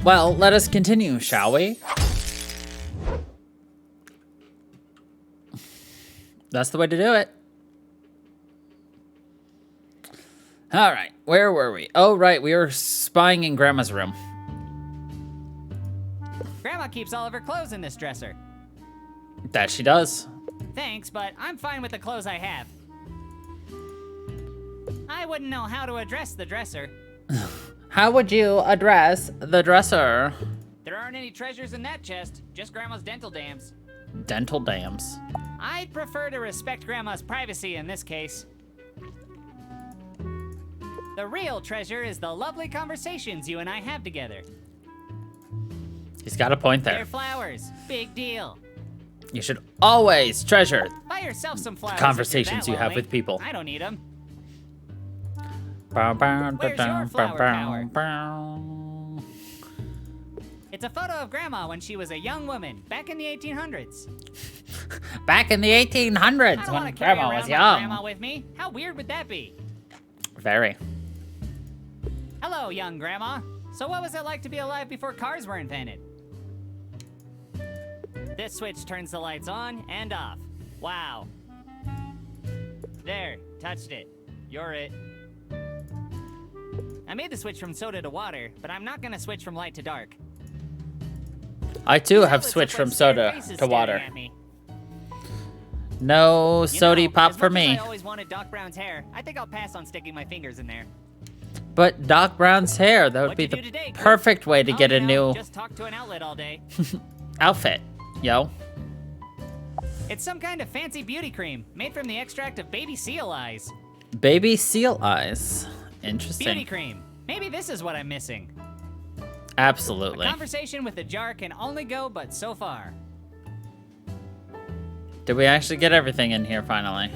Well, let us continue, shall we? That's the way to do it. All right, where were we? Oh, right, we were spying in Grandma's room. Grandma keeps all of her clothes in this dresser. That she does. Thanks, but I'm fine with the clothes I have. I wouldn't know how to address the dresser. How would you address the dresser? There aren't any treasures in that chest, just Grandma's dental dams. Dental dams. I'd prefer to respect Grandma's privacy in this case. The real treasure is the lovely conversations you and I have together. He's got a point They're there. flowers. Big deal. You should always treasure Buy yourself some flowers. conversations if you're you that have with lonely. people. I don't need them. Where's your flower power? It's a photo of Grandma when she was a young woman, back in the 1800s. Back in the 1800s I don't want when to carry Grandma around was my young. grandma with me. How weird would that be? Very. Hello, young Grandma. So what was it like to be alive before cars were invented? This switch turns the lights on and off. Wow. There, touched it. You're it. I made the switch from soda to water, but I'm not gonna switch from light to dark. I too have Outlets switched look from like scared soda faces to staring water. at me. No You sody know, pop as for much as me. I always wanted Doc Brown's hair. I think I'll pass on sticking my fingers in there. But Doc Brown's hair, that would What'd be you the do today, Coop? perfect way to Oh, get a you know, new Just talk to an outlet all day. outfit, yo. It's some kind of fancy beauty cream made from the extract of baby seal eyes. Baby seal eyes. Beauty Interesting. cream. Maybe this is what I'm missing. Absolutely. Conversation with the jar can only go but so far. Did we actually get everything in here finally?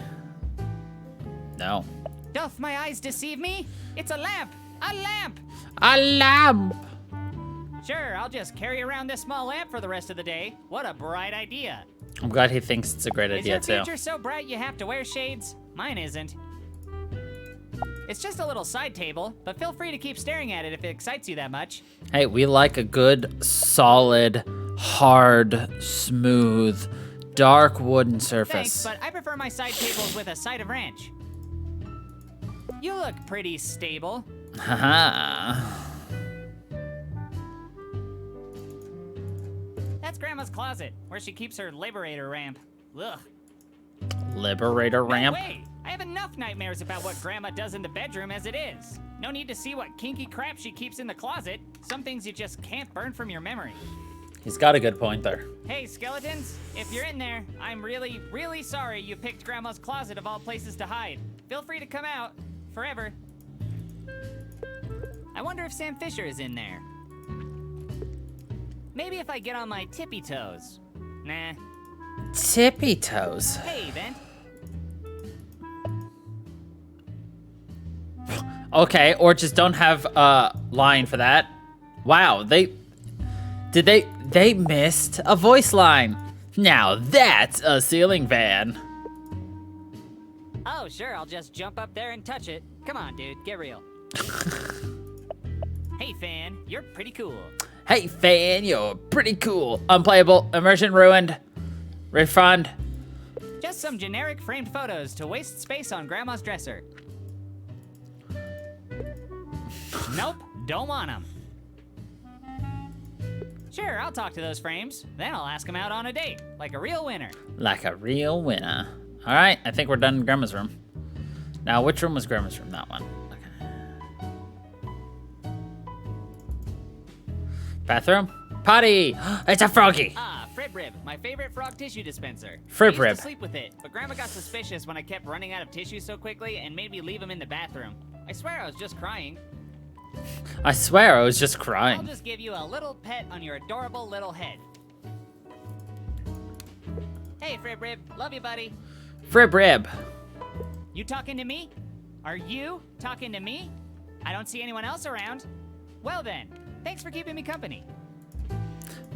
No. Doth my eyes deceive me? It's a lamp! A lamp! A lamp! Sure, I'll just carry around this small lamp for the rest of the day. What a bright idea. I'm glad he thinks it's a great Is idea your too. future so bright you have to wear shades? Mine isn't. It's just a little side table, but feel free to keep staring at it if it excites you that much. Hey, we like a good, solid, hard, smooth, dark wooden Thanks, surface. but I prefer my side tables with a side of ranch. You look pretty stable. Haha. That's Grandma's closet, where she keeps her Liberator ramp. Ugh. Liberator ramp. No way! I have enough nightmares about what Grandma does in the bedroom as it is. No need to see what kinky crap she keeps in the closet. Some things you just can't burn from your memory. He's got a good point there. Hey, skeletons, if you're in there, I'm really, really sorry you picked Grandma's closet of all places to hide. Feel free to come out. Forever. I wonder if Sam Fisher is in there. Maybe if I get on my tippy toes. Nah. Tippy toes. Hey, Vent. Okay, or just don't have a line for that. Wow, they missed a voice line. Now that's a ceiling fan. Oh, sure, I'll just jump up there and touch it. Come on, dude, get real. Hey, fan, you're pretty cool. Hey fan, you're pretty cool. Unplayable, immersion ruined. Refund. Just some generic framed photos to waste space on Grandma's dresser. Nope, don't want them. Sure, I'll talk to those frames. Then I'll ask them out on a date, like a real winner. Like a real winner. All right, I think we're done in Grandma's room. Now, which room was Grandma's room? That one. Okay. Bathroom? Potty! It's a froggy! Ah, Frib Rib, my favorite frog tissue dispenser. Frib I used Rib. to sleep with it, but Grandma got suspicious when I kept running out of tissue so quickly and made me leave him in the bathroom. I swear I was just crying. I swear I was just I'll crying. just give you a little pet on your adorable little head. Hey, Frib Rib, love you, buddy. Frib Rib. You talking to me? Are you talking to me? I don't see anyone else around. Well then, thanks for keeping me company.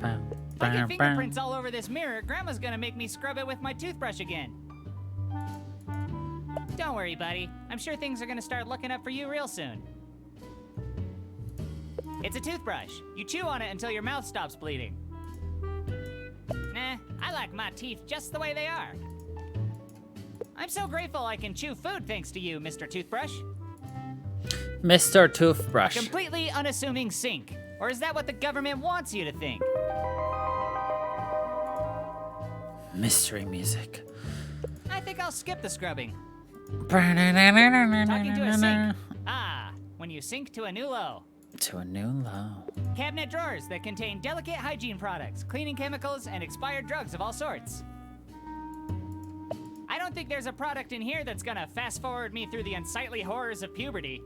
If I get fingerprints all over this mirror, Grandma's gonna make me scrub it with my toothbrush again. Don't worry, buddy. I'm sure things are gonna start looking up for you real soon. It's a toothbrush. You chew on it until your mouth stops bleeding. Nah, I like my teeth just the way they are. I'm so grateful I can chew food thanks to you, Mr. Toothbrush. Mr. Toothbrush. Completely unassuming sink. Or is that what the government wants you to think? Mystery music. I think I'll skip the scrubbing. Talking to a sink. Ah, when you sink to a new low. To a new low. Cabinet drawers that contain delicate hygiene products, cleaning chemicals, and expired drugs of all sorts. I don't think there's a product in here that's gonna fast forward me through the unsightly horrors of puberty.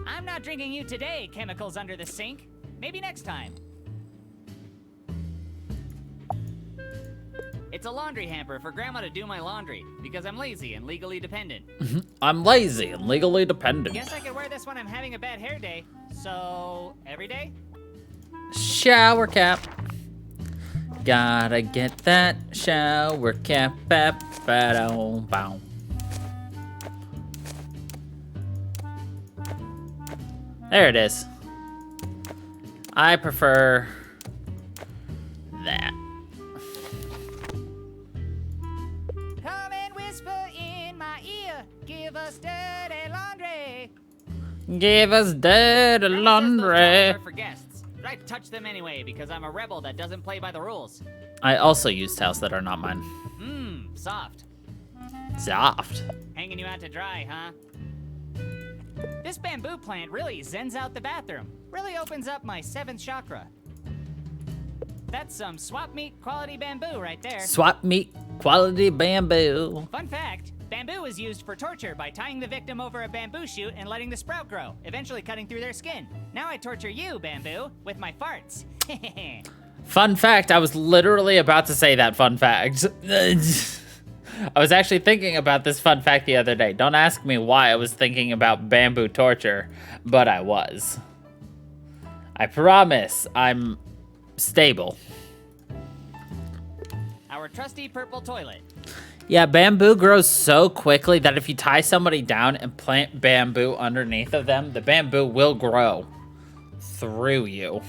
I'm not drinking you today, chemicals under the sink. Maybe next time. It's a laundry hamper for Grandma to do my laundry, because I'm lazy and legally dependent. I'm lazy and legally dependent. Guess I could wear this when I'm having a bad hair day. So, every day? Shower cap. Gotta get that shower cap. Bow. There it is. I prefer that. Come and whisper in my ear, give us dirty laundry. Give us dirty laundry. Those are for guests. But I touch them anyway because I'm a rebel that doesn't play by the rules. I also use towels that are not mine. Soft. Soft. Hanging you out to dry, huh? This bamboo plant really zens out the bathroom. Really opens up my 7th chakra. That's some swap meat quality bamboo right there. Swap meat quality bamboo. Fun fact, bamboo is used for torture by tying the victim over a bamboo shoot and letting the sprout grow, eventually cutting through their skin. Now I torture you, bamboo, with my farts. Fun fact, I was literally about to say that fun fact. I was actually thinking about this fun fact the other day. Don't ask me why I was thinking about bamboo torture, but I was. I promise I'm stable. Our trusty purple toilet. Yeah, bamboo grows so quickly that if you tie somebody down and plant bamboo underneath of them, the bamboo will grow through you.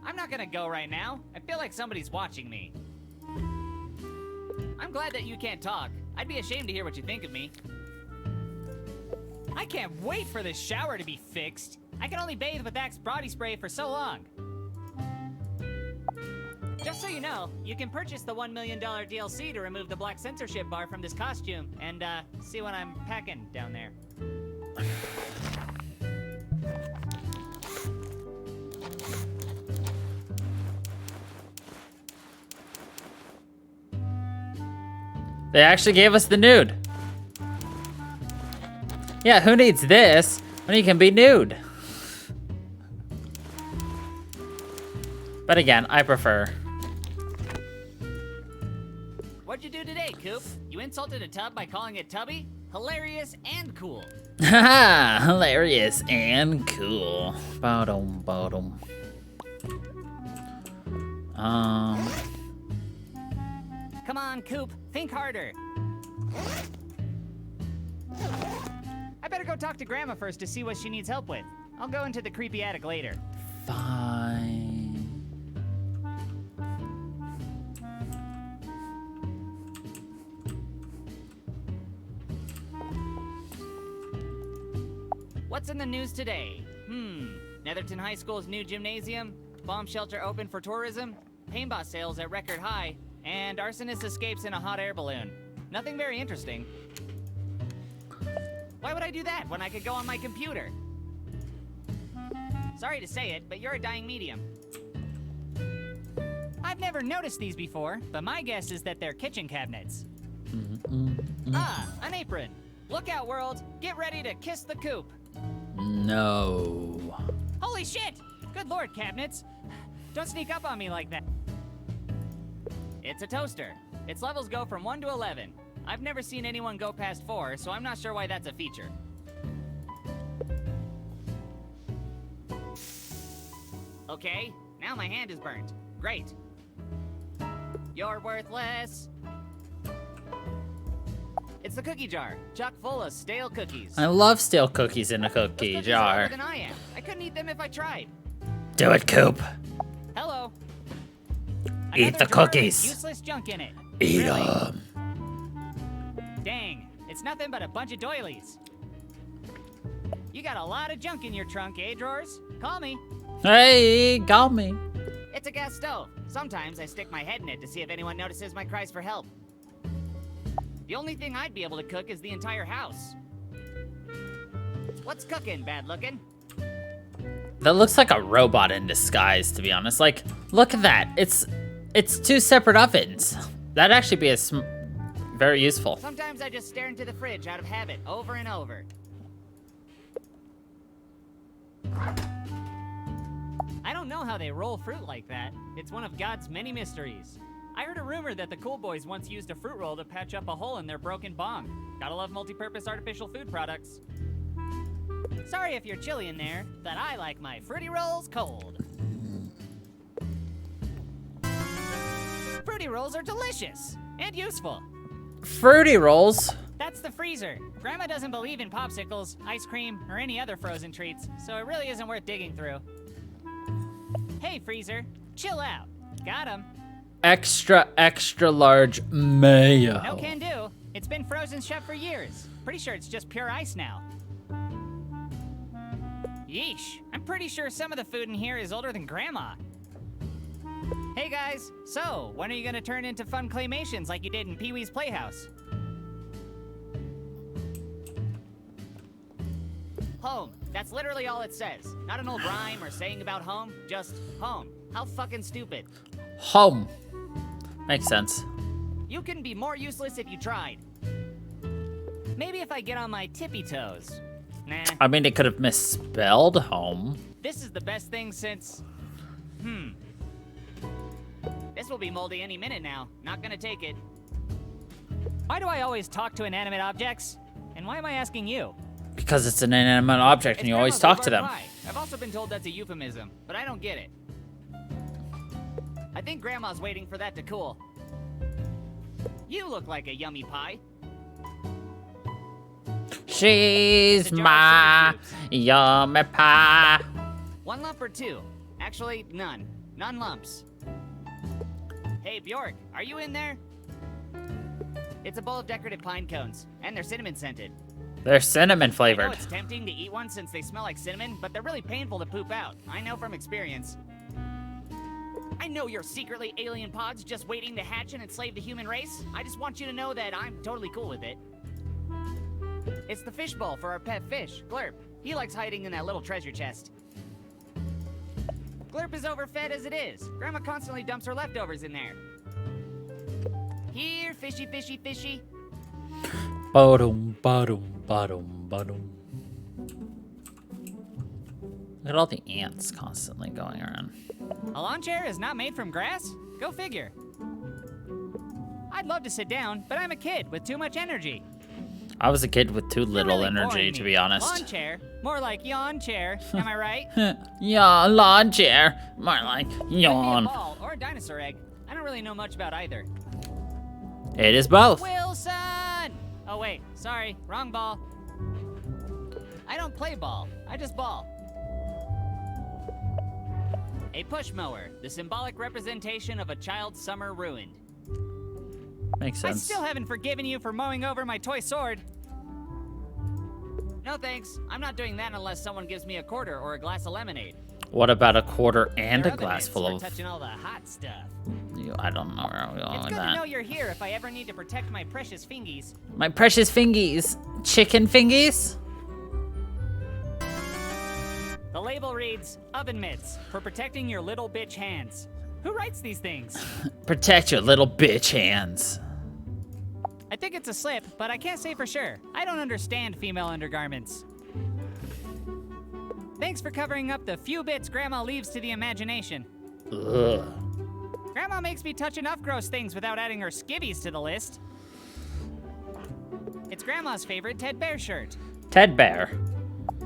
I'm not gonna go right now. I feel like somebody's watching me. I'm glad that you can't talk. I'd be ashamed to hear what you think of me. I can't wait for this shower to be fixed. I can only bathe with Axe body spray for so long. Just so you know, you can purchase the $1 million DLC to remove the black censorship bar from this costume and see what I'm packing down there. They actually gave us the nude. Yeah, who needs this when you can be nude? But again, I prefer. What'd you do today, Coop? You insulted a tub by calling it tubby? Hilarious and cool. Haha, hilarious and cool. Bottom. Come on, Coop, think harder. I better go talk to Grandma first to see what she needs help with. I'll go into the creepy attic later. Fine. What's in the news today? Netherton High School's new gymnasium, bomb shelter open for tourism, paintball sales at record high, and arsonist escapes in a hot air balloon. Nothing very interesting. Why would I do that when I could go on my computer? Sorry to say it, but you're a dying medium. I've never noticed these before, but my guess is that they're kitchen cabinets. Ah, an apron. Look out, world. Get ready to kiss the coop. No. Holy shit! Good lord, cabinets. Don't sneak up on me like that. It's a toaster. Its levels go from 1 to 11. I've never seen anyone go past 4, so I'm not sure why that's a feature. Okay, now my hand is burnt. Great. You're worthless. It's the cookie jar, chock full of stale cookies. I love stale cookies in a cookie Those cookies are jar. older than I am. I couldn't eat them if I tried. Do it, Coop. Hello. Eat Another the jar with cookies. Useless junk in it. Eat Really? them. Dang, it's nothing but a bunch of doilies. You got a lot of junk in your trunk, eh, drawers? Call me. Hey, call me. It's a gas stove. Sometimes I stick my head in it to see if anyone notices my cries for help. The only thing I'd be able to cook is the entire house. What's cooking, bad looking? That looks like a robot in disguise, to be honest. Like, look at that. It's 2 separate ovens. That'd actually be very useful. Sometimes I just stare into the fridge out of habit, over and over. I don't know how they roll fruit like that. It's one of God's many mysteries. I heard a rumor that the cool boys once used a fruit roll to patch up a hole in their broken bong. Gotta love multi-purpose artificial food products. Sorry if you're chilly in there, but I like my fruity rolls cold. Fruity rolls are delicious and useful. Fruity rolls. That's the freezer. Grandma doesn't believe in popsicles, ice cream, or any other frozen treats, so it really isn't worth digging through. Hey, freezer, chill out. Got him. Extra, extra large mayo. No can do. It's been frozen shut for years. Pretty sure it's just pure ice now. Yeesh, I'm pretty sure some of the food in here is older than Grandma. Hey guys, so when are you gonna turn into fun claymations like you did in Pee-wee's Playhouse? Home. That's literally all it says. Not an old rhyme or saying about home, just home. How fucking stupid. Home. Makes sense. You can be more useless if you tried. Maybe if I get on my tippy toes. Nah. I mean, it could have misspelled home. This is the best thing since... This will be moldy any minute now. Not gonna take it. Why do I always talk to inanimate objects? And why am I asking you? Because it's an inanimate object and you always talk to them. Pie. I've also been told that's a euphemism, but I don't get it. I think Grandma's waiting for that to cool. You look like a yummy pie. She's my yummy pie. 1 lump or 2? Actually, none. None lumps. Hey, Bjork, are you in there? It's a bowl of decorative pine cones, and they're cinnamon scented. They're cinnamon I know flavored. it's tempting to eat one since they smell like cinnamon, but they're really painful to poop out. I know from experience. I know you're secretly alien pods just waiting to hatch and enslave the human race. I just want you to know that I'm totally cool with it. It's the fish bowl for our pet fish, Glurp. He likes hiding in that little treasure chest. Glurp is overfed as it is. Grandma constantly dumps her leftovers in there. Here, fishy, fishy, fishy. Ba-dum, ba-dum, ba-dum, ba-dum. Look at all the ants constantly going around. A lawn chair is not made from grass? Go figure. I'd love to sit down, but I'm a kid with too much energy. I was a kid with too You're little really energy, boring to me. be honest. Lawn chair? More like yawn chair. Am I right? Yeah, lawn chair. More like Could be a yawn. ball or a dinosaur egg. I don't really know much about either. It is both. Wilson! Oh wait, sorry, wrong ball. I don't play ball, I just ball. A push mower, the symbolic representation of a child's summer ruined. Makes I sense. still haven't forgiven you for mowing over my toy sword. No thanks, I'm not doing that unless someone gives me a quarter or a glass of lemonade. What about a quarter and There a are other glass hints full for of... touching all the hot stuff. I don't know where I'm going It's with good to know that. you're here if I ever need to protect my precious fingies. My precious fingies. Chicken fingies? The label reads, oven mitts, for protecting your little bitch hands. Who writes these things? Protect your little bitch hands. I think it's a slip, but I can't say for sure. I don't understand female undergarments. Thanks for covering up the few bits Grandma leaves to the imagination. Ugh. Grandma makes me touch enough gross things without adding her skivvies to the list. It's Grandma's favorite Ted Bear shirt. Ted Bear.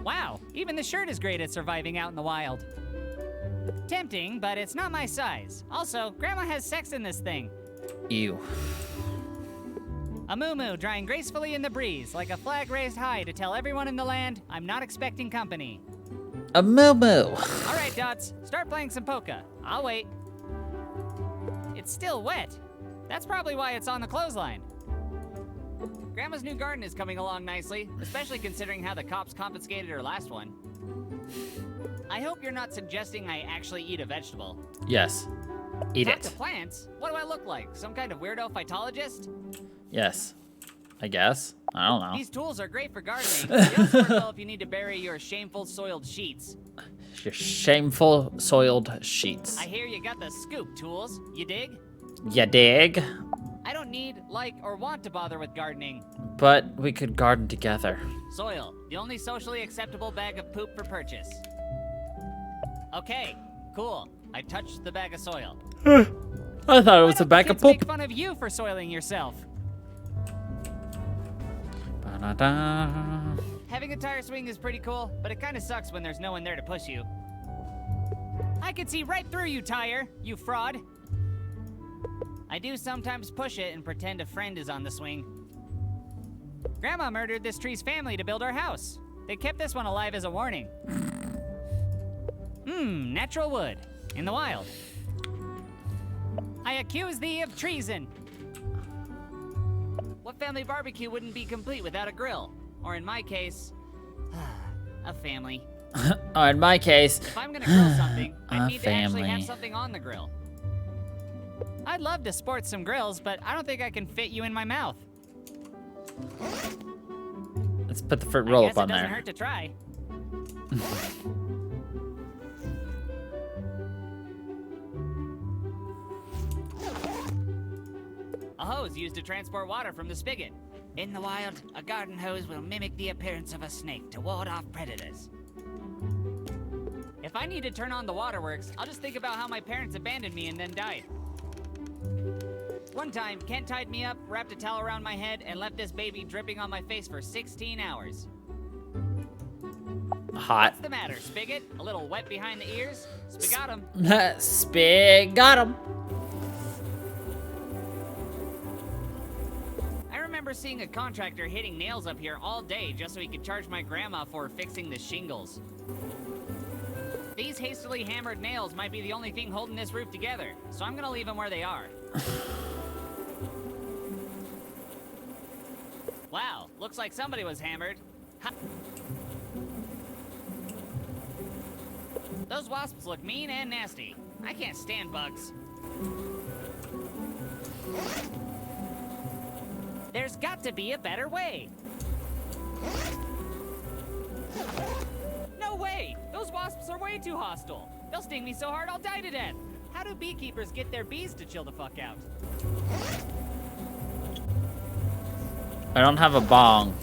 Wow, even the shirt is great at surviving out in the wild. Tempting, but it's not my size. Also, Grandma has sex in this thing. Ew. A moo-moo drying gracefully in the breeze, like a flag raised high to tell everyone in the land I'm not expecting company. A moo-moo. All right, Dots, start playing some polka. I'll wait. It's still wet. That's probably why it's on the clothesline. Grandma's new garden is coming along nicely, especially considering how the cops confiscated her last one. I hope you're not suggesting I actually eat a vegetable. Yes. Eat Talk it. to plants? What do I look like? Some kind of weirdo phytologist? Yes. I guess. I don't know. These tools are great for gardening. They also work well if you need to bury your shameful soiled sheets. Your shameful soiled sheets. I hear you got the scoop, Tools. You dig? Ya dig? I don't need, like, or want to bother with gardening. But we could garden together. Soil, the only socially acceptable bag of poop for purchase. Okay, cool. I touched the bag of soil. I thought it was a bag of Kids make poop. fun of you for soiling yourself. Ba-da-da. Having a tire swing is pretty cool, but it kind of sucks when there's no one there to push you. I can see right through you, tire, you fraud. I do sometimes push it and pretend a friend is on the swing. Grandma murdered this tree's family to build our house. They kept this one alive as a warning. Natural wood. In the wild. I accuse thee of treason. What family barbecue wouldn't be complete without a grill? Or in my case, a family. Oh, in my case, If I'm gonna grill something, I a need to actually have family. something on the grill. I'd love to sport some grills, but I don't think I can fit you in my mouth. let's put the fruit I roll guess up on it doesn't there. hurt to try. A hose used to transport water from the spigot. In the wild, a garden hose will mimic the appearance of a snake to ward off predators. If I need to turn on the waterworks, I'll just think about how my parents abandoned me and then died. One time, Kent tied me up, wrapped a towel around my head, and left this baby dripping on my face for 16 hours. Hot. What's the matter, Spigot? A little wet behind the ears? Spigot 'em. Spig got him. I remember seeing a contractor hitting nails up here all day just so he could charge my grandma for fixing the shingles. These hastily hammered nails might be the only thing holding this roof together, so I'm gonna leave them where they are. Wow, looks like somebody was hammered. Ha. Those wasps look mean and nasty. I can't stand bugs. There's got to be a better way. No way! Those wasps are way too hostile. They'll sting me so hard I'll die to death. How do beekeepers get their bees to chill the fuck out? I don't have a bong.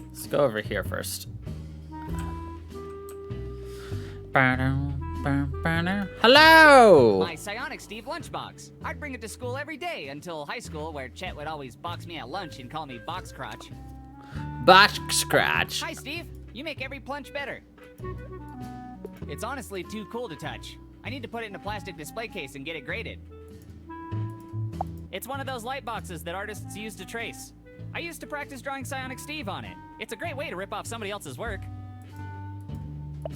Let's go over here first. Hello! My Psionic Steve lunchbox. I'd bring it to school every day until high school, where Chet would always box me at lunch and call me box crotch. Box scratch. Hi, Steve. You make every plunge better. It's honestly too cool to touch. I need to put it in a plastic display case and get it graded. It's one of those light boxes that artists use to trace. I used to practice drawing Psionic Steve on it. It's a great way to rip off somebody else's work.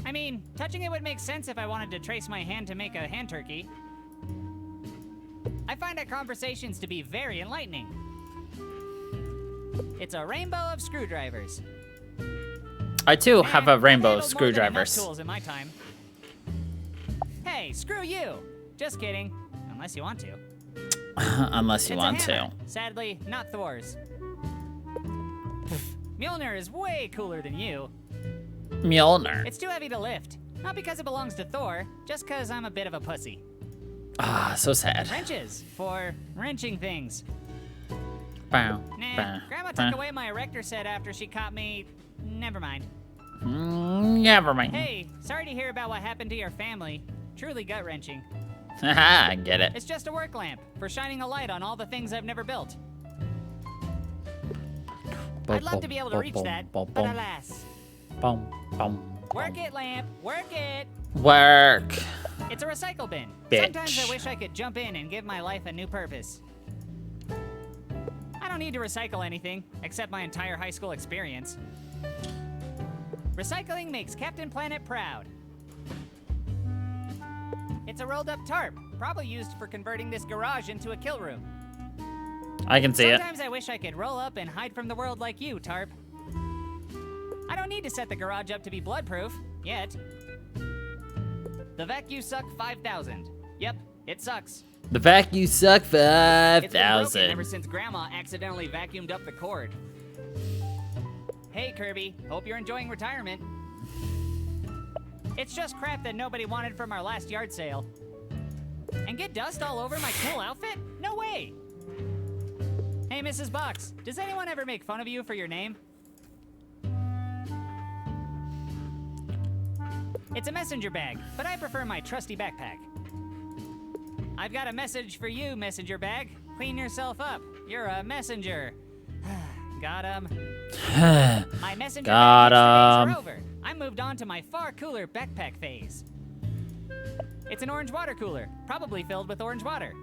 I mean, touching it would make sense if I wanted to trace my hand to make a hand turkey. I find our conversations to be very enlightening. It's a rainbow of screwdrivers. I too have a I've rainbow of handled more than enough screwdrivers. tools in my time. Hey, screw you! Just kidding. Unless you want to. Unless you It's want a to. hammer. Sadly, not Thor's. Mjolnir is way cooler than you. Mjolnir. It's too heavy to lift. Not because it belongs to Thor, just because I'm a bit of a pussy. Ah, so sad. Wrenches for wrenching things. Bow, Nah, bow, Grandma bow. took away my erector set after she caught me. Never mind. Never mind. Hey, sorry to hear about what happened to your family. Truly gut-wrenching. Haha, I get it. It's just a work lamp for shining a light on all the things I've never built. I'd love to be able to reach that, but alas. Boom, boom. Work it, Lamp. Work it. Work. It's a recycle bin. Bitch. Sometimes I wish I could jump in and give my life a new purpose. I don't need to recycle anything, except my entire high school experience. Recycling makes Captain Planet proud. It's a rolled up tarp, probably used for converting this garage into a kill room. I can see it. Sometimes I wish I could roll up and hide from the world like you, Tarp. I don't need to set the garage up to be bloodproof, yet. The vacuum suck 5,000. Yep, it sucks. The vacuum suck It's been broken 5,000. ever since Grandma accidentally vacuumed up the cord. Hey, Kirby. Hope you're enjoying retirement. It's just crap that nobody wanted from our last yard sale. And get dust all over my cool outfit? No way! Hey, Mrs. Box, does anyone ever make fun of you for your name? It's a messenger bag, but I prefer my trusty backpack. I've got a message for you, messenger bag. Clean yourself up. You're a messenger. Got him. My messenger bag days are over. I moved on to my far cooler backpack phase. It's an orange water cooler, probably filled with orange water.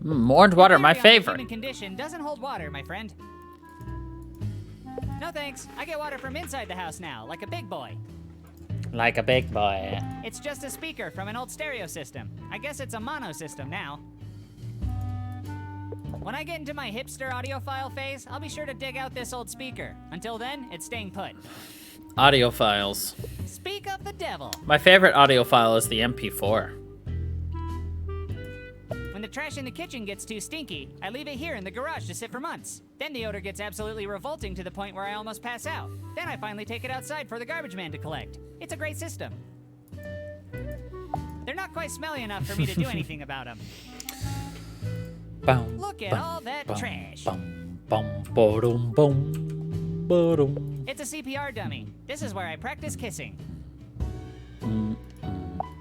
Orange water, my Theory on the favorite. human condition doesn't hold water, my friend. No thanks. I get water from inside the house now, like a big boy. Like a big boy. It's just a speaker from an old stereo system. I guess it's a mono system now. When I get into my hipster audiophile phase, I'll be sure to dig out this old speaker. Until then, it's staying put. Audio files. Speak of the devil. My favorite audio file is the MP4. When the trash in the kitchen gets too stinky, I leave it here in the garage to sit for months. Then the odor gets absolutely revolting to the point where I almost pass out. Then I finally take it outside for the garbage man to collect. It's a great system. They're not quite smelly enough for me to do anything about them. Look at all that trash. It's a CPR dummy. This is where I practice kissing.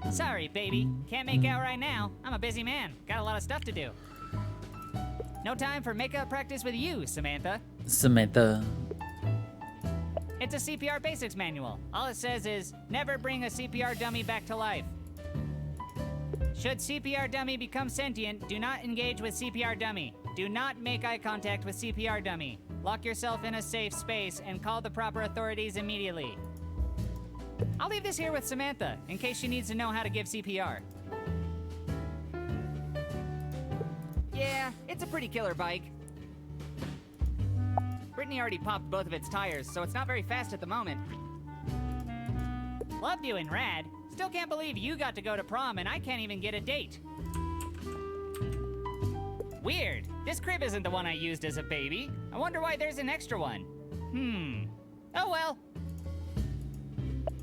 Sorry, baby. Can't make out right now. I'm a busy man. Got a lot of stuff to do. No time for makeup practice with you, Samantha. Samantha. It's a CPR basics manual. All it says is, never bring a CPR dummy back to life. Should CPR dummy become sentient, do not engage with CPR dummy. Do not make eye contact with CPR dummy. Lock yourself in a safe space and call the proper authorities immediately. I'll leave this here with Samantha, in case she needs to know how to give CPR. Yeah, it's a pretty killer bike. Brittany already popped both of its tires, so it's not very fast at the moment. Loved you in Rad. Still can't believe you got to go to prom and I can't even get a date. Weird. This crib isn't the one I used as a baby. I wonder why there's an extra one. Oh well.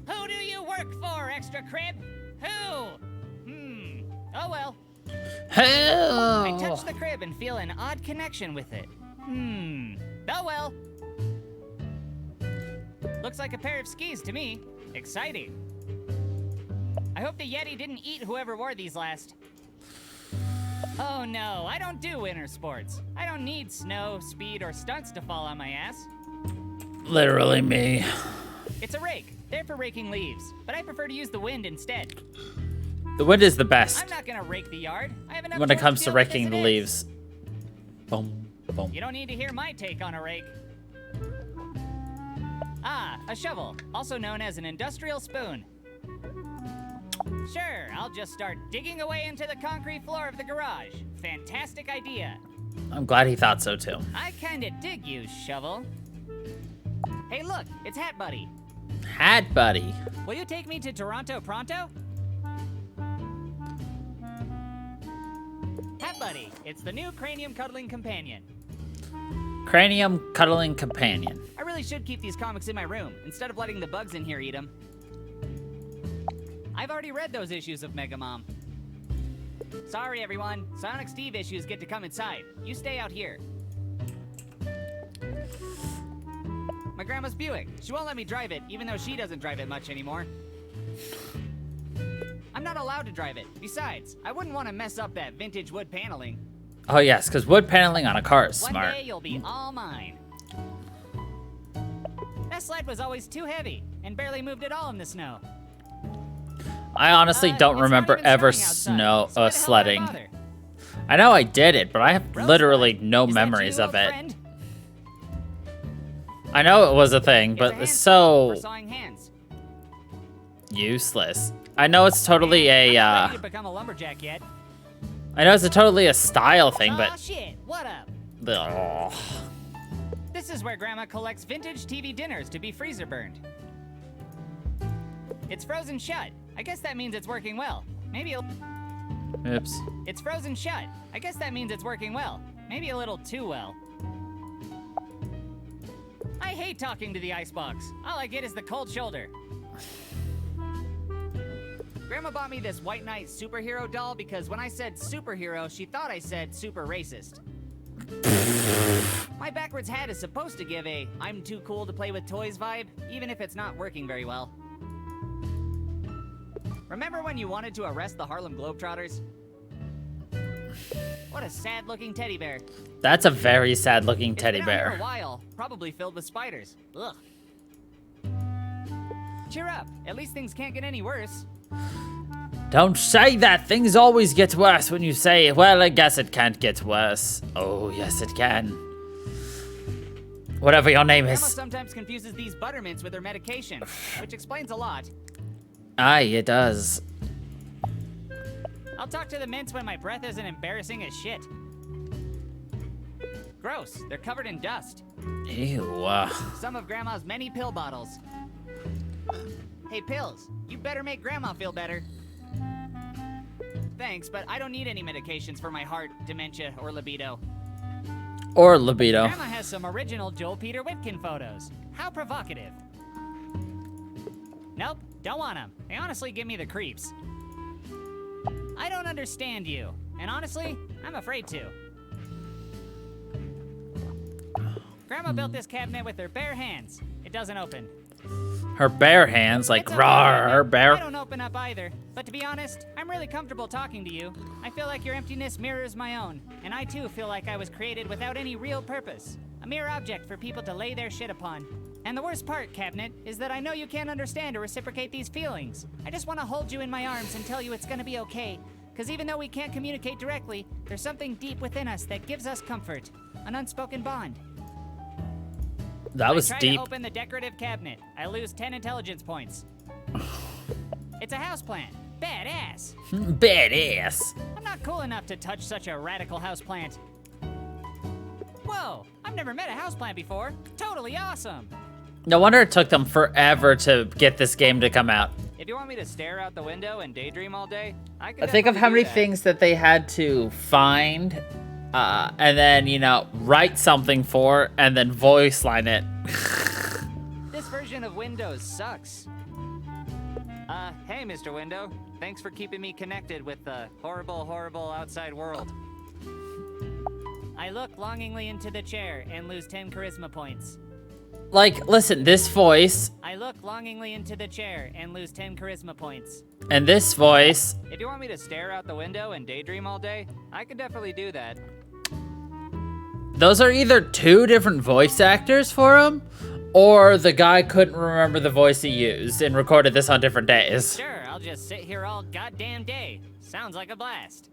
Who do you work for, extra crib? Who? Oh well. Hell. I touch the crib and feel an odd connection with it. Oh well. Looks like a pair of skis to me. Exciting. I hope the Yeti didn't eat whoever wore these last. Oh no, I don't do winter sports. I don't need snow, speed, or stunts to fall on my ass. Literally me. It's a rake. They're for raking leaves, but I prefer to use the wind instead. The wind is the best I'm not gonna rake the yard. I have enough when it chores comes to deal with raking as the it is. leaves. Boom, boom. You don't need to hear my take on a rake. Ah, a shovel, also known as an industrial spoon. Sure, I'll just start digging away into the concrete floor of the garage. Fantastic idea. I'm glad he thought so too. I kinda dig you, shovel. Hey look, it's Hat Buddy. Hat buddy. Will you take me to Toronto pronto? Hat Buddy, it's the new cranium cuddling companion. Cranium cuddling companion. I really should keep these comics in my room, instead of letting the bugs in here eat them. I've already read those issues of Mega Mom. Sorry everyone, Sonic Steve issues get to come inside. You stay out here. My grandma's Buick. She won't let me drive it, even though she doesn't drive it much anymore. I'm not allowed to drive it. Besides, I wouldn't want to mess up that vintage wood paneling. Oh yes, because wood paneling on a car is One smart. day you'll be all mine. My sled was always too heavy and barely moved at all in the snow. I honestly don't It's remember not even ever snowing outside, so why the hell would I sledding. bother? I know I did it, but I have literally no Is that memories you, of old it. friend? I know it was a thing, It's but a hand it's for so sawing hands. useless. I know it's totally I'm a, not ready to become a lumberjack yet. I know it's totally a style thing, Aw, but shit, what up? ugh. This is where Grandma collects vintage TV dinners to be freezer burned. It's frozen shut. I guess that means it's working well. Maybe a... Oops. It's frozen shut. I guess that means it's working well. Maybe a little too well. I hate talking to the icebox. All I get is the cold shoulder. Grandma bought me this White Knight superhero doll because when I said superhero, she thought I said super racist. My backwards hat is supposed to give a I'm too cool to play with toys vibe, even if it's not working very well. Remember when you wanted to arrest the Harlem Globetrotters? What a sad-looking teddy bear. That's a very sad-looking teddy It's been out here bear. a while, probably filled with spiders. Ugh. Cheer up. At least things can't get any worse. Don't say that. Things always get worse when you say, well, I guess it can't get worse. Oh, yes, it can. Whatever your name Grandma is. sometimes confuses these buttermints with her medication, which explains a lot. Aye, it does. I'll talk to the mints when my breath isn't embarrassing as shit. Gross. They're covered in dust. Ew. Some of Grandma's many pill bottles. Hey, pills. You better make Grandma feel better. Thanks, but I don't need any medications for my heart, dementia, or libido. Or libido. Grandma has some original Joel Peter Whitkin photos. How provocative. Nope, don't want them. They honestly give me the creeps. I don't understand you, and honestly, I'm afraid to. Grandma built this cabinet with her bare hands. It doesn't open. Her bare hands, like, It's okay, rawr, her Cabinet. bare. I don't open up either. But to be honest, I'm really comfortable talking to you. I feel like your emptiness mirrors my own, and I too feel like I was created without any real purpose. A mere object for people to lay their shit upon. And the worst part, Cabinet, is that I know you can't understand or reciprocate these feelings. I just want to hold you in my arms and tell you it's gonna be okay. Because even though we can't communicate directly, there's something deep within us that gives us comfort. An unspoken bond. That was I try deep. to open the decorative cabinet. I lose 10 intelligence points. It's a houseplant. Badass. Badass. I'm not cool enough to touch such a radical houseplant. Whoa, I've never met a houseplant before. Totally awesome. No wonder it took them forever to get this game to come out. If you want me to stare out the window and daydream all day, I can Think of definitely how do many that. things that they had to find, and then, you know, write something for, and then voice line it. This version of Windows sucks. Hey, Mr. Window. Thanks for keeping me connected with the horrible, horrible outside world. I look longingly into the chair and lose 10 charisma points. Like, listen, this voice I look longingly into the chair and lose 10 charisma points. and this voice, If you want me to stare out the window and daydream all day, I can definitely do that. those are either two different voice actors for him, or the guy couldn't remember the voice he used and recorded this on different days. Sure, I'll just sit here all goddamn day. Sounds like a blast.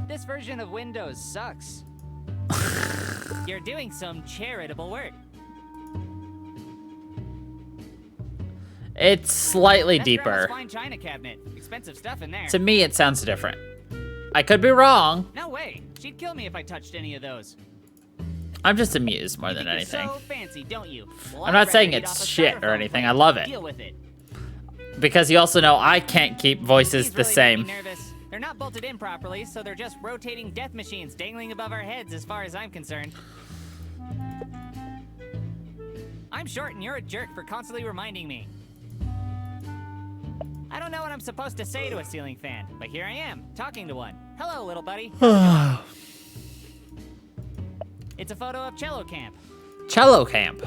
This version of Windows sucks. You're doing some charitable work. It's slightly That's Grandma's deeper. fine china cabinet. Expensive stuff in there. To me, it sounds different. I could be wrong. No way. She'd kill me if I touched any of those. I'm just amused more You than think anything. You're so fancy, don't you? Well, I'm I'd not rather saying eat it's off a shit or styrofoam anything. plate. I love it. Deal with it. Because you also know I can't keep voices These the really same. make me nervous. They're not bolted in properly, so they're just rotating death machines dangling above our heads as far as I'm concerned. I'm short and you're a jerk for constantly reminding me. I don't know what I'm supposed to say to a ceiling fan, but here I am, talking to one. Hello, little buddy. It's a photo of Cello Camp. Cello camp.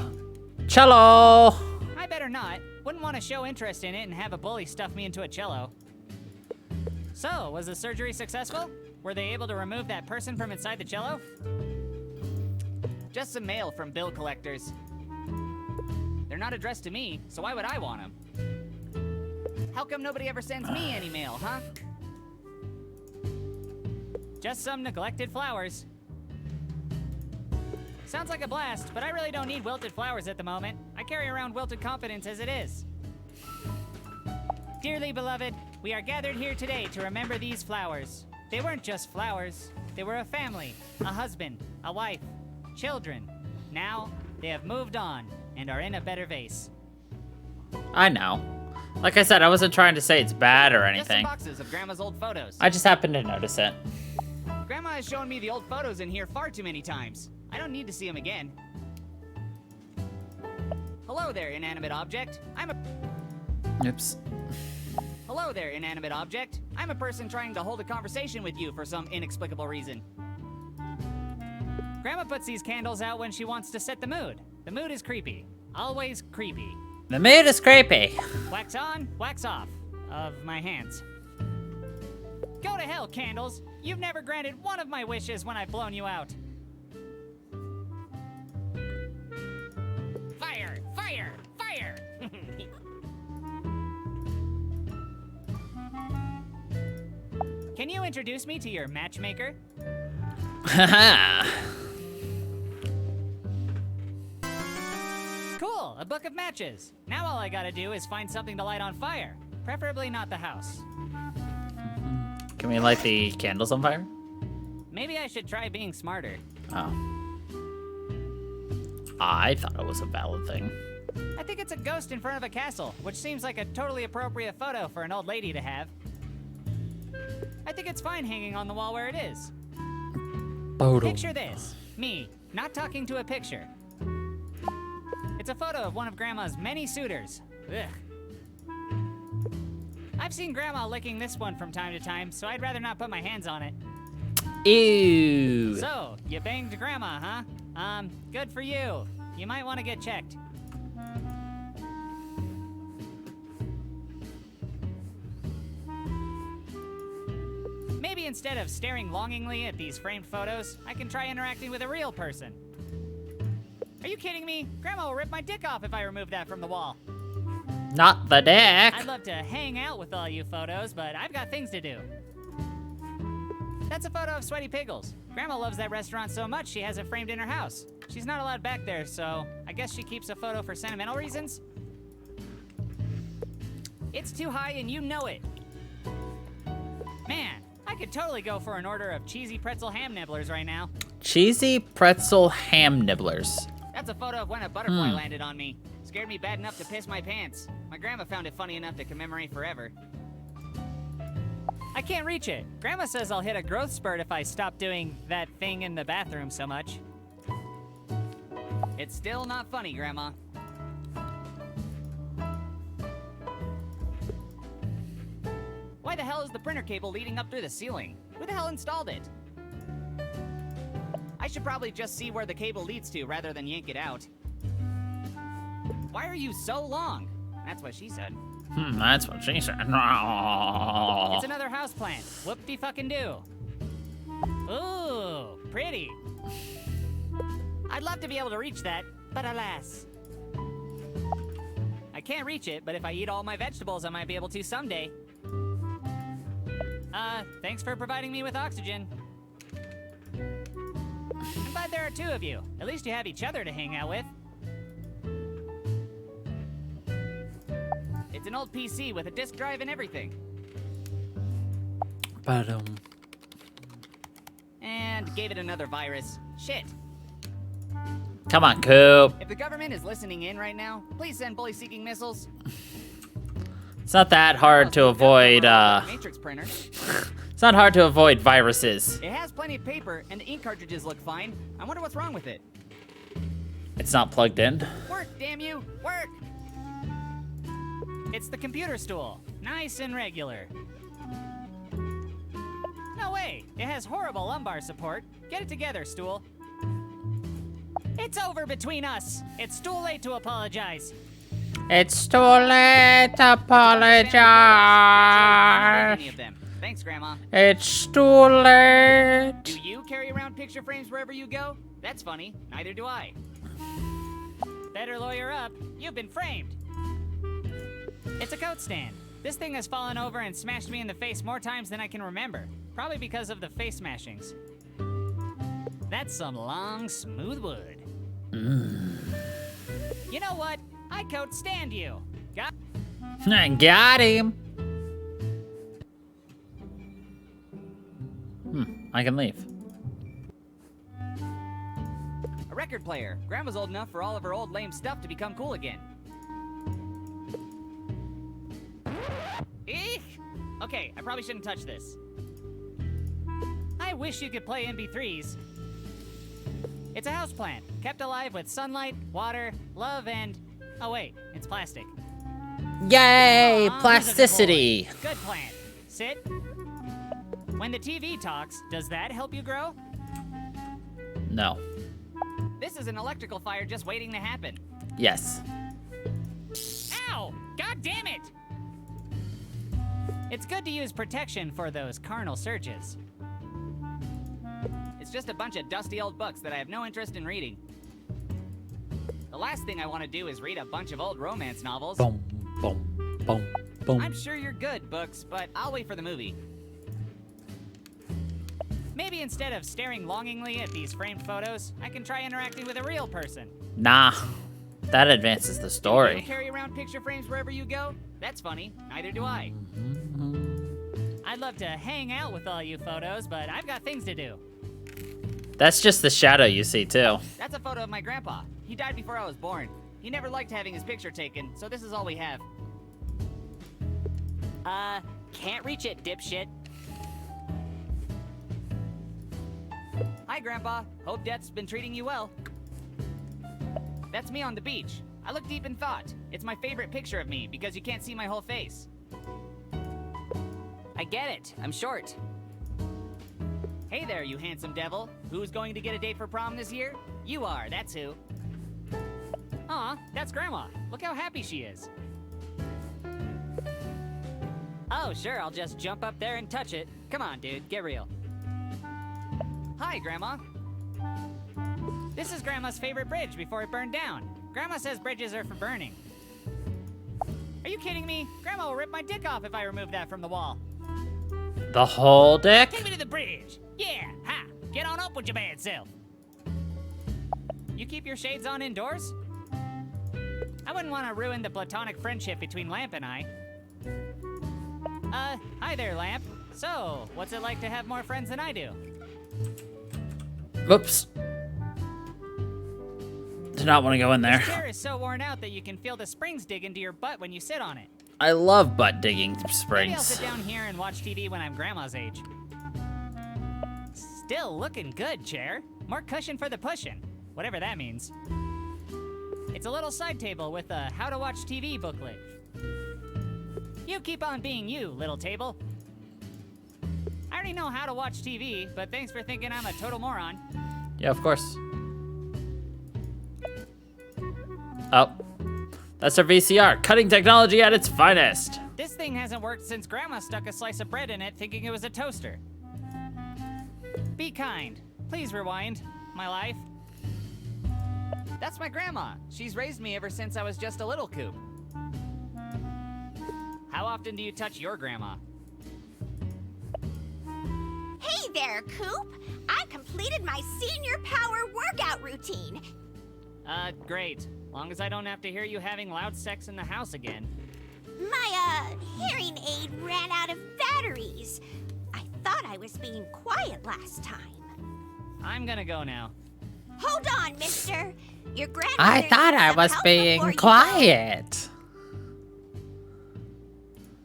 Cello! I better not. Wouldn't want to show interest in it and have a bully stuff me into a cello. So, was the surgery successful? Were they able to remove that person from inside the cello? Just some mail from bill collectors. They're not addressed to me, so why would I want them? How come nobody ever sends me any mail, huh? Just some neglected flowers. Sounds like a blast, but I really don't need wilted flowers at the moment. I carry around wilted confidence as it is. Dearly beloved, we are gathered here today to remember these flowers. They weren't just flowers. They were a family, a husband, a wife, children. Now, they have moved on and are in a better vase. I know. Like I said, I wasn't trying to say it's bad or Just some anything. boxes of Grandma's old photos. I just happened to notice it. Grandma has shown me the old photos in here far too many times. I don't need to see them again. Hello there, inanimate object. Oops. Hello there, inanimate object. I'm a person trying to hold a conversation with you for some inexplicable reason. Grandma puts these candles out when she wants to set the mood. The mood is creepy. Always creepy. The mood is creepy. Wax on, wax off. Of my hands. Go to hell, candles. You've never granted one of my wishes when I've blown you out. Fire! Fire! Fire! Can you introduce me to your matchmaker? Haha. Cool, a book of matches. Now all I gotta do is find something to light on fire. Preferably not the house. Can we light the candles on fire? Maybe I should try being smarter. Oh. I thought it was a valid thing. I think it's a ghost in front of a castle, which seems like a totally appropriate photo for an old lady to have. I think it's fine hanging on the wall where it is. Picture this. Me, not talking to a picture. It's a photo of one of Grandma's many suitors. Ugh. I've seen Grandma licking this one from time to time, so I'd rather not put my hands on it. Ew. So, you banged Grandma, huh? Good for you. You might want to get checked. Maybe instead of staring longingly at these framed photos, I can try interacting with a real person. Are you kidding me? Grandma will rip my dick off if I remove that from the wall. Not the dick. I'd love to hang out with all you photos, but I've got things to do. That's a photo of Sweaty Piggles. Grandma loves that restaurant so much she has it framed in her house. She's not allowed back there, so I guess she keeps a photo for sentimental reasons? It's too high and you know it. Man, I could totally go for an order of cheesy pretzel ham nibblers right now. Cheesy pretzel ham nibblers. That's a photo of when a butterfly landed on me. Scared me bad enough to piss my pants. My grandma found it funny enough to commemorate forever. I can't reach it. Grandma says I'll hit a growth spurt if I stop doing that thing in the bathroom so much. It's still not funny, Grandma. Why the hell is the printer cable leading up through the ceiling? Who the hell installed it? I should probably just see where the cable leads to rather than yank it out. Why are you so long? That's what she said. That's what she said. It's another houseplant. Whoop-de-fucking-do. Ooh, pretty. I'd love to be able to reach that, but alas. I can't reach it, but if I eat all my vegetables, I might be able to someday. Thanks for providing me with oxygen. I'm glad there are two of you. At least you have each other to hang out with. It's an old PC with a disk drive and everything. And gave it another virus. Shit. Come on, Coop. If the government is listening in right now, please send bully-seeking missiles. It's not that hard to avoid, Matrix printer. It's not hard to avoid viruses. It has plenty of paper, and the ink cartridges look fine. I wonder what's wrong with it. It's not plugged in. Work, damn you! Work! It's the computer stool. Nice and regular. No way! It has horrible lumbar support. Get it together, stool. It's over between us. It's too late to apologize. It's too late to apologize. Any of them. Thanks, Grandma. It's too late. Do you carry around picture frames wherever you go? That's funny. Neither do I. Better lawyer up. You've been framed. It's a coat stand. This thing has fallen over and smashed me in the face more times than I can remember. Probably because of the face smashings. That's some long, smooth wood. You know what? I coat stand you. Got Got him. I can leave. a record player. Grandma's old enough for all of her old lame stuff to become cool again. Eek! Okay, I probably shouldn't touch this. I wish you could play MP3s. It's a houseplant, kept alive with sunlight, water, love, and... Oh wait, it's plastic. Yay, Aw, plasticity. Good plant. Sit. When the TV talks, does that help you grow? No. This is an electrical fire just waiting to happen. Yes. Ow! God damn it! It's good to use protection for those carnal surges. It's just a bunch of dusty old books that I have no interest in reading. The last thing I want to do is read a bunch of old romance novels. Boom, boom, boom, boom. I'm sure you're good, books, but I'll wait for the movie. Maybe instead of staring longingly at these framed photos, I can try interacting with a real person. Nah, that advances the You story. carry around picture frames wherever you go? That's funny. Neither do I. I'd love to hang out with all you photos, but I've got things to do. That's just the shadow you see, too. That's a photo of my grandpa. He died before I was born. He never liked having his picture taken, so this is all we have. Can't reach it, dipshit. Hi, Grandpa. Hope death's been treating you well. That's me on the beach. I look deep in thought. It's my favorite picture of me because you can't see my whole face. I get it. I'm short. Hey there, you handsome devil. Who's going to get a date for prom this year? You are, that's who. Aw, that's Grandma. Look how happy she is. Oh, sure, I'll just jump up there and touch it. Come on, dude, get real. Hi, Grandma. This is Grandma's favorite bridge before it burned down. Grandma says bridges are for burning. Are you kidding me? Grandma will rip my dick off if I remove that from the wall. The whole dick? Take me to the bridge. Yeah, ha. Get on up with your bad self. You keep your shades on indoors? I wouldn't want to ruin the platonic friendship between Lamp and I. Hi there, Lamp. So, what's it like to have more friends than I do? Whoops. Did not want to go in there. This chair is so worn out that you can feel the springs dig into your butt when you sit on it. I love butt digging Maybe I'll springs. sit down here and watch TV when I'm Grandma's age. Still looking good, chair. More cushion for the pushin', whatever that means. It's a little side table with a how to watch TV booklet. You keep on being you, little table. I already know how to watch TV, but thanks for thinking I'm a total moron. Yeah, of course. Oh. That's our VCR, cutting technology at its finest. This thing hasn't worked since Grandma stuck a slice of bread in it thinking it was a toaster. Be kind. Please rewind. My life. That's my grandma. She's raised me ever since I was just a little coop. How often do you touch your grandma? Hey there, Coop! I completed my senior power workout routine. Great. Long as I don't have to hear you having loud sex in the house again. My, hearing aid ran out of batteries. I thought I was being quiet last time. I'm gonna go now. Hold on, mister. Your grandmother I thought needs I some was help being before you go. quiet.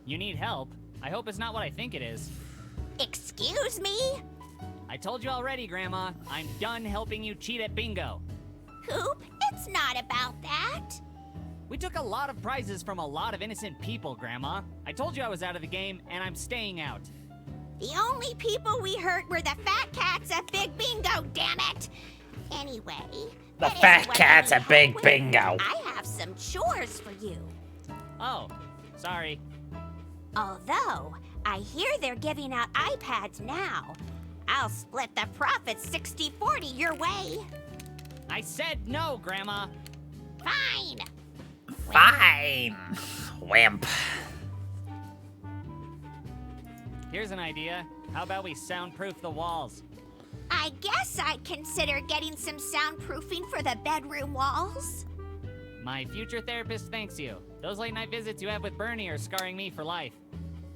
You need help? I hope it's not what I think it is. Excuse me? I told you already, Grandma. I'm done helping you cheat at bingo. Coop, it's not about that. We took a lot of prizes from a lot of innocent people, Grandma. I told you I was out of the game, and I'm staying out. The only people we hurt were the fat cats at Big Bingo, damn it! Anyway, The that fat isn't what cats I at Big help with. Bingo. I have some chores for you. Oh, sorry. Although, I hear they're giving out iPads now. I'll split the profits 60-40 your way. I said no, Grandma. Fine. Fine. Wimp. Here's an idea. How about we soundproof the walls? I guess I'd consider getting some soundproofing for the bedroom walls. My future therapist thanks you. Those late night visits you have with Bernie are scarring me for life.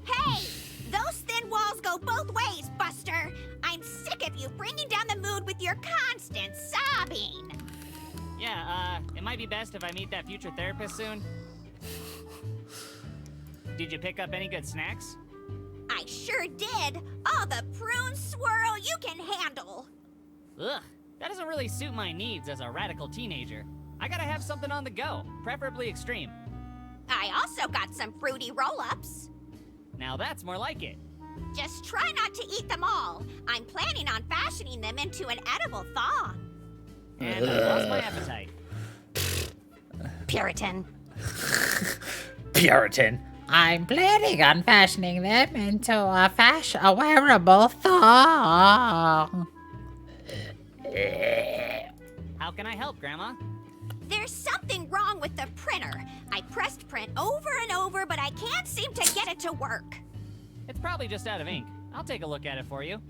Hey, those thin walls go both ways, Buster. I'm sick of you bringing down the mood with your constant sobbing. Yeah, it might be best if I meet that future therapist soon. Did you pick up any good snacks? I sure did. All the prune swirl you can handle. Ugh, that doesn't really suit my needs as a radical teenager. I gotta have something on the go, preferably extreme. I also got some fruity roll-ups. Now that's more like it. Just try not to eat them all. I'm planning on fashioning them into an edible thong. And I lost my appetite. Puritan. Puritan. I'm planning on fashioning them into a wearable thong. How can I help, Grandma? There's something wrong with the printer. I pressed print over and over, but I can't seem to get it to work. It's probably just out of ink. I'll take a look at it for you.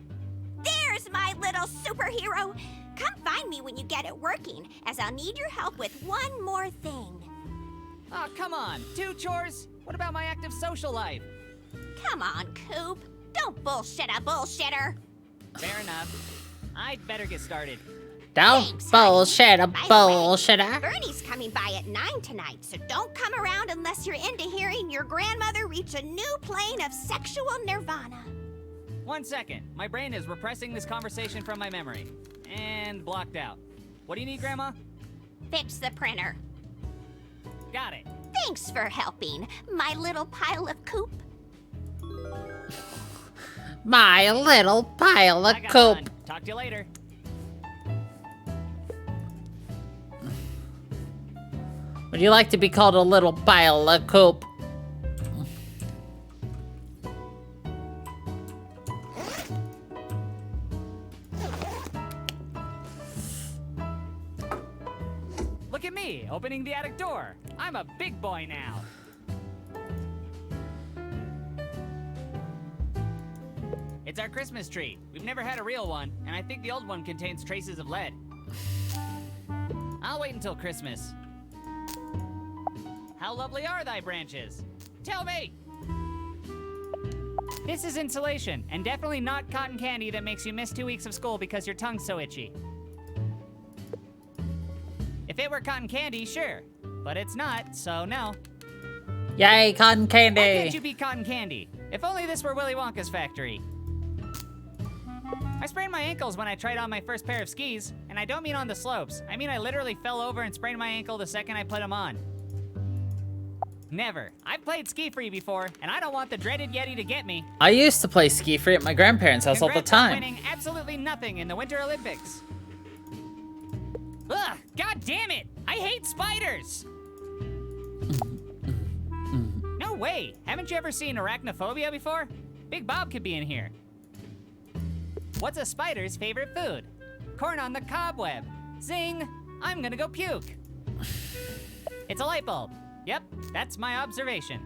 There's my little superhero. Come find me when you get it working, as I'll need your help with one more thing. Oh, come on. 2 chores? What about my active social life? Come on, Coop. Don't bullshit a bullshitter. Fair enough. I'd better get started. Don't Thanks, bullshit a By the way, bullshitter. Bernie's coming by at 9 tonight, so don't come around unless you're into hearing your grandmother reach a new plane of sexual nirvana. 1 second. My brain is repressing this conversation from my memory. And blocked out. What do you need, Grandma? Fix the printer. Got it. Thanks for helping, my little pile of Coop. My little pile of I got coop. done. Talk to you later. Would you like to be called a little pile of coop? Look at me, opening the attic door. I'm a big boy now. It's our Christmas tree. We've never had a real one, and I think the old one contains traces of lead. I'll wait until Christmas. How lovely are thy branches? Tell me! This is insulation, and definitely not cotton candy that makes you miss 2 weeks of school because your tongue's so itchy. If it were cotton candy, sure. But it's not, so no. Yay, cotton Why candy. can't you be cotton candy? If only this were Willy Wonka's factory. I sprained my ankles when I tried on my first pair of skis, and I don't mean on the slopes. I mean I literally fell over and sprained my ankle the second I put them on. Never. I've played ski free before, and I don't want the dreaded Yeti to get me. I used to play ski free at my grandparents' house all the Congrats on time. winning absolutely nothing in the Winter Olympics. Ugh, god damn it! I hate spiders! No way! Haven't you ever seen arachnophobia before? Big Bob could be in here. What's a spider's favorite food? Corn on the cobweb. Zing! I'm gonna go puke. It's a light bulb. Yep, that's my observation.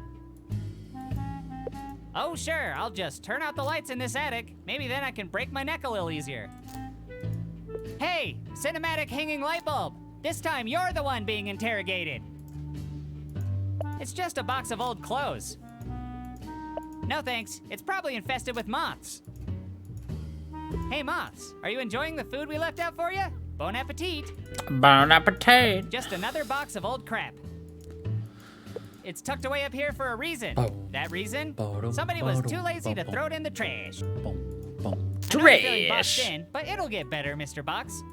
Oh sure, I'll just turn out the lights in this attic. Maybe then I can break my neck a little easier. Hey, cinematic hanging light bulb. This time you're the one being interrogated. It's just a box of old clothes. No thanks, it's probably infested with moths. Hey moths, are you enjoying the food we left out for you? Bon appetit. Bon appetit. Just another box of old crap. It's tucked away up here for a reason. That reason? Somebody was too lazy to throw it in the trash. I know you're feeling boxed Trash. in, but it'll get better, Mr. Box.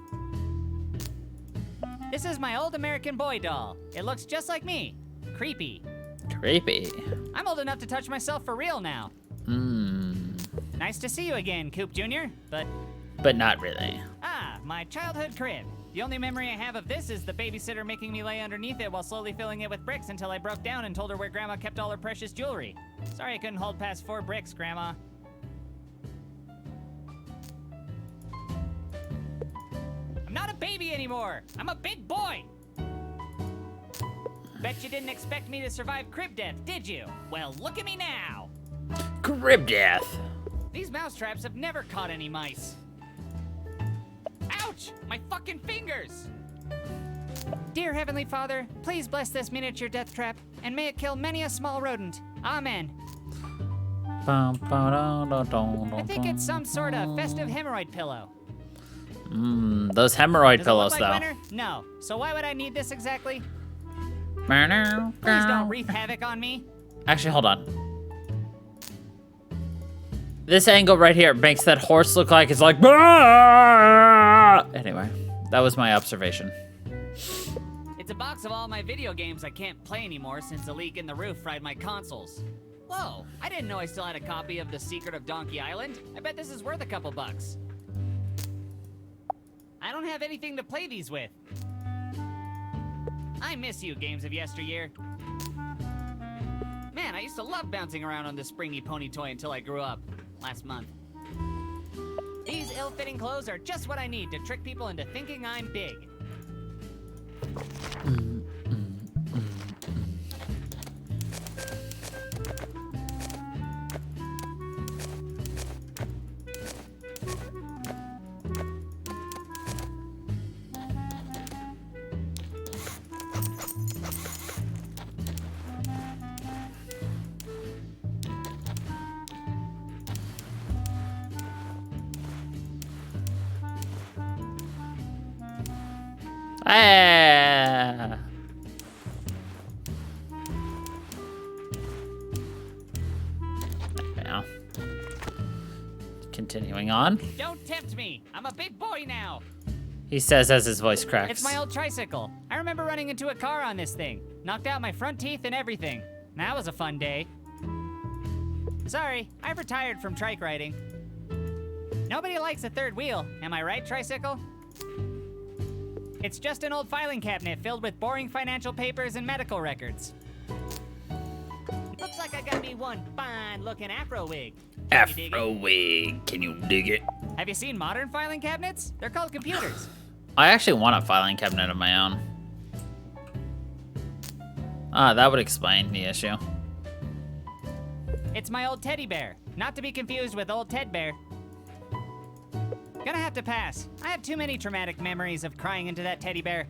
This is my old American boy doll. It looks just like me. Creepy. Creepy. I'm old enough to touch myself for real now. Nice to see you again, Coop Jr., But not really. my childhood crib. The only memory I have of this is the babysitter making me lay underneath it while slowly filling it with bricks until I broke down and told her where Grandma kept all her precious jewelry. Sorry I couldn't hold past 4 bricks, Grandma. I'm not a baby anymore. I'm a big boy. Bet you didn't expect me to survive crib death, did you? Well, look at me now. Crib death. These mouse traps have never caught any mice. Ouch! My fucking fingers! Dear Heavenly Father, please bless this miniature death trap, and may it kill many a small rodent. Amen. I think it's some sort of festive hemorrhoid pillow. Those hemorrhoid Does pillows, it look like though. winter? No. So why would I need this exactly? Please don't wreak havoc on me. Actually, hold on. This angle right here makes that horse look like it's like. Anyway, that was my observation. It's a box of all my video games I can't play anymore since a leak in the roof fried my consoles. Whoa, I didn't know I still had a copy of The Secret of Donkey Island. I bet this is worth a couple bucks. I don't have anything to play these with. I miss you, games of yesteryear. Man, I used to love bouncing around on this springy pony toy until I grew up. Last month. These ill-fitting clothes are just what I need to trick people into thinking I'm big. Ah. Now, continuing on, Don't tempt me. I'm a big boy now. he says as his voice cracks. It's my old tricycle. I remember running into a car on this thing. Knocked out my front teeth and everything. That was a fun day. Sorry, I've retired from trike riding. Nobody likes a third wheel, am I right, tricycle? It's just an old filing cabinet filled with boring financial papers and medical records. Looks like I got me one fine-looking afro wig. Can you dig it? Afro wig. Can you dig it? Have you seen modern filing cabinets? They're called computers. I actually want a filing cabinet of my own. Ah, that would explain the issue. It's my old teddy bear, not to be confused with old Ted Bear. Gonna have to pass. I have too many traumatic memories of crying into that teddy bear.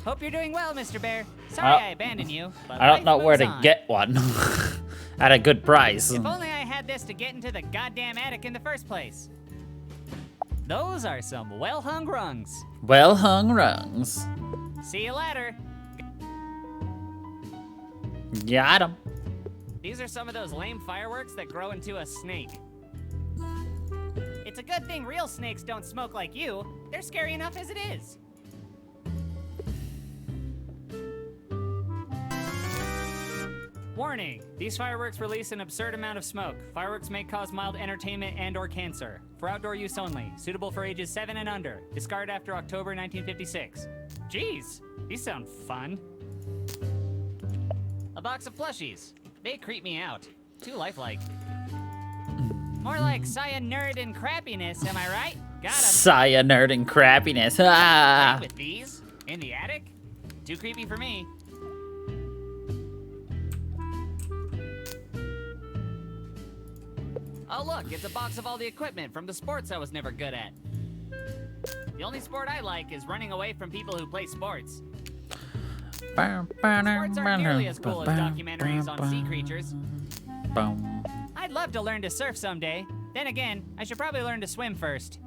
Hope you're doing well, Mr. Bear. Sorry I abandoned you, but I don't life know where moves to on. get one at a good price. If only I had this to get into the goddamn attic in the first place. Those are some well-hung rungs. Well hung rungs. See you later. Got 'em. These are some of those lame fireworks that grow into a snake. It's a good thing real snakes don't smoke like you. They're scary enough as it is. Warning, these fireworks release an absurd amount of smoke. Fireworks may cause mild entertainment and/or cancer. For outdoor use only. Suitable for ages 7 and under. Discard after October 1956. Jeez, these sound fun. A box of plushies. They creep me out. Too lifelike. More like cyanide and crappiness, am I right? Got 'em. Cyanide and crappiness. Ah. With these? In the attic? Too creepy for me. Oh look, it's a box of all the equipment from the sports I was never good at. The only sport I like is running away from people who play sports. Sports aren't nearly as cool as documentaries on sea creatures. I'd love to learn to surf someday. Then again, I should probably learn to swim first.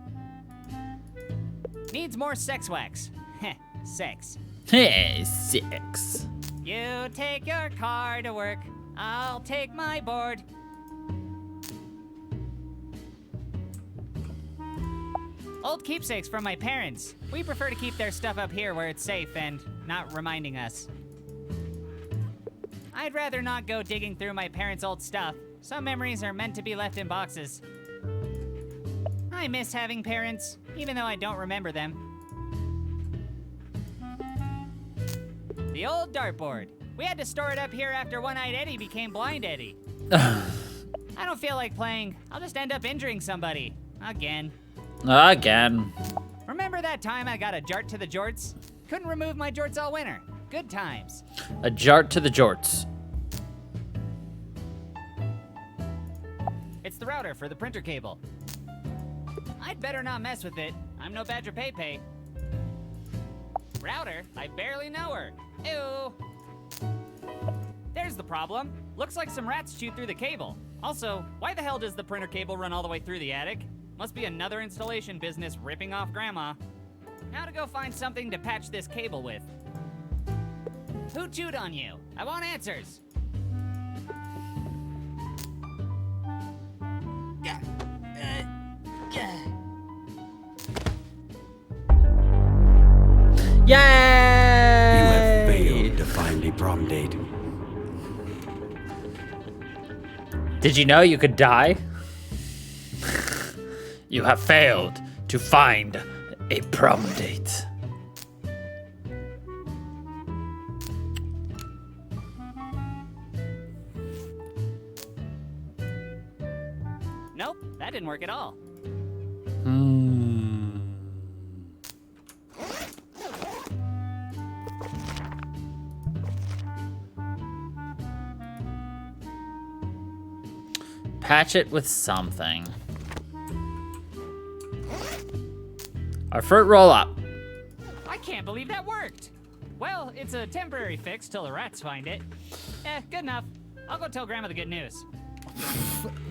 Needs more sex wax. Heh, sex. Hey, 6. You take your car to work, I'll take my board. Old keepsakes from my parents. We prefer to keep their stuff up here where it's safe and not reminding us. I'd rather not go digging through my parents' old stuff. Some memories are meant to be left in boxes. I miss having parents, even though I don't remember them. The old dartboard. We had to store it up here after One-Eyed Eddie became Blind Eddie. I don't feel like playing. I'll just end up injuring somebody. Again. Again. Remember that time I got a jart to the jorts? Couldn't remove my jorts all winter. Good times. A jart to the jorts. It's the router for the printer cable. I'd better not mess with it. I'm no Badger Pay. Router? I barely know her. Ew. There's the problem. Looks like some rats chewed through the cable. Also, why the hell does the printer cable run all the way through the attic? Must be another installation business ripping off Grandma. Now to go find something to patch this cable with. Who chewed on you? I want answers. Yay! You have failed to find a prom date. Did you know you could die? You have failed to find a prom date. Nope, that didn't work at all. Patch it with something. Our fruit roll up. I can't believe that worked. Well, it's a temporary fix till the rats find it. Good enough. I'll go tell Grandma the good news.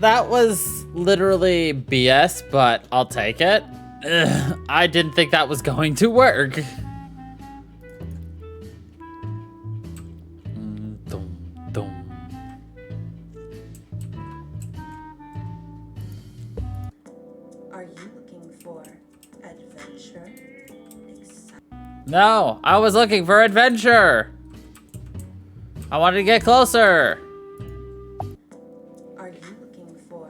That was literally BS, but I'll take it. Ugh, I didn't think that was going to work. Dum, dum. Are you looking for adventure? No, I was looking for adventure. I wanted to get closer. Are you looking for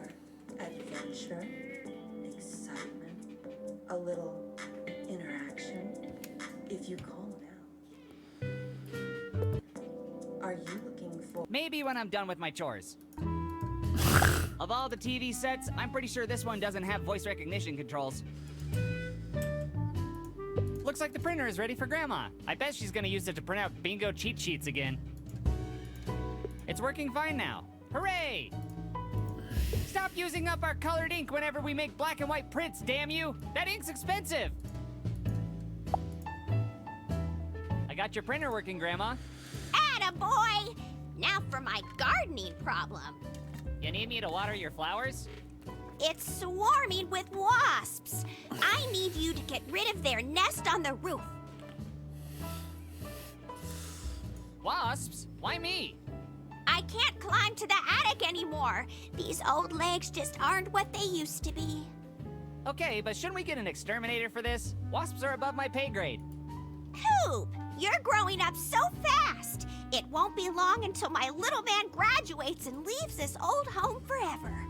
adventure, excitement, a little interaction? If you call now. Are you looking for Maybe when I'm done with my chores. Of all the TV sets, I'm pretty sure this one doesn't have voice recognition controls. Looks like the printer is ready for Grandma. I bet she's gonna use it to print out bingo cheat sheets again. It's working fine now. Hooray! Stop using up our colored ink whenever we make black and white prints, damn you! That ink's expensive! I got your printer working, Grandma. Attaboy! Now for my gardening problem. You need me to water your flowers? It's swarming with wasps. I need you to get rid of their nest on the roof. Wasps? Why me? I can't climb to the attic anymore. These old legs just aren't what they used to be. Okay, but shouldn't we get an exterminator for this? Wasps are above my pay grade. Coop, you're growing up so fast. It won't be long until my little man graduates and leaves this old home forever.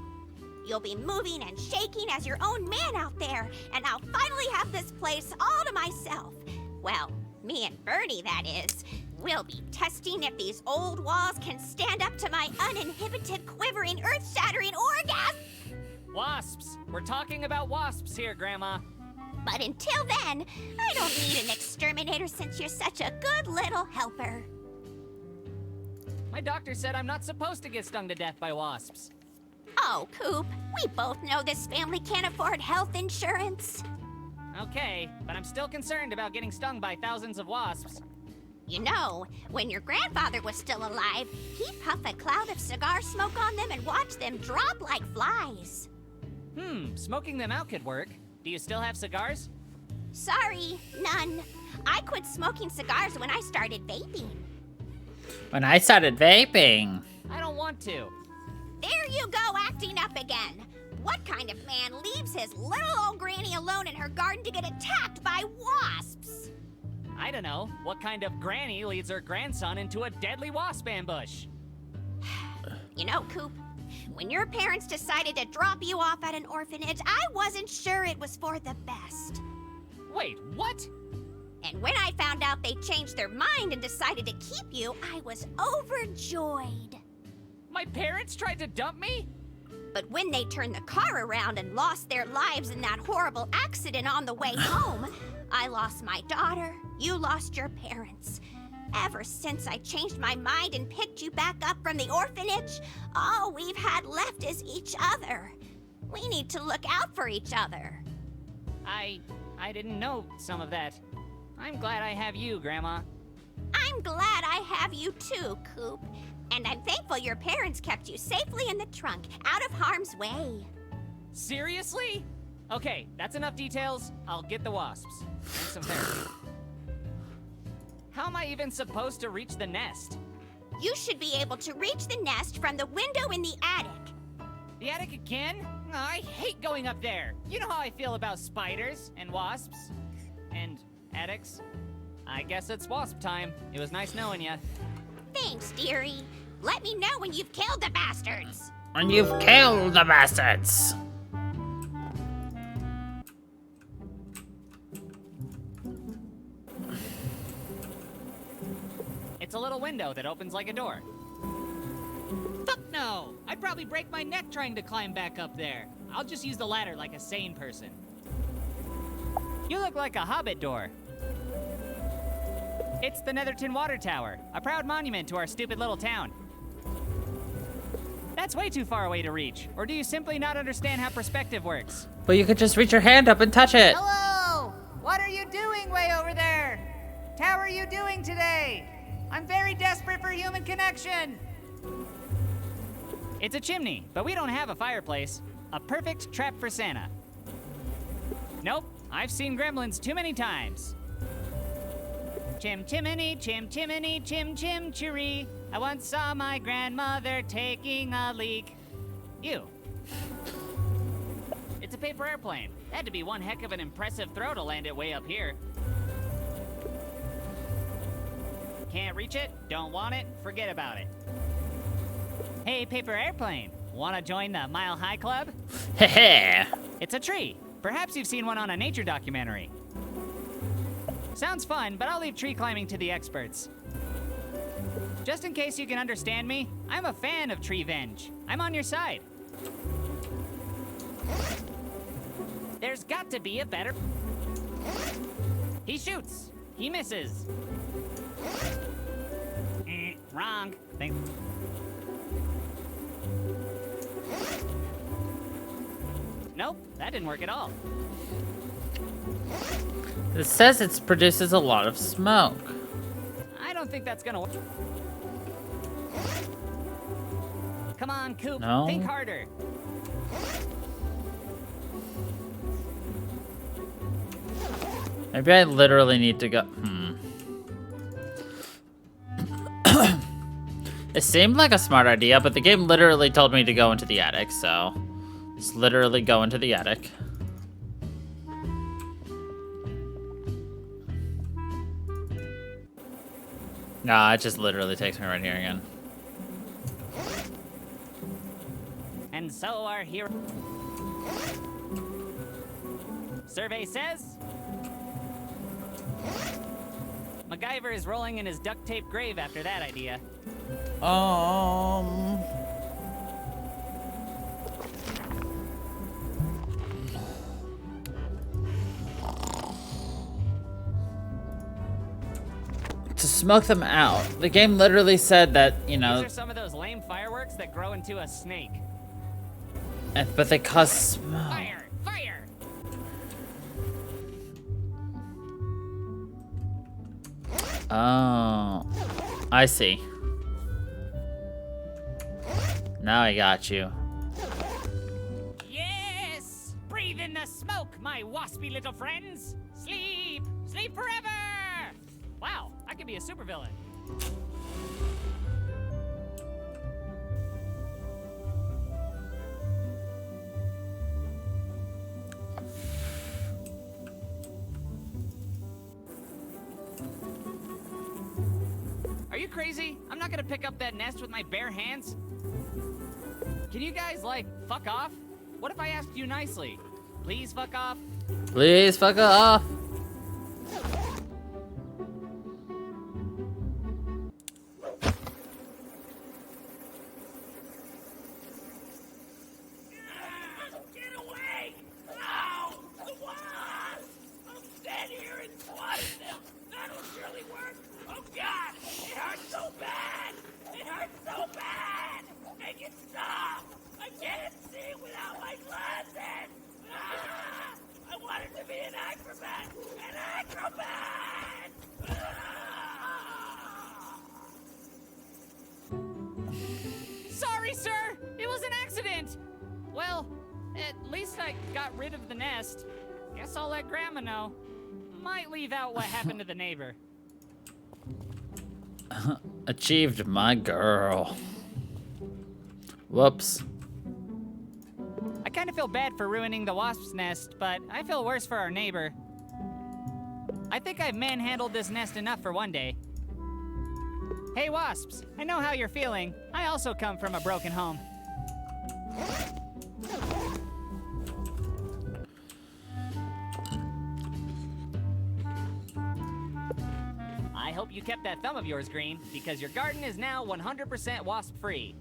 You'll be moving and shaking as your own man out there, and I'll finally have this place all to myself. Well, me and Bernie, that is. We'll be testing if these old walls can stand up to my uninhibited, quivering, earth-shattering orgasm. Wasps! We're talking about wasps here, Grandma. But until then, I don't need an exterminator since you're such a good little helper. My doctor said I'm not supposed to get stung to death by wasps. Oh, Coop, we both know this family can't afford health insurance. Okay, but I'm still concerned about getting stung by thousands of wasps. You know, when your grandfather was still alive, he'd puff a cloud of cigar smoke on them and watch them drop like flies. Smoking them out could work. Do you still have cigars? Sorry, none. I quit smoking cigars when I started vaping. When I started vaping. I don't want to. There you go, acting up again. What kind of man leaves his little old granny alone in her garden to get attacked by wasps? I don't know. What kind of granny leads her grandson into a deadly wasp ambush? You know, Coop, when your parents decided to drop you off at an orphanage, I wasn't sure it was for the best. Wait, what? And when I found out they changed their mind and decided to keep you, I was overjoyed. My parents tried to dump me? But when they turned the car around and lost their lives in that horrible accident on the way home, I lost my daughter, you lost your parents. Ever since I changed my mind and picked you back up from the orphanage, all we've had left is each other. We need to look out for each other. I didn't know some of that. I'm glad I have you, Grandma. I'm glad I have you too, Coop. And I'm thankful your parents kept you safely in the trunk, out of harm's way. Seriously? Okay, that's enough details. I'll get the wasps. And some therapy. How am I even supposed to reach the nest? You should be able to reach the nest from the window in the attic. The attic again? Oh, I hate going up there. You know how I feel about spiders and wasps and attics. I guess it's wasp time. It was nice knowing you. Thanks, dearie. Let me know when you've killed the bastards. And you've killed the bastards. It's a little window that opens like a door. Fuck no! I'd probably break my neck trying to climb back up there. I'll just use the ladder like a sane person. You look like a hobbit door. It's the Netherton Water Tower, a proud monument to our stupid little town. That's way too far away to reach. Or do you simply not understand how perspective works? But you could just reach your hand up and touch it. Hello! What are you doing way over there? How are you doing today? I'm very desperate for human connection. It's a chimney, but we don't have a fireplace. A perfect trap for Santa. Nope, I've seen gremlins too many times. Chim chimney, chim chimney, chim chim chiree. I once saw my grandmother taking a leak. Ew. It's a paper airplane. Had to be one heck of an impressive throw to land it way up here. Can't reach it? Don't want it? Forget about it. Hey, paper airplane. Wanna join the Mile High Club? Heh. It's a tree. Perhaps you've seen one on a nature documentary. Sounds fun, but I'll leave tree climbing to the experts. Just in case you can understand me, I'm a fan of Tree-venge. I'm on your side. There's got to be a better... He shoots. He misses. Wrong. Nope, that didn't work at all. It says it produces a lot of smoke. I don't think that's gonna work. Come on, Coop. No. Think harder. Maybe I literally need to go. It seemed like a smart idea, but the game literally told me to go into the attic, so just literally go into the attic. Nah, it just literally takes me right here again. And so our hero... Survey says... MacGyver is rolling in his duct tape grave after that idea. To smoke them out. The game literally said that, you know... These are some of those lame fireworks that grow into a snake. But they cause smoke. Fire! Fire! Oh. I see. Now I got you. Yes! Breathe in the smoke, my waspy little friends! Sleep! Sleep forever! Wow, I could be a supervillain. Are you crazy? I'm not gonna pick up that nest with my bare hands. Can you guys, like, fuck off? What if I asked you nicely? Please fuck off? Please fuck off. Get away! No! The wasp! I'm dead here and swatted them! That'll surely work! Oh God! At least I got rid of the nest. Guess I'll let Grandma know. Might leave out what happened to the neighbor. Achieved my girl. Whoops. I kind of feel bad for ruining the wasp's nest, but I feel worse for our neighbor. I think I've manhandled this nest enough for one day. Hey, wasps, I know how you're feeling. I also come from a broken home. I hope you kept that thumb of yours green, because your garden is now 100% wasp-free.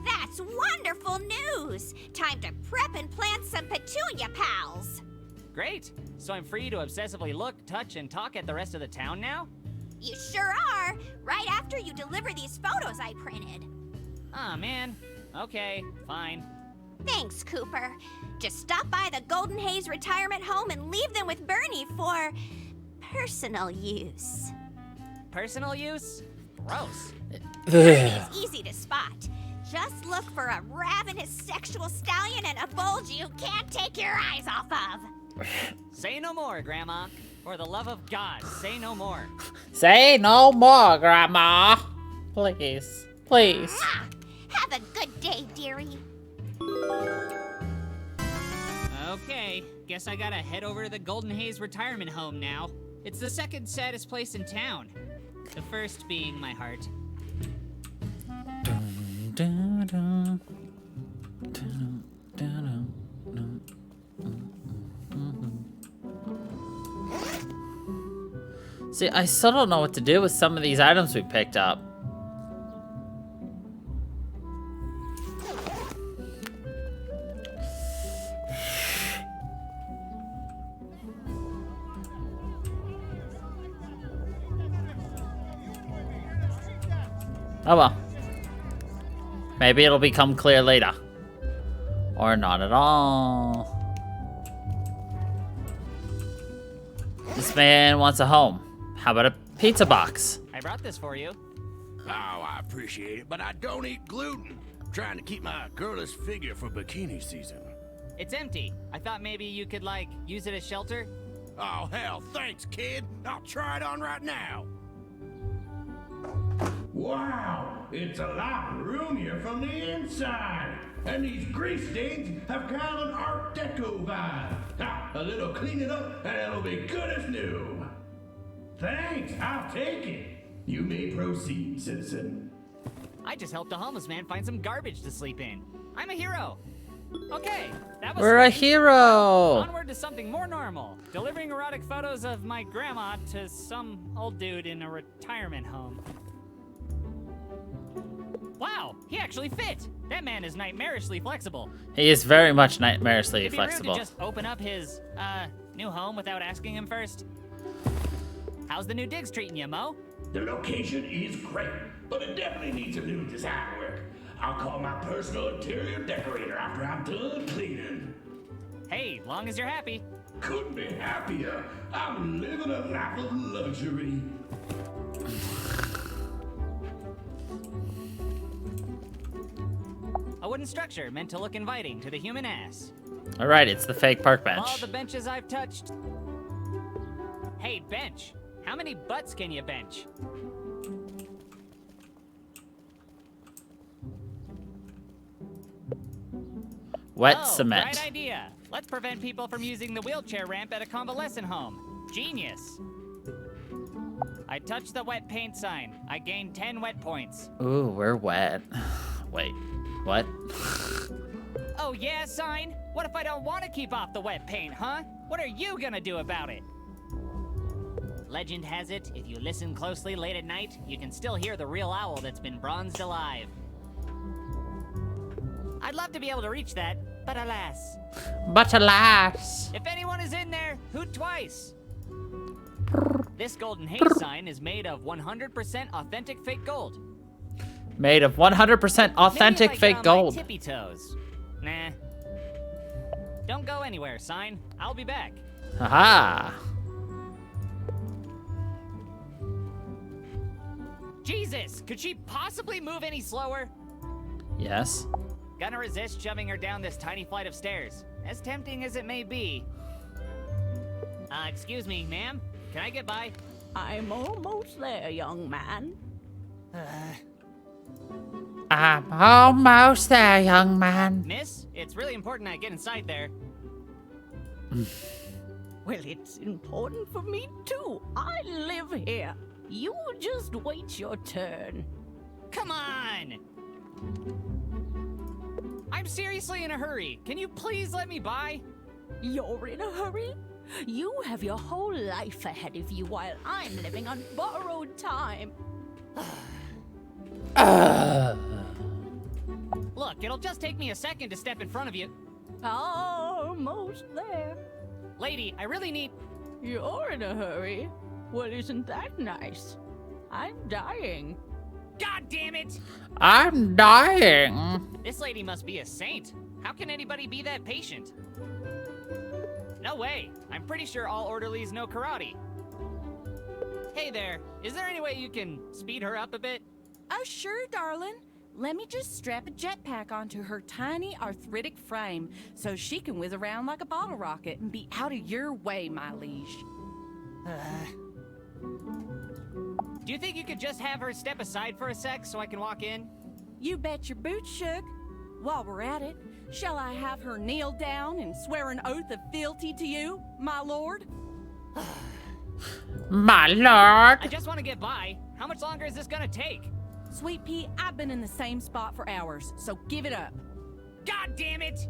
That's wonderful news! Time to prep and plant some petunia pals! Great! So I'm free to obsessively look, touch, and talk at the rest of the town now? You sure are! Right after you deliver these photos I printed. Aw, man. Okay, fine. Thanks, Cooper. Just stop by the Golden Haze retirement home and leave them with Bernie for personal use. Personal use? Gross. Bernie's easy to spot. Just look for a ravenous sexual stallion and a bulge you can't take your eyes off of. Say no more, Grandma. For the love of God, say no more. Say no more, Grandma. Please. Please. Ah, have a good day, dearie. Okay, guess I gotta head over to the Golden Haze retirement home now. It's the second saddest place in town. The first being my heart. See, I still don't know what to do with some of these items we picked up. Oh well. Maybe it'll become clear later. Or not at all. This man wants a home. How about a pizza box? I brought this for you. Oh, I appreciate it, but I don't eat gluten. I'm trying to keep my girlish figure for bikini season. It's empty. I thought maybe you could, like, use it as shelter. Oh, hell, thanks, kid. I'll try it on right now. Wow, it's a lot roomier from the inside. And these grease stains have kind of an Art Deco vibe. Ha, a little cleaning up and it'll be good as new. Thanks, I'll take it. You may proceed, citizen. I just helped a homeless man find some garbage to sleep in. I'm a hero. Okay, that was We're a strange. hero. Onward to something more normal. Delivering erotic photos of my grandma to some old dude in a retirement home. Wow, he actually fit. That man is nightmarishly flexible. He is very much nightmarishly It'd be flexible. rude to just open up his, new home without asking him first. How's the new digs treating you, Mo? The location is great, but it definitely needs a little design work. I'll call my personal interior decorator after I'm done cleaning. Hey, long as you're happy. Couldn't be happier. I'm living a life of luxury. A wooden structure meant to look inviting to the human ass. All right, it's the fake park Of all bench. the benches I've touched. Hey, bench. How many butts can you bench? Wet Oh, cement. Right idea. Let's prevent people from using the wheelchair ramp at a convalescent home. Genius. I touched the wet paint sign. I gained 10 wet points. Ooh, we're wet. Wait, what? Oh yeah, sign? What if I don't want to keep off the wet paint, huh? What are you gonna do about it? Legend has it, if you listen closely late at night, you can still hear the real owl that's been bronzed alive. I'd love to be able to reach that, but alas. But alas. If anyone is in there, hoot twice. This Golden Haze sign is made of 100% authentic fake gold. Made of 100% authentic Maybe if I fake get on gold. My tippy toes. Nah. Don't go anywhere, sign. I'll be back. Haha. Jesus, could she possibly move any slower? Yes. Gonna resist shoving her down this tiny flight of stairs, as tempting as it may be. Excuse me, ma'am. Can I get by? I'm almost there, young man. I'm almost there, young man. Miss, it's really important I get inside there. Well, it's important for me too. I live here. You just wait your turn. Come on! I'm seriously in a hurry. Can you please let me by? You're in a hurry? You have your whole life ahead of you while I'm living on borrowed time. Look, it'll just take me a second to step in front of you. Almost there. Lady, I really need... You're in a hurry? Well, isn't that nice? I'm dying. God damn it! I'm dying. This lady must be a saint. How can anybody be that patient? No way. I'm pretty sure all orderlies know karate. Hey there, is there any way you can speed her up a bit? Oh, sure, darling. Let me just strap a jetpack onto her tiny arthritic frame so she can whiz around like a bottle rocket and be out of your way, my liege. Do you think you could just have her step aside for a sec so I can walk in? You bet your boots shook. While we're at it, shall I have her kneel down and swear an oath of fealty to you, my lord? My lord. I just want to get by. How much longer is this gonna take? Sweet pea, I've been in the same spot for hours, so give it up. God damn it!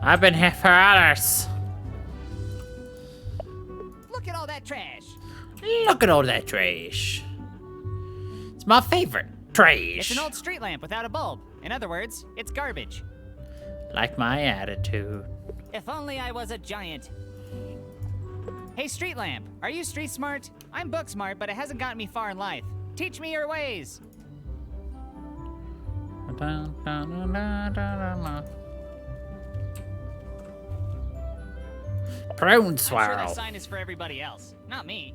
I've been here for hours. Look at all that trash. Look at all that trash. It's my favorite. Trash. It's an old street lamp without a bulb. In other words, it's garbage. Like my attitude. If only I was a giant. Hey, street lamp, are you street smart? I'm book smart, but it hasn't gotten me far in life. Teach me your ways. Prone I'm sure swirl. that sign is for everybody else, not me.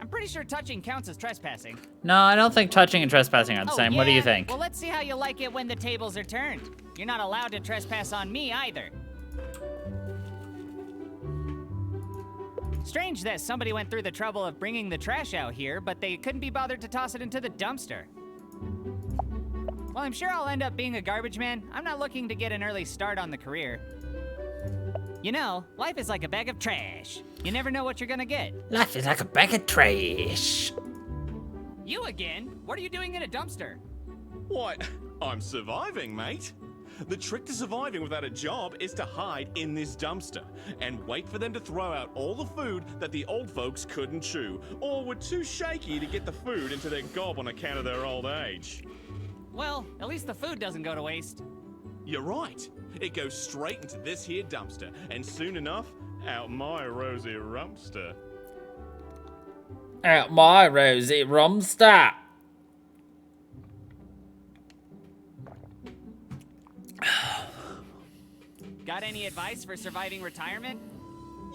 I'm pretty sure touching counts as trespassing. No, I don't think touching and trespassing are the same. What do you think? Well, let's see how you like it when the tables are turned. You're not allowed to trespass on me either. Strange that somebody went through the trouble of bringing the trash out here, but they couldn't be bothered to toss it into the dumpster. Well, I'm sure I'll end up being a garbage man. I'm not looking to get an early start on the career. You know, life is like a bag of trash. You never know what you're gonna get. Life is like a bag of trash. You again? What are you doing in a dumpster? Why, I'm surviving, mate. The trick to surviving without a job is to hide in this dumpster and wait for them to throw out all the food that the old folks couldn't chew or were too shaky to get the food into their gob on account of their old age. Well, at least the food doesn't go to waste. You're right. It goes straight into this here dumpster, and soon enough, out my rosy rumpster. Out my rosy rumster. Got any advice for surviving retirement?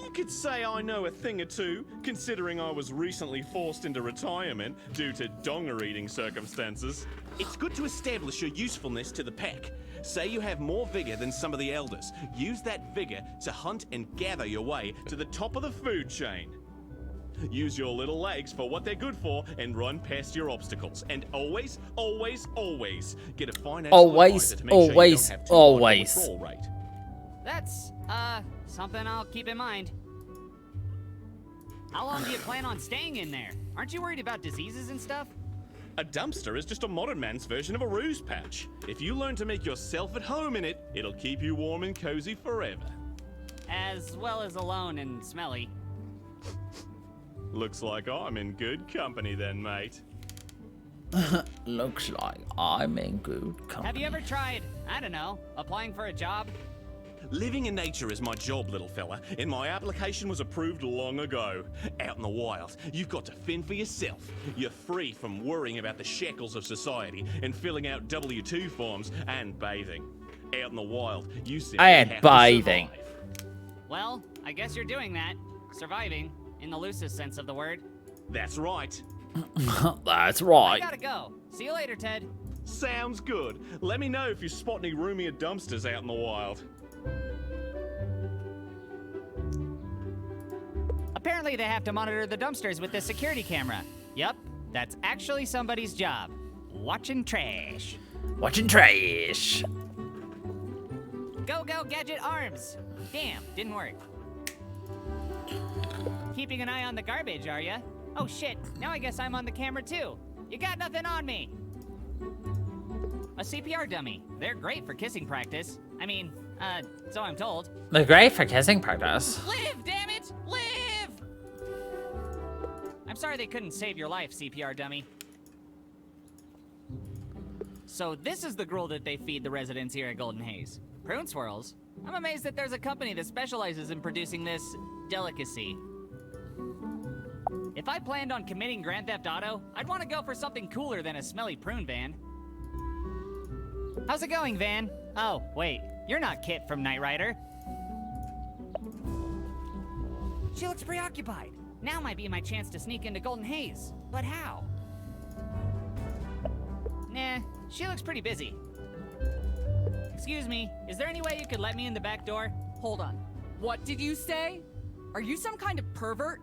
You could say I know a thing or two, considering I was recently forced into retirement due to donger-eating circumstances. It's good to establish your usefulness to the pack. Say you have more vigor than some of the elders. Use that vigor to hunt and gather your way to the top of the food chain. Use your little legs for what they're good for and run past your obstacles. And always, always, always get a financial advisor to make sure you don't have too high a withdrawal rate. That's, something I'll keep in mind. How long do you plan on staying in there? Aren't you worried about diseases and stuff? A dumpster is just a modern man's version of a ruse patch. If you learn to make yourself at home in it, it'll keep you warm and cozy forever. As well as alone and smelly. Looks like I'm in good company then, mate. Looks like I'm in good company. Have you ever tried, I don't know, applying for a job? Living in nature is my job, little fella, and my application was approved long ago. Out in the wild, you've got to fend for yourself. You're free from worrying about the shackles of society and filling out W-2 forms and bathing. Out in the wild, you simply have to bathing. survive. Well, I guess you're doing that. Surviving, in the loosest sense of the word. That's right. That's I right. gotta go. See you later, Ted. Sounds good. Let me know if you spot any roomier dumpsters out in the wild. Apparently they have to monitor the dumpsters with this security camera. Yup, that's actually somebody's job. Watching trash. Watching trash. Go, go, gadget arms. Damn, didn't work. Keeping an eye on the garbage, are ya? Oh shit, now I guess I'm on the camera too. You got nothing on me. A CPR dummy. They're great for kissing practice. I mean, so I'm told. They're great for kissing practice. Live, damn it! Live! I'm sorry they couldn't save your life, CPR dummy. So this is the gruel that they feed the residents here at Golden Haze. Prune swirls? I'm amazed that there's a company that specializes in producing this delicacy. If I planned on committing Grand Theft Auto, I'd want to go for something cooler than a smelly prune van. How's it going, Van? Oh, wait, you're not Kit from Knight Rider. She looks preoccupied. Now might be my chance to sneak into Golden Haze. But how? Nah, she looks pretty busy. Excuse me, is there any way you could let me in the back door? Hold on. What did you say? Are you some kind of pervert?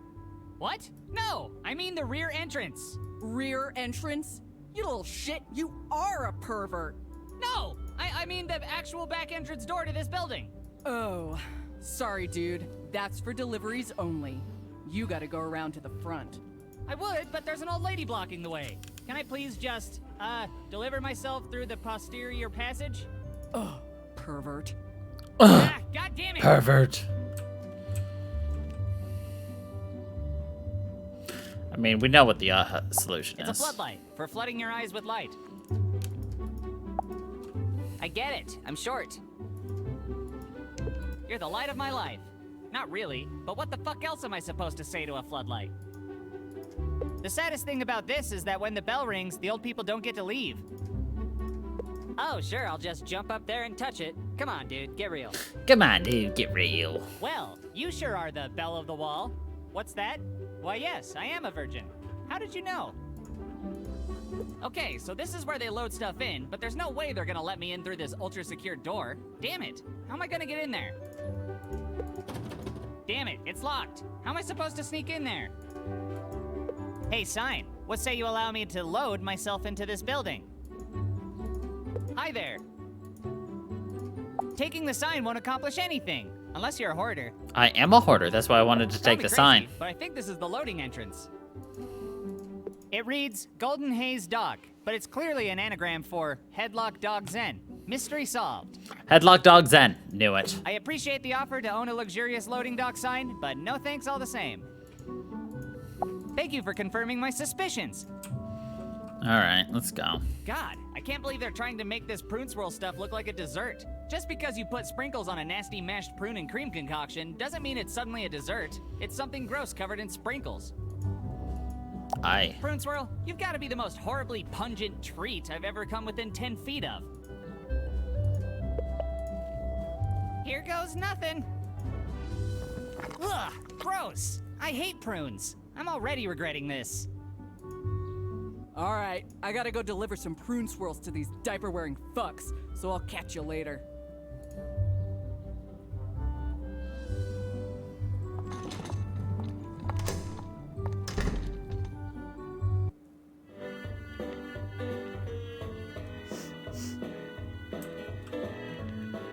What? No, I mean the rear entrance. Rear entrance? You little shit, you are a pervert. No, I mean the actual back entrance door to this building. Oh, sorry, dude. That's for deliveries only. You gotta go around to the front. I would, but there's an old lady blocking the way. Can I please just, deliver myself through the posterior passage? Ugh, pervert. Ah, God damn it! Pervert. I mean, we know what the solution is. It's a floodlight for flooding your eyes with light. I get it. I'm short. You're the light of my life. Not really, but what the fuck else am I supposed to say to a floodlight? The saddest thing about this is that when the bell rings, the old people don't get to leave. Oh, sure, I'll just jump up there and touch it. Come on, dude, get real. Come on, dude, get real. Well, you sure are the belle of the wall. What's that? Why, yes, I am a virgin. How did you know? Okay, so this is where they load stuff in, but there's no way they're gonna let me in through this ultra-secure door. Damn it, how am I gonna get in there? Damn it, it's locked. How am I supposed to sneak in there? Hey, sign, what say you allow me to load myself into this building? Hi there. Taking the sign won't accomplish anything, unless you're a hoarder. I am a hoarder, that's why I wanted to take the Crazy, sign. But I think this is the loading entrance. It reads Golden Haze Dock, but it's clearly an anagram for Headlock Dog Zen. Mystery solved. Headlock Dog Zen. Knew it. I appreciate the offer to own a luxurious loading dock sign, but no thanks all the same. Thank you for confirming my suspicions. All right, let's go. God, I can't believe they're trying to make this prune swirl stuff look like a dessert. Just because you put sprinkles on a nasty mashed prune and cream concoction doesn't mean it's suddenly a dessert. It's something gross covered in sprinkles. Aye. Prune swirl, you've got to be the most horribly pungent treat I've ever come within 10 feet of. Here goes nothing. Ugh, gross. I hate prunes. I'm already regretting this. All right, I gotta go deliver some prune swirls to these diaper-wearing fucks, so I'll catch you later.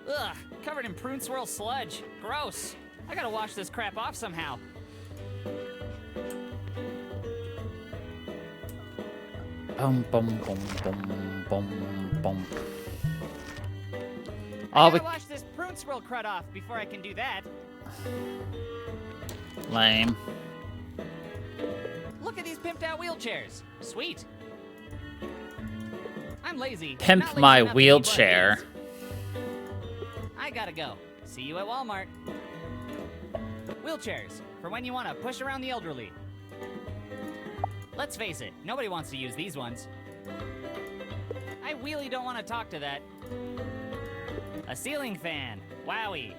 Ugh, covered in prune swirl sludge. Gross. I gotta wash this crap off somehow. Boom, boom, boom, boom, boom, boom. I gotta wash this prune swirl crud off before I can do that. Lame. Look at these pimped out wheelchairs. Sweet. I'm lazy. but Pimp not lazy my enough to keep wheelchair. one of these. I gotta go. See you at Walmart. Wheelchairs, for when you want to push around the elderly. Let's face it, nobody wants to use these ones. I really don't want to talk to that. A ceiling fan. Wowie.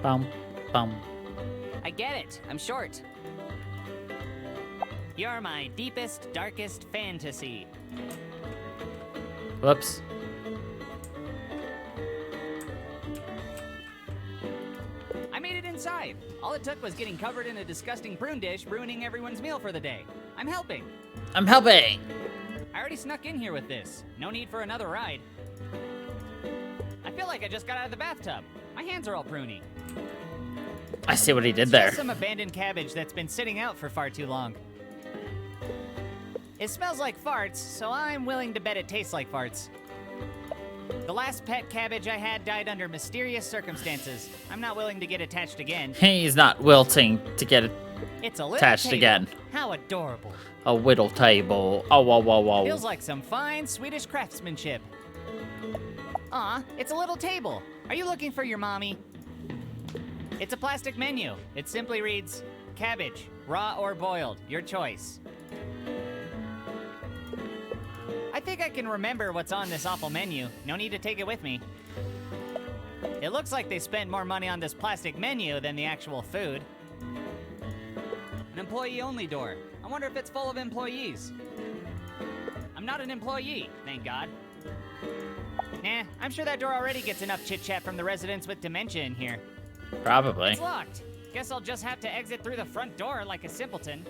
Bum, bum. I get it. I'm short. You're my deepest, darkest fantasy. Whoops. I made it inside. All it took was getting covered in a disgusting prune dish, ruining everyone's meal for the day. I'm helping. I'm helping. I already snuck in here with this. No need for another ride. I feel like I just got out of the bathtub. My hands are all pruny. I see what he did It's there. just some abandoned cabbage that's been sitting out for far too long. It smells like farts, so I'm willing to bet it tastes like farts. The last pet cabbage I had died under mysterious circumstances. I'm not willing to get attached again. He's not wilting to get It's a little attached table. again. How adorable. A whittle table. Oh, whoa, whoa, whoa. Feels like some fine Swedish craftsmanship. Aw, it's a little table. Are you looking for your mommy? It's a plastic menu. It simply reads, cabbage, raw or boiled, your choice. I think I can remember what's on this awful menu. No need to take it with me. It looks like they spent more money on this plastic menu than the actual food. An employee-only door. I wonder if it's full of employees. I'm not an employee, thank God. Nah, I'm sure that door already gets enough chit-chat from the residents with dementia in here. Probably. It's locked. Guess I'll just have to exit through the front door like a simpleton.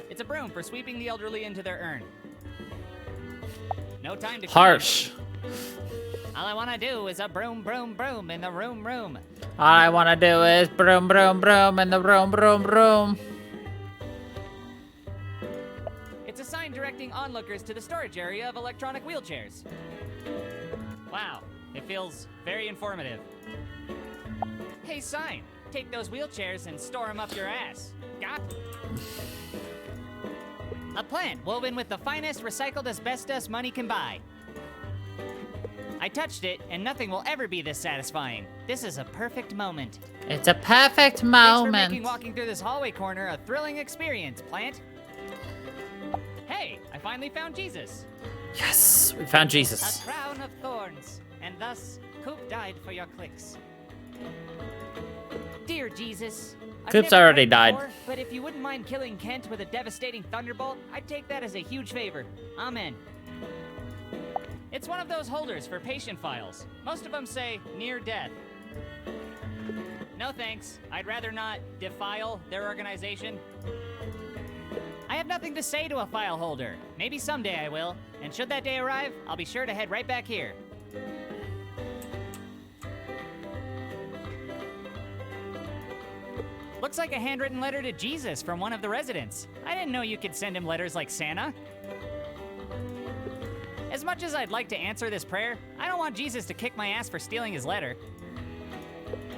It's a broom for sweeping the elderly into their urn. No time to clean. Harsh. All I want to do is a broom, broom, broom in the room, room. All I want to do is broom, broom, broom in the room, broom, broom. It's a sign directing onlookers to the storage area of electronic wheelchairs. Wow, it feels very informative. Hey, sign, take those wheelchairs and store them up your ass. Got? A plant woven with the finest recycled asbestos money can buy. I touched it, and nothing will ever be this satisfying. This is a perfect moment. It's a perfect Thanks for moment. making walking through this hallway corner a thrilling experience, plant. Hey, I finally found Jesus. Yes, we found A Jesus. crown of thorns, and thus Coop died for your clicks. Dear Jesus, I've Coop's never already cried died. before, but if you wouldn't mind killing Kent with a devastating thunderbolt, I'd take that as a huge favor. Amen. It's one of those holders for patient files. Most of them say near death. No thanks. I'd rather not defile their organization. I have nothing to say to a file holder. Maybe someday I will. And should that day arrive, I'll be sure to head right back here. Looks like a handwritten letter to Jesus from one of the residents. I didn't know you could send him letters like Santa. As much as I'd like to answer this prayer, I don't want Jesus to kick my ass for stealing his letter.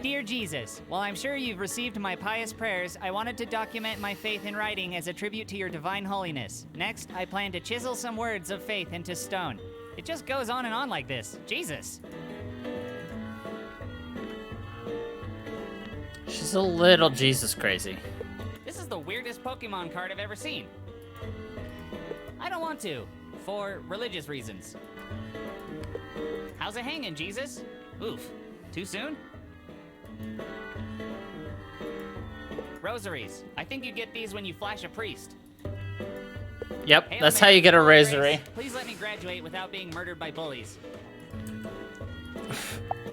Dear Jesus, while I'm sure you've received my pious prayers, I wanted to document my faith in writing as a tribute to your divine holiness. Next, I plan to chisel some words of faith into stone. It just goes on and on like this. Jesus. She's a little Jesus crazy. This is the weirdest Pokemon card I've ever seen. I don't want to, for religious reasons. How's it hanging, Jesus? Oof. Too soon? Rosaries. I think you get these when you flash a priest. Yep, Hail that's Mary, how you get a full of rosary. grace. Please let me graduate without being murdered by bullies.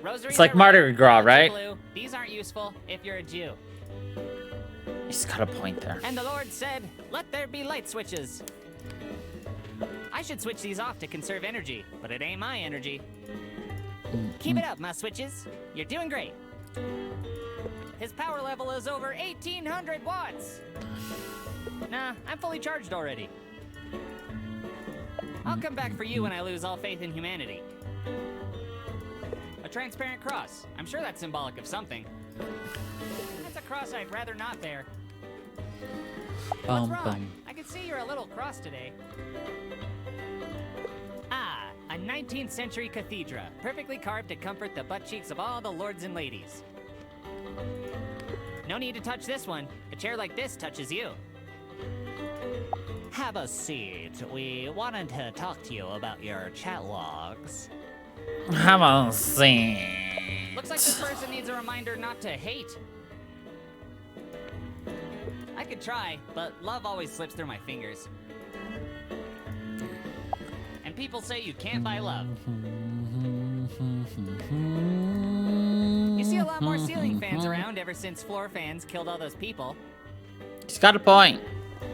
Rosaries It's like are Mardi red, Gras, bullets are right? blue. These aren't useful if you're a Jew. He's got a point there. And the Lord said, let there be light switches. I should switch these off to conserve energy, but it ain't my energy. Keep it up, my switches. You're doing great. His power level is over 1,800 watts. Nah, I'm fully charged already. I'll come back for you when I lose all faith in humanity. A transparent cross. I'm sure that's symbolic of something. That's a cross I'd rather not bear. What's Bum, wrong? bum. I can see you're a little cross today. Ah, a 19th century cathedra, perfectly carved to comfort the butt cheeks of all the lords and ladies. No need to touch this one. A chair like this touches you. Have a seat. We wanted to talk to you about your chat logs. Have a seat. Looks like this person needs a reminder not to hate. I could try, but love always slips through my fingers. people say you can't buy love. You see a lot more ceiling fans around ever since floor fans killed all those people. He's got a point.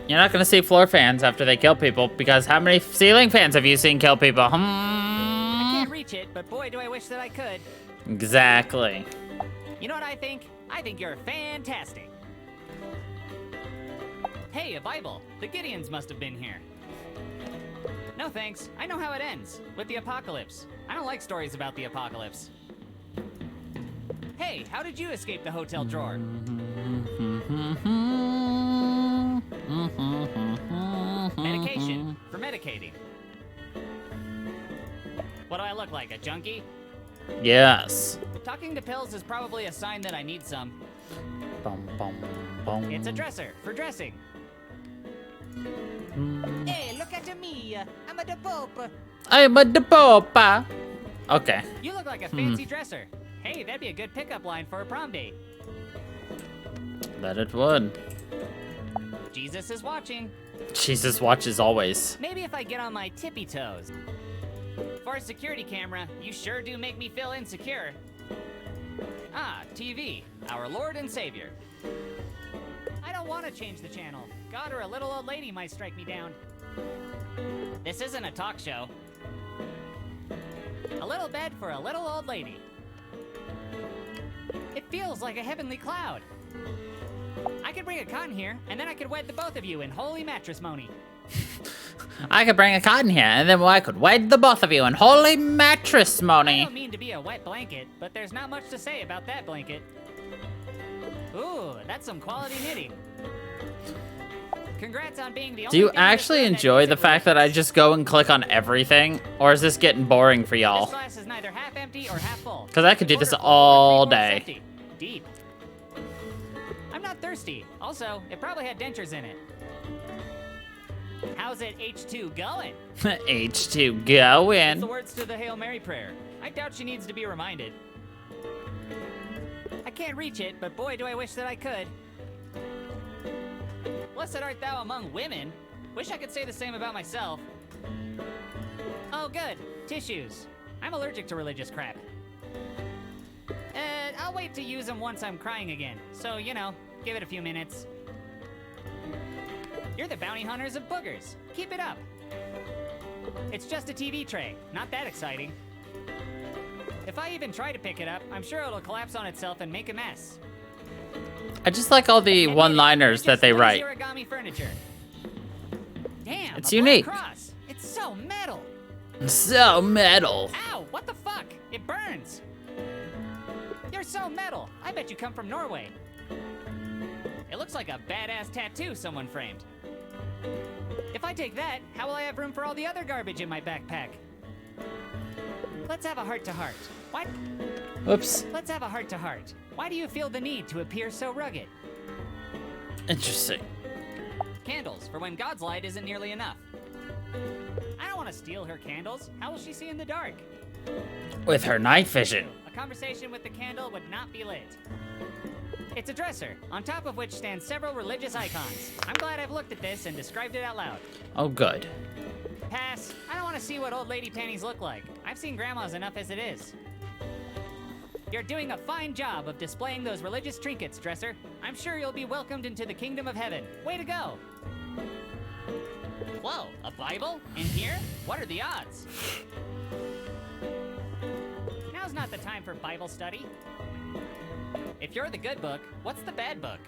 You're not gonna see floor fans after they kill people, because how many ceiling fans have you seen kill people? I can't reach it, but boy, do I wish that I could. Exactly. You know what I think? I think you're fantastic. Hey, a Bible. The Gideons must have been here. No thanks. I know how it ends. With the apocalypse. I don't like stories about the apocalypse. Hey, how did you escape the hotel drawer? Medication for medicating. What do I look like, a junkie? Yes. Talking to pills is probably a sign that I need some. Bum, bum, bum. It's a dresser for dressing. Hey, look at me. I'm a Pope. I'm a Pope. Okay. You look like a fancy dresser. Hey, that'd be a good pickup line for a prom date. Bet it would. Jesus is watching. Jesus watches always. Maybe if I get on my tippy toes. For a security camera, you sure do make me feel insecure. Ah, TV, our Lord and Savior. I don't want to change the channel. God or a little old lady might strike me down. This isn't a talk show. A little bed for a little old lady. It feels like a heavenly cloud. I could bring a cotton here, and then I could wed the both of you in holy matrimony. I could bring a cotton here, and then I could wed the both of you in holy I matrimony. don't mean to be a wet blanket, but there's not much to say about that blanket. Ooh, that's some quality knitting. Congrats on being the only Do you thing in this actually room that enjoy needs the a fact that I just go and click on everything? Or is this getting boring for This y'all? glass is neither half empty or half full. 'Cause I could do Quarter this full or all 3/4 day. empty. Deep. I'm not thirsty. Also, it probably had dentures in it. How's it H2 going? H2 go What's in. the words to the Hail Mary prayer? I doubt she needs to be reminded. I can't reach it, but boy, do I wish that I could. Blessed art thou among women. Wish I could say the same about myself. Oh, good. Tissues. I'm allergic to religious crap. I'll wait to use them once I'm crying again. So, you know, give it a few minutes. You're the bounty hunters of boogers. Keep it up. It's just a TV tray. Not that exciting. If I even try to pick it up, I'm sure it'll collapse on itself and make a mess. I just like all the one-liners that they write. Origami furniture. Damn, It's a black unique. cross. It's so metal. So metal. Ow, what the fuck? It burns. You're so metal. I bet you come from Norway. It looks like a badass tattoo someone framed. If I take that, how will I have room for all the other garbage in my backpack? Let's have a heart-to-heart. What? Whoops. Let's have a heart-to-heart. Why do you feel the need to appear so rugged? Interesting. Candles, for when God's light isn't nearly enough. I don't want to steal her candles. How will she see in the dark? With her night vision. A conversation with the candle would not be lit. It's a dresser, on top of which stand several religious icons. I'm glad I've looked at this and described it out loud. Oh, good. Pass. I don't want to see what old lady panties look like. I've seen grandmas enough as it is. You're doing a fine job of displaying those religious trinkets, dresser. I'm sure you'll be welcomed into the kingdom of heaven. Way to go! Whoa, a Bible? In here? What are the odds? Now's not the time for Bible study. If you're the good book, what's the bad book?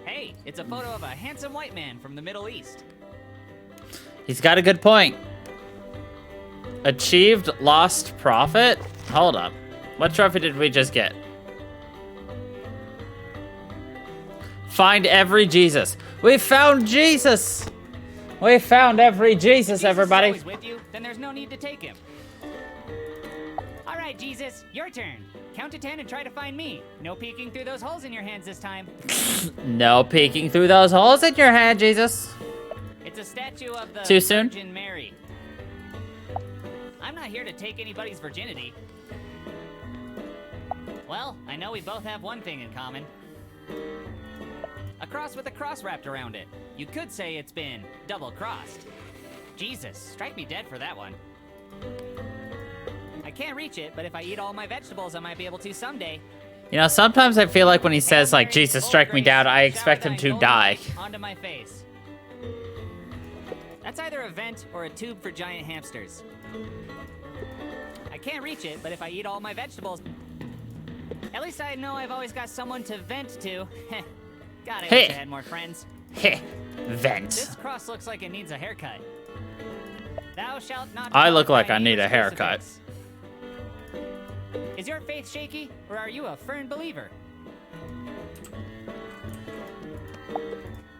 Hey, it's a photo of a handsome white man from the Middle East. He's got a good point. Achieved lost prophet? Hold up. What trophy did we just get? Find every Jesus. We found Jesus! We found every Jesus, everybody. If Jesus is always with you, then there's no need to take him. All right, Jesus, your turn. Count to 10 and try to find me. No peeking through those holes in your hands this time. No peeking through those holes in your hand, Jesus. It's a statue of the Too soon? Virgin Mary. I'm not here to take anybody's virginity. Well, I know we both have one thing in common. A cross with a cross wrapped around it. You could say it's been double-crossed. Jesus, strike me dead for that one. I can't reach it, but if I eat all my vegetables, I might be able to someday. You know, sometimes I feel like when he says, like, Jesus, strike me down, I expect him to die. Onto my face. That's either a vent or a tube for giant hamsters. I can't reach it, but if I eat all my vegetables... At least I know I've always got someone to vent to. God, I wish I had more friends. Heh. Vent. This cross looks like it needs a haircut. Thou shalt not... I look like my I need a neighbor's haircut. crucifix. Is your faith shaky, or are you a firm believer?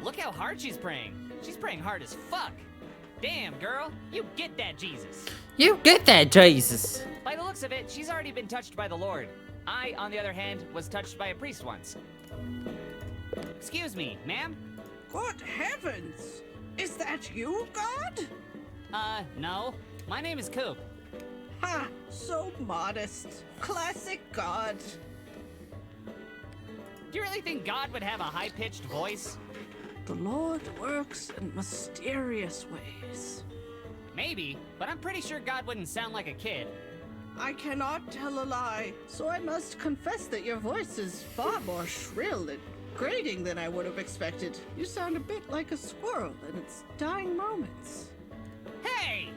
Look how hard she's praying. She's praying hard as fuck. Damn, girl, you get that Jesus. You get that, Jesus. By the looks of it, she's already been touched by the Lord. I, on the other hand, was touched by a priest once. Excuse me, ma'am? Good heavens! Is that you, God? No. My name is Coop. Ha! So modest. Classic God. Do you really think God would have a high-pitched voice? The Lord works in mysterious ways. Maybe, but I'm pretty sure God wouldn't sound like a kid. I cannot tell a lie, so I must confess that your voice is far more shrill and grating than I would have expected. You sound a bit like a squirrel in its dying moments. Hey!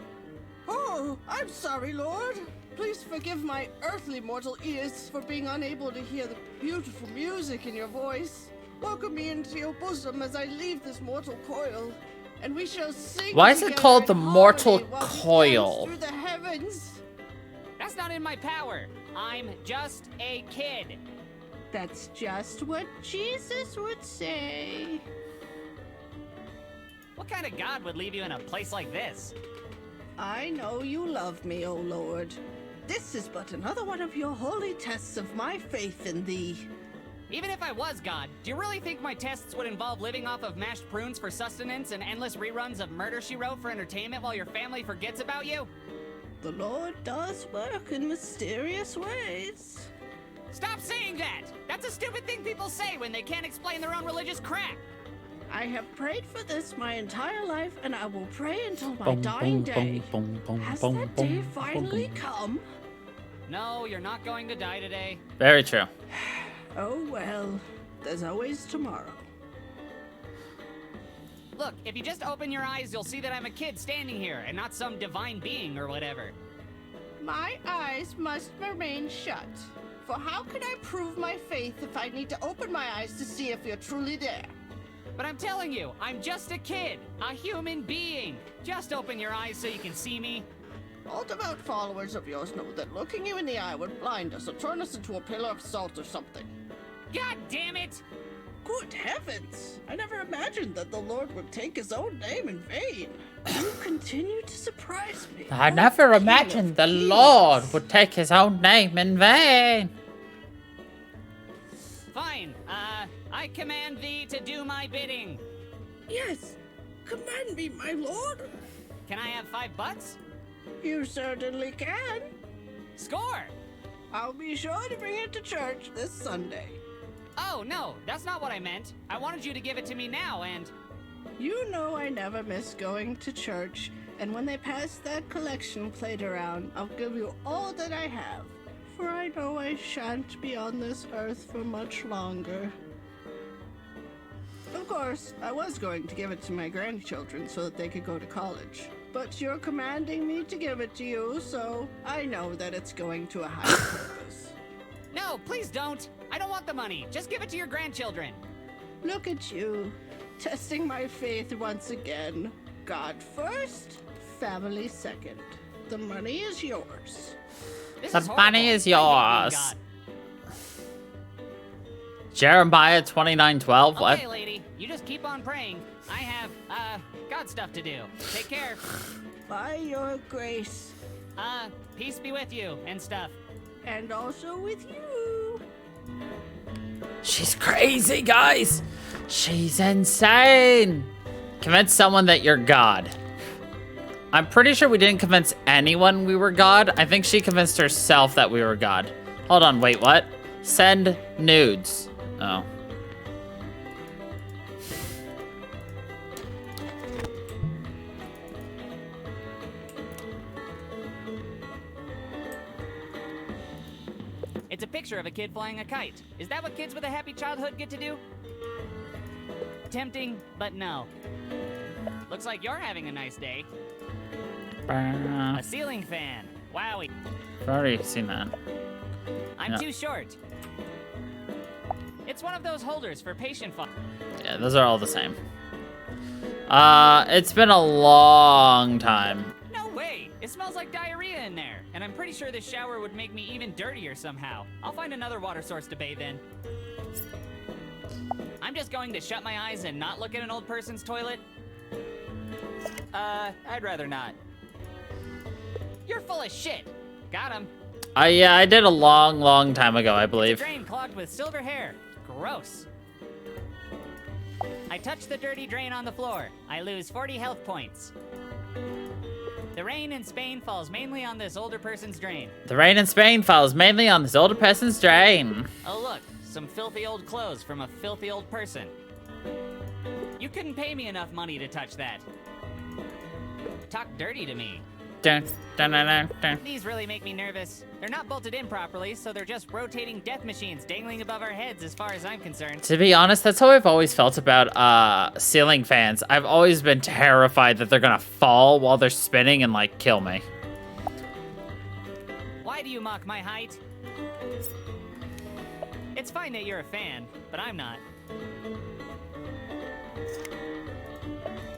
Oh, I'm sorry, Lord. Please forgive my earthly mortal ears for being unable to hear the beautiful music in your voice. Welcome me into your bosom as I leave this mortal coil, and we shall sing. Why is it called the mortal coil? Through the heavens. That's not in my power. I'm just a kid. That's just what Jesus would say. What kind of God would leave you in a place like this? I know you love me, O Lord. This is but another one of your holy tests of my faith in thee. Even if I was God, do you really think my tests would involve living off of mashed prunes for sustenance and endless reruns of Murder, She Wrote for entertainment while your family forgets about you? The Lord does work in mysterious ways. Stop saying that! That's a stupid thing people say when they can't explain their own religious crap! I have prayed for this my entire life, and I will pray until my dying day. Has that day finally come? No, you're not going to die today. Very true. Oh well, there's always tomorrow. Look, if you just open your eyes, you'll see that I'm a kid standing here, and not some divine being or whatever. My eyes must remain shut. For how can I prove my faith if I need to open my eyes to see if you're truly there? But I'm telling you, I'm just a kid, a human being. Just open your eyes so you can see me. All devout followers of yours know that looking you in the eye would blind us or turn us into a pillar of salt or something. God damn it! Good heavens! I never imagined that the Lord would take his own name in vain. You continue to surprise me. I never imagined the Lord would take his own name in vain. Fine, I command thee to do my bidding. Yes, command me, my lord. Can I have $5? You certainly can. Score! I'll be sure to bring it to church this Sunday. Oh, no, that's not what I meant. I wanted you to give it to me now, and... You know I never miss going to church, and when they pass that collection plate around, I'll give you all that I have, for I know I shan't be on this earth for much longer. Of course, I was going to give it to my grandchildren so that they could go to college. But you're commanding me to give it to you, so I know that it's going to a higher purpose. No, please don't. I don't want the money. Just give it to your grandchildren. Look at you, testing my faith once again. God first, family second. The money is yours. This The is money horrible. is I hate being yours. God. Jeremiah 29:12. What? Okay, lady, you just keep on praying. I have, God stuff to do. Take care. By your grace. Peace be with you and stuff. And also with you. She's crazy, guys. She's insane. Convince someone that you're God. I'm pretty sure we didn't convince anyone we were God. I think she convinced herself that we were God. Hold on, wait, what? Send nudes. Oh. It's a picture of a kid flying a kite. Is that what kids with a happy childhood get to do? Tempting, but no. Looks like you're having a nice day. A ceiling fan. Wowie. I've already seen that. I'm too short. It's one of those holders for patient fun. Yeah, those are all the same. It's been a long time. No way! It smells like diarrhea in there. And I'm pretty sure this shower would make me even dirtier somehow. I'll find another water source to bathe in. I'm just going to shut my eyes and not look at an old person's toilet. I'd rather not. You're full of shit. Got him. Yeah, I did a long time ago, I believe. Drain clogged with silver hair. Gross. I touch the dirty drain on the floor. I lose 40 health points. The rain in Spain falls mainly on this older person's drain. The rain in Spain falls mainly on this older person's drain. Oh look, some filthy old clothes from a filthy old person. You couldn't pay me enough money to touch that. Talk dirty to me. Dun, dun, dun, dun, dun. These really make me nervous. They're not bolted in properly, so they're just rotating death machines dangling above our heads as far as I'm concerned. To be honest, that's how I've always felt about ceiling fans. I've always been terrified that they're gonna fall while they're spinning and like kill me. Why do you mock my height? It's fine that you're a fan, but I'm not.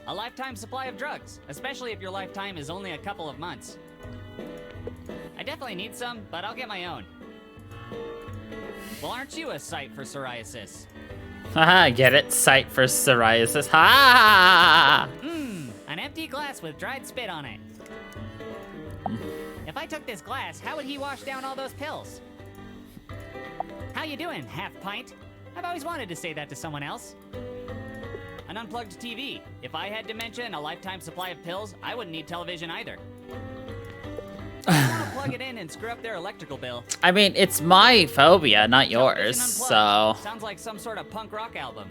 A lifetime supply of drugs, especially if your lifetime is only a couple of months. I definitely need some, but I'll get my own. Well, aren't you a sight for psoriasis? Haha, get it? Sight for psoriasis. Ha! An empty glass with dried spit on it. If I took this glass, how would he wash down all those pills? How you doing, half pint? I've always wanted to say that to someone else. An unplugged TV. If I had dementia and a lifetime supply of pills, I wouldn't need television either. I want to plug it in and screw up their electrical bill. I mean, it's my phobia, not yours, Television so... unplugged. Sounds like some sort of punk rock album.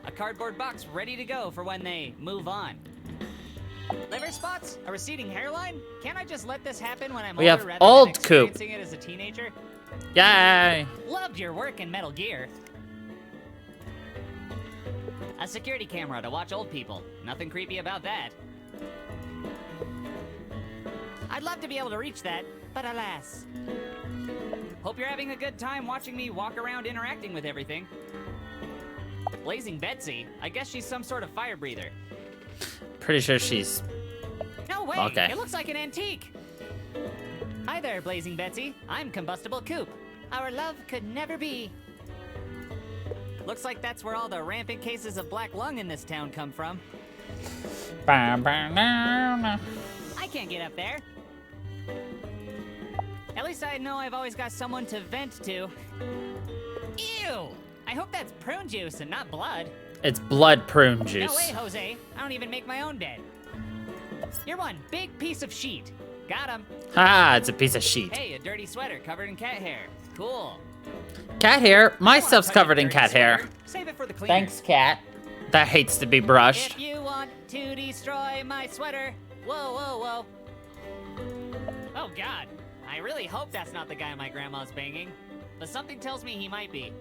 A cardboard box ready to go for when they move on. Liver spots? A receding hairline? Can't I just let this happen when I'm We older have rather old than Coop. experiencing it as a teenager? Yay! Loved your work in Metal Gear. A security camera to watch old people. Nothing creepy about that. I'd love to be able to reach that, but alas. Hope you're having a good time watching me walk around interacting with everything. Blazing Betsy? I guess she's some sort of fire breather. Pretty sure she's... No way! Okay. It looks like an antique! Hi there, Blazing Betsy. I'm Combustible Coop. Our love could never be. Looks like that's where all the rampant cases of black lung in this town come from. I can't get up there. At least I know I've always got someone to vent to. Ew! I hope that's prune juice and not blood. It's blood prune juice. No way, Jose. I don't even make my own bed. You're one big piece of sheet. Got him. Ha! It's a piece of sheet. Hey, a dirty sweater covered in cat hair. Cool. Cat hair? My I wanna stuff's touch a covered in dirty cat hair. sweater. Save it for the cleaner. Thanks, cat. That hates to be brushed. If you want to destroy my sweater. Whoa, whoa, whoa. Oh, God. I really hope that's not the guy my grandma's banging. But something tells me he might be.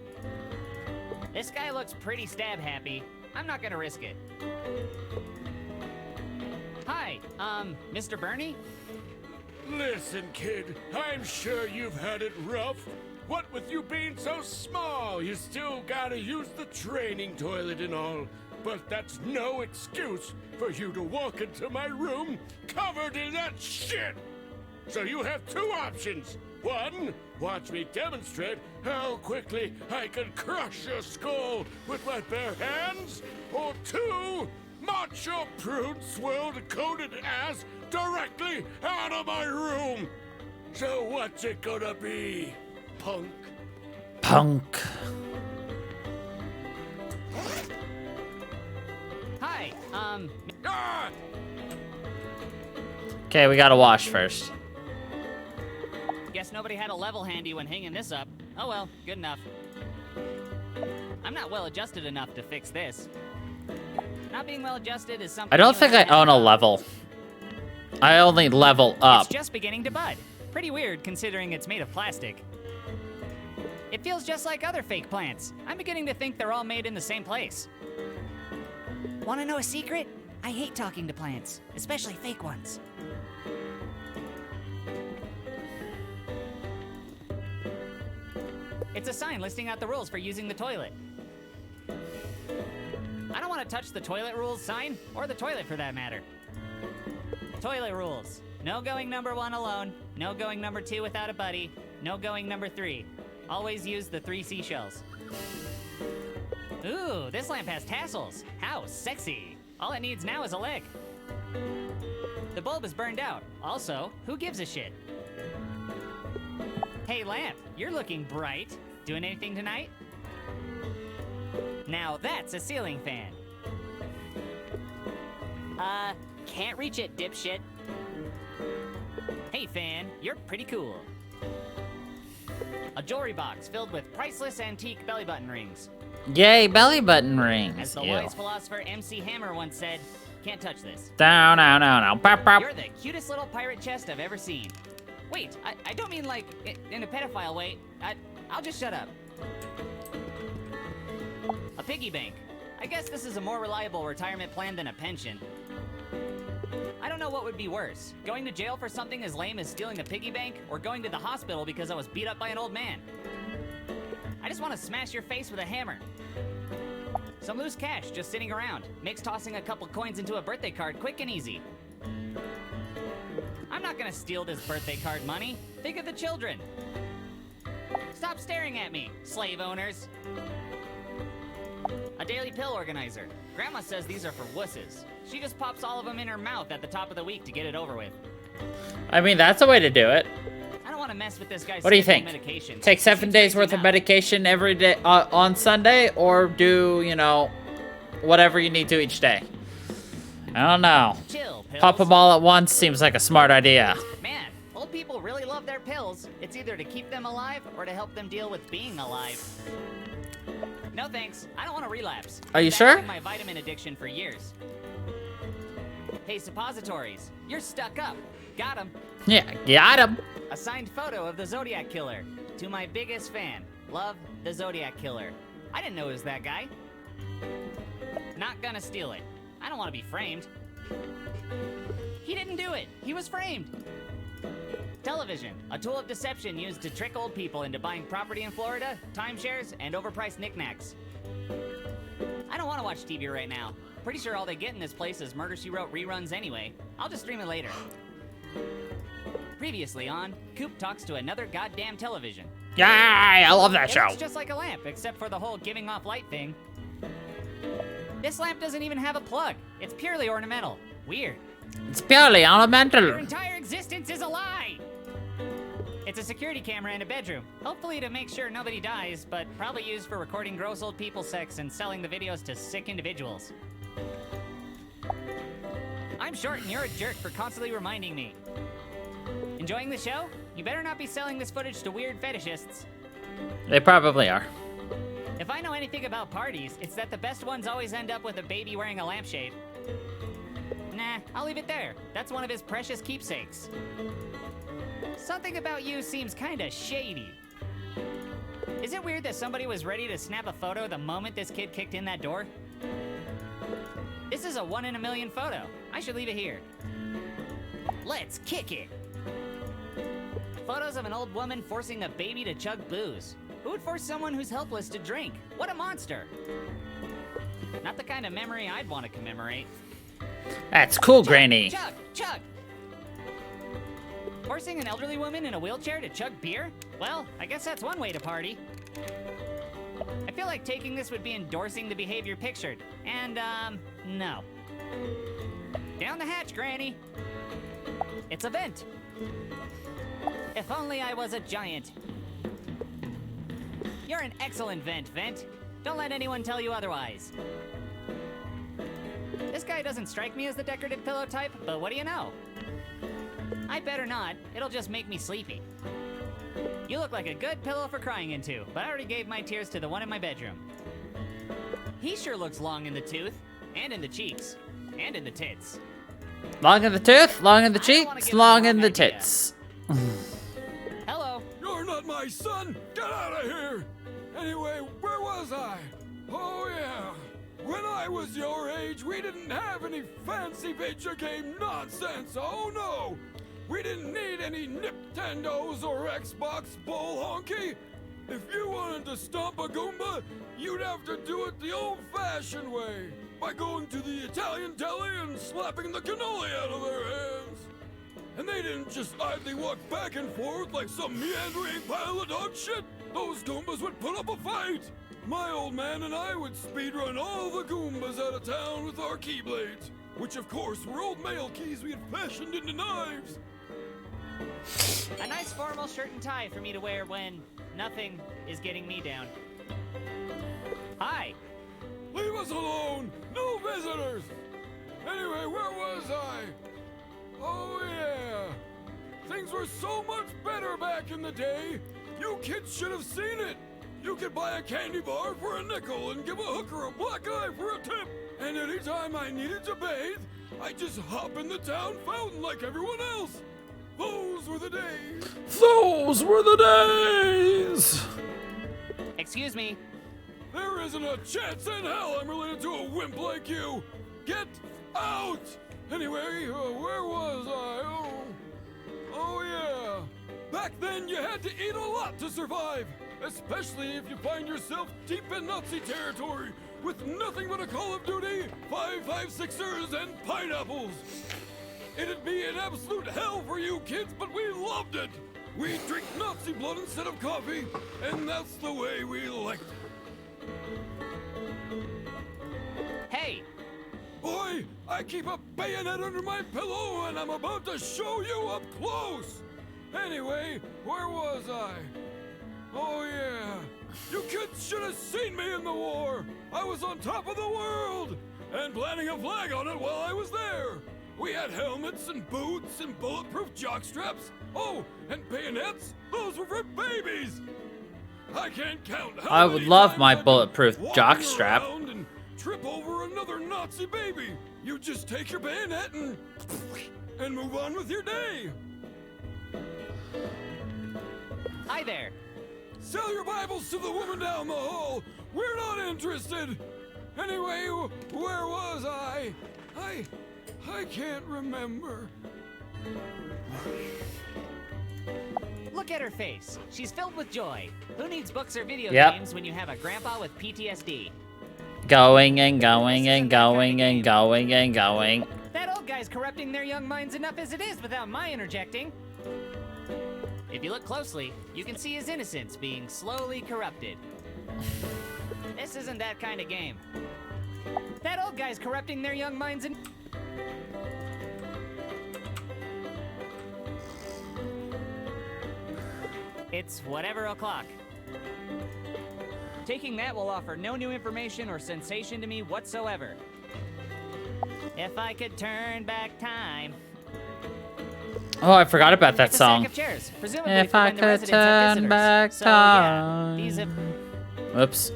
This guy looks pretty stab happy. I'm not gonna risk it. Hi, Mr. Bernie? Listen, kid, I'm sure you've had it rough. What with you being so small, you still gotta use the training toilet and all. But that's no excuse for you to walk into my room covered in that shit! So you have two options. One, watch me demonstrate how quickly I can crush your skull with my bare hands. Or two, march your prune swirled coated ass directly out of my room. So what's it gonna be, punk? Punk. Hi, Ah! Okay, we gotta wash first. Guess nobody had a level handy when hanging this up. Oh well, good enough. I'm not well adjusted enough to fix this. Not being well adjusted is something. I don't you think and I own a know. level. I only level up. It's just beginning to bud. Pretty weird considering it's made of plastic. It feels just like other fake plants. I'm beginning to think they're all made in the same place. Wanna know a secret? I hate talking to plants, especially fake ones. It's a sign listing out the rules for using the toilet. I don't want to touch the toilet rules sign, or the toilet for that matter. Toilet rules. No going number 1 alone, no going number 2 without a buddy, no going number 3. Always use the 3 seashells. Ooh, this lamp has tassels. How sexy. All it needs now is a leg. The bulb is burned out. Also, who gives a shit? Hey lamp, you're looking bright. Doing anything tonight? Now that's a ceiling fan. Can't reach it, dipshit. Hey fan, you're pretty cool. A jewelry box filled with priceless antique belly button rings. Yay, belly button rings. As the Ew. wise philosopher MC Hammer once said, can't touch this. Down, down, down, down. Pop, pop. You're the cutest little pirate chest I've ever seen. Wait, I don't mean like in a pedophile way. I'll just shut up. A piggy bank. I guess this is a more reliable retirement plan than a pension. I don't know what would be worse, going to jail for something as lame as stealing a piggy bank, or going to the hospital because I was beat up by an old man. I just want to smash your face with a hammer. Some loose cash just sitting around. Makes tossing a couple coins into a birthday card quick and easy. I'm not gonna steal this birthday card money. Think of the children. Stop staring at me, slave owners. A daily pill organizer. Grandma says these are for wusses. She just pops all of them in her mouth at the top of the week to get it over with. I mean, that's a way to do it. I don't want to mess with this guy's What do you think? medication. Take 7 days worth of medication every day on Sunday, or do, you know, whatever you need to each day? I don't know. Chill, pills. Pop them all at once seems like a smart idea. Man, old people really love their pills. It's either to keep them alive or to help them deal with being alive. No thanks. I don't want to relapse. Are you I've been sure? battling my vitamin addiction for years. Hey, suppositories. You're stuck up. Got him. Yeah, got him. A signed photo of the Zodiac Killer. To my biggest fan. Love, the Zodiac Killer. I didn't know it was that guy. Not gonna steal it. I don't want to be framed. He didn't do it. He was framed. Television, a tool of deception used to trick old people into buying property in Florida, timeshares, and overpriced knickknacks. I don't want to watch TV right now. Pretty sure all they get in this place is Murder, She Wrote reruns anyway. I'll just stream it later. Previously on, Coop talks to another goddamn television. Yay, I love that It show. looks just like a lamp, except for the whole giving off light thing. This lamp doesn't even have a plug. It's purely ornamental. Weird. It's purely Your ornamental. entire existence is a lie! It's a security camera in a bedroom. Hopefully to make sure nobody dies, but probably used for recording gross old people sex and selling the videos to sick individuals. I'm short and you're a jerk for constantly reminding me. Enjoying the show? You better not be selling this footage to weird fetishists. They probably are. If I know anything about parties, it's that the best ones always end up with a baby wearing a lampshade. Nah, I'll leave it there. That's one of his precious keepsakes. Something about you seems kinda shady. Is it weird that somebody was ready to snap a photo the moment this kid kicked in that door? This is a 1 in a million photo. I should leave it here. Let's kick it. Photos of an old woman forcing a baby to chug booze. Who would force someone who's helpless to drink? What a monster. Not the kind of memory I'd want to commemorate. That's cool, Chug, Granny. Chug, chug. Forcing an elderly woman in a wheelchair to chug beer? Well, I guess that's one way to party. I feel like taking this would be endorsing the behavior pictured. And, no. Down the hatch, Granny. It's a vent. If only I was a giant. You're an excellent vent, Vent. Don't let anyone tell you otherwise. This guy doesn't strike me as the decorative pillow type, but what do you know? I better not. It'll just make me sleepy. You look like a good pillow for crying into, but I already gave my tears to the one in my bedroom. He sure looks long in the tooth, and in the cheeks, and in the tits. Long in the tooth, long in the I don't wanna cheeks, give him long the in wrong the idea. tits. not my son! Get out of here! Anyway, where was I? Oh yeah. When I was your age, we didn't have any fancy video game nonsense. Oh no! We didn't need any Nintendos or Xbox bull honky. If you wanted to stomp a Goomba, you'd have to do it the old-fashioned way, by going to the Italian deli and slapping the cannoli out of their hands. And they didn't just idly walk back and forth like some meandering pile of dog shit. Those Goombas would put up a fight. My old man and I would speedrun all the Goombas out of town with our keyblades, which of course were old mail keys we had fashioned into knives. A nice formal shirt and tie for me to wear when nothing is getting me down. Hi. Leave us alone! No visitors! Anyway, where was I? Oh yeah! Things were so much better back in the day! You kids should have seen it! You could buy a candy bar for a nickel and give a hooker a black eye for a tip! And anytime I needed to bathe, I'd just hop in the town fountain like everyone else! Those were the days! Those were the days! Excuse me. There isn't a chance in hell I'm related to a wimp like you! Get out! Anyway, where was I? Oh yeah. Back then you had to eat a lot to survive, especially if you find yourself deep in Nazi territory with nothing but a Call of Duty, 5.56ers, and pineapples. It'd be an absolute hell for you kids, but we loved it. We drink Nazi blood instead of coffee, and that's the way we liked it. Hey! Boy, I keep a bayonet under my pillow and I'm about to show you up close! Anyway, where was I? Oh yeah, you kids should have seen me in the war! I was on top of the world! And planting a flag on it while I was there! We had helmets and boots and bulletproof jockstraps! Oh, and bayonets! Those were for babies! I can't count how I would many love times my I've been bulletproof walking jockstrap. around and trip over another Nazi baby. You just take your bayonet and move on with your day. Hi there. Sell your Bibles to the woman down the hall. We're not interested. Anyway, where was I? I can't remember. Look at her face. She's filled with joy. Who needs books or video Yep. games when you have a grandpa with PTSD? Going and going and going and going and going. That old guy's corrupting their young minds enough as it is without my interjecting. If you look closely, you can see his innocence being slowly corrupted. This isn't that kind of game. That old guy's corrupting their young minds and... It's whatever o'clock. Taking that will offer no new information or sensation to me whatsoever. If I could turn back time. Oh, I forgot about that It's a song. stack of chairs, presumably If for I when the could residents have turn visitors. back So, time. yeah, these have... Oops.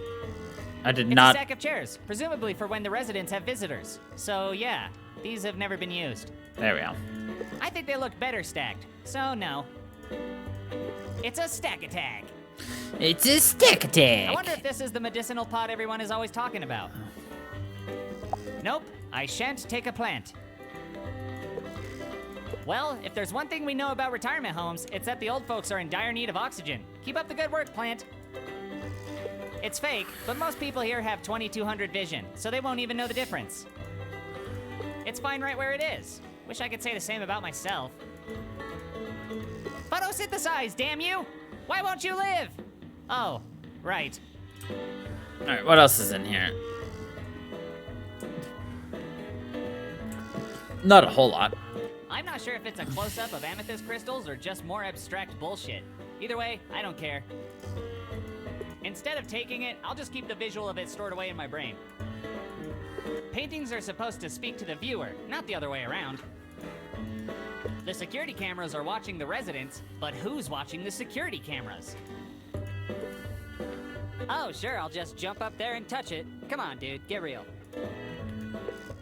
I did It's not. a stack of chairs, presumably for when the residents have visitors. So yeah, these have never been used. There we go. I think they look better stacked, so no. It's a stack attack. It's a stick attack. I wonder if this is the medicinal pot everyone is always talking about. Nope, I shan't take a plant. Well, if there's one thing we know about retirement homes, it's that the old folks are in dire need of oxygen. Keep up the good work, plant. It's fake, but most people here have 2200 vision, so they won't even know the difference. It's fine right where it is. Wish I could say the same about myself. Photosynthesize, damn you! Why won't you live? Oh, right. Alright, what else is in here? Not a whole lot. I'm not sure if it's a close-up of amethyst crystals or just more abstract bullshit. Either way, I don't care. Instead of taking it, I'll just keep the visual of it stored away in my brain. Paintings are supposed to speak to the viewer, not the other way around. The security cameras are watching the residents, but who's watching the security cameras? Oh, sure, I'll just jump up there and touch it. Come on, dude, get real.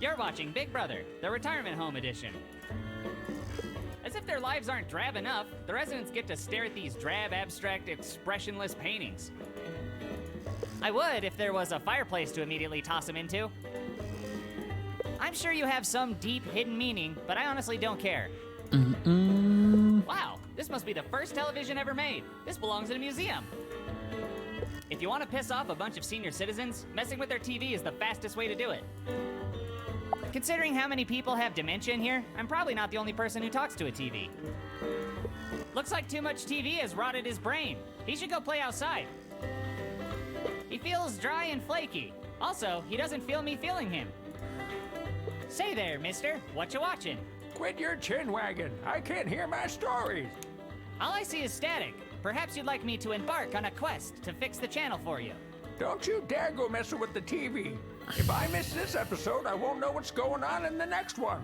You're watching Big Brother, the retirement home edition. As if their lives aren't drab enough, the residents get to stare at these drab, abstract, expressionless paintings. I would if there was a fireplace to immediately toss them into. I'm sure you have some deep, hidden meaning, but I honestly don't care. Wow, this must be the first television ever made. This belongs in a museum. If you want to piss off a bunch of senior citizens, messing with their TV is the fastest way to do it. Considering how many people have dementia in here, I'm probably not the only person who talks to a TV. Looks like too much TV has rotted his brain. He should go play outside. He feels dry and flaky. Also, he doesn't feel me feeling him. Say there, mister, what you watching? Quit your chin wagging. I can't hear my stories. All I see is static. Perhaps you'd like me to embark on a quest to fix the channel for you. Don't you dare go messing with the TV. If I miss this episode, I won't know what's going on in the next one.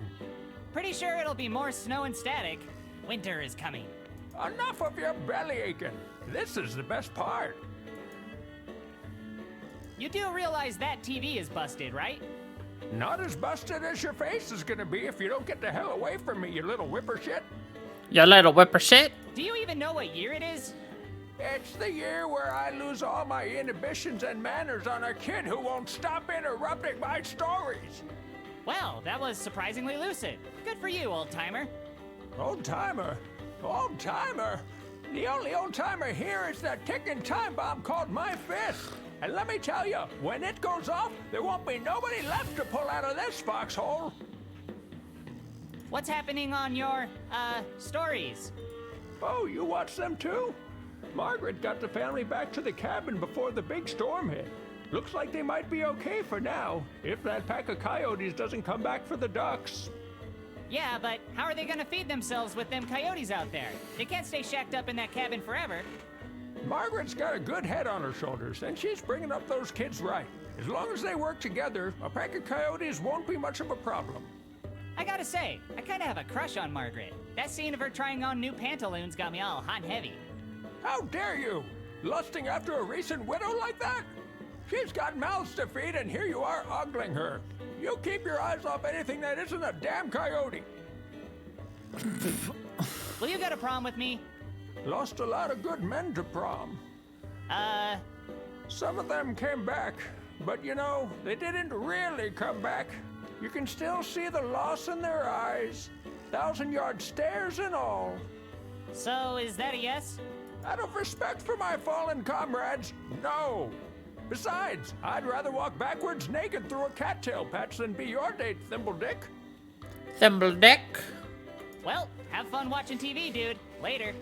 Pretty sure it'll be more snow and static. Winter is coming. Enough of your belly aching. This is the best part. You do realize that TV is busted, right? Not as busted as your face is gonna be if you don't get the hell away from me, you little whipper-shit. You little whipper shit. Do you even know what year it is? It's the year where I lose all my inhibitions and manners on a kid who won't stop interrupting my stories. Well, that was surprisingly lucid. Good for you, old-timer. Old-timer? Old-timer? The only old-timer here is that ticking time bomb called my fist. And let me tell you, when it goes off, there won't be nobody left to pull out of this foxhole. What's happening on your, stories? Oh, you watch them too? Margaret got the family back to the cabin before the big storm hit. Looks like they might be okay for now, if that pack of coyotes doesn't come back for the ducks. Yeah, but how are they gonna feed themselves with them coyotes out there? They can't stay shacked up in that cabin forever. Margaret's got a good head on her shoulders, and she's bringing up those kids right. As long as they work together, a pack of coyotes won't be much of a problem. I gotta say, I kinda have a crush on Margaret. That scene of her trying on new pantaloons got me all hot and heavy. How dare you? Lusting after a recent widow like that? She's got mouths to feed, and here you are ogling her. You keep your eyes off anything that isn't a damn coyote. Will you go to prom with me? Lost a lot of good men to prom. Some of them came back, but you know, they didn't really come back. You can still see the loss in their eyes. 1,000-yard stares and all. So, is that a yes? Out of respect for my fallen comrades, no. Besides, I'd rather walk backwards naked through a cattail patch than be your date, Thimbledick. Thimbledick? Well, have fun watching TV, dude. Later.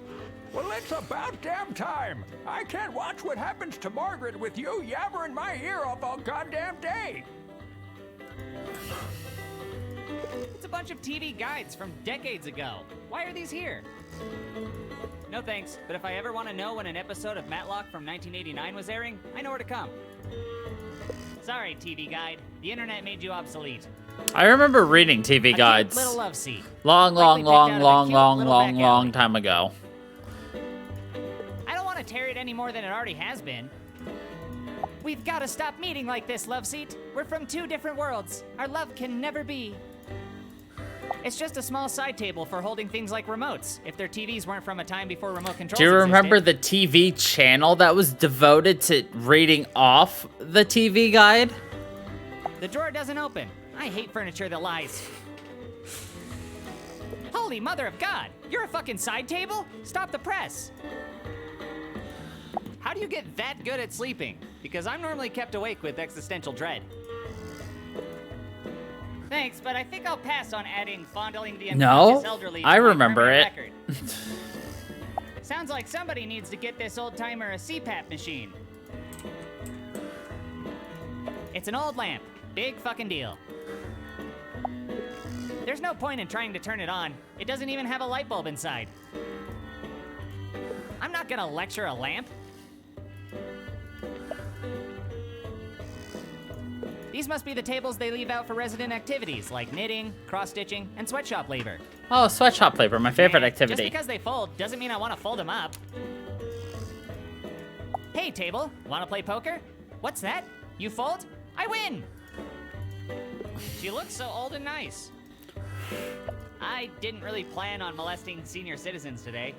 Well, it's about damn time. I can't watch what happens to Margaret with you yabbering my ear off all goddamn day. It's a bunch of TV guides from decades ago. Why are these here? No thanks, but if I ever want to know when an episode of Matlock from 1989 was airing, I know where to come. Sorry, TV guide. The internet made you obsolete. I remember reading TV guides. Little love seat. Long time ago. I don't want to tear it any more than it already has been. We've got to stop meeting like this, love seat. We're from two different worlds. Our love can never be. It's just a small side table for holding things like remotes, if their TVs weren't from a time before remote controls Do you remember existed. the TV channel that was devoted to reading off the TV guide? The drawer doesn't open. I hate furniture that lies. Holy mother of God! You're a fucking side table? Stop the press! How do you get that good at sleeping? Because I'm normally kept awake with existential dread. Thanks, but I think I'll pass on adding fondling the unconscious elderly to I my remember permanent it. record. Sounds like somebody needs to get this old-timer a CPAP machine. It's an old lamp. Big fucking deal. There's no point in trying to turn it on. It doesn't even have a light bulb inside. I'm not gonna lecture a lamp. These must be the tables they leave out for resident activities, like knitting, cross-stitching, and sweatshop labor. Oh, sweatshop labor, my favorite Man, activity. Just because they fold doesn't mean I want to fold them up. Hey, table, want to play poker? What's that? You fold? I win! She looks so old and nice. I didn't really plan on molesting senior citizens today.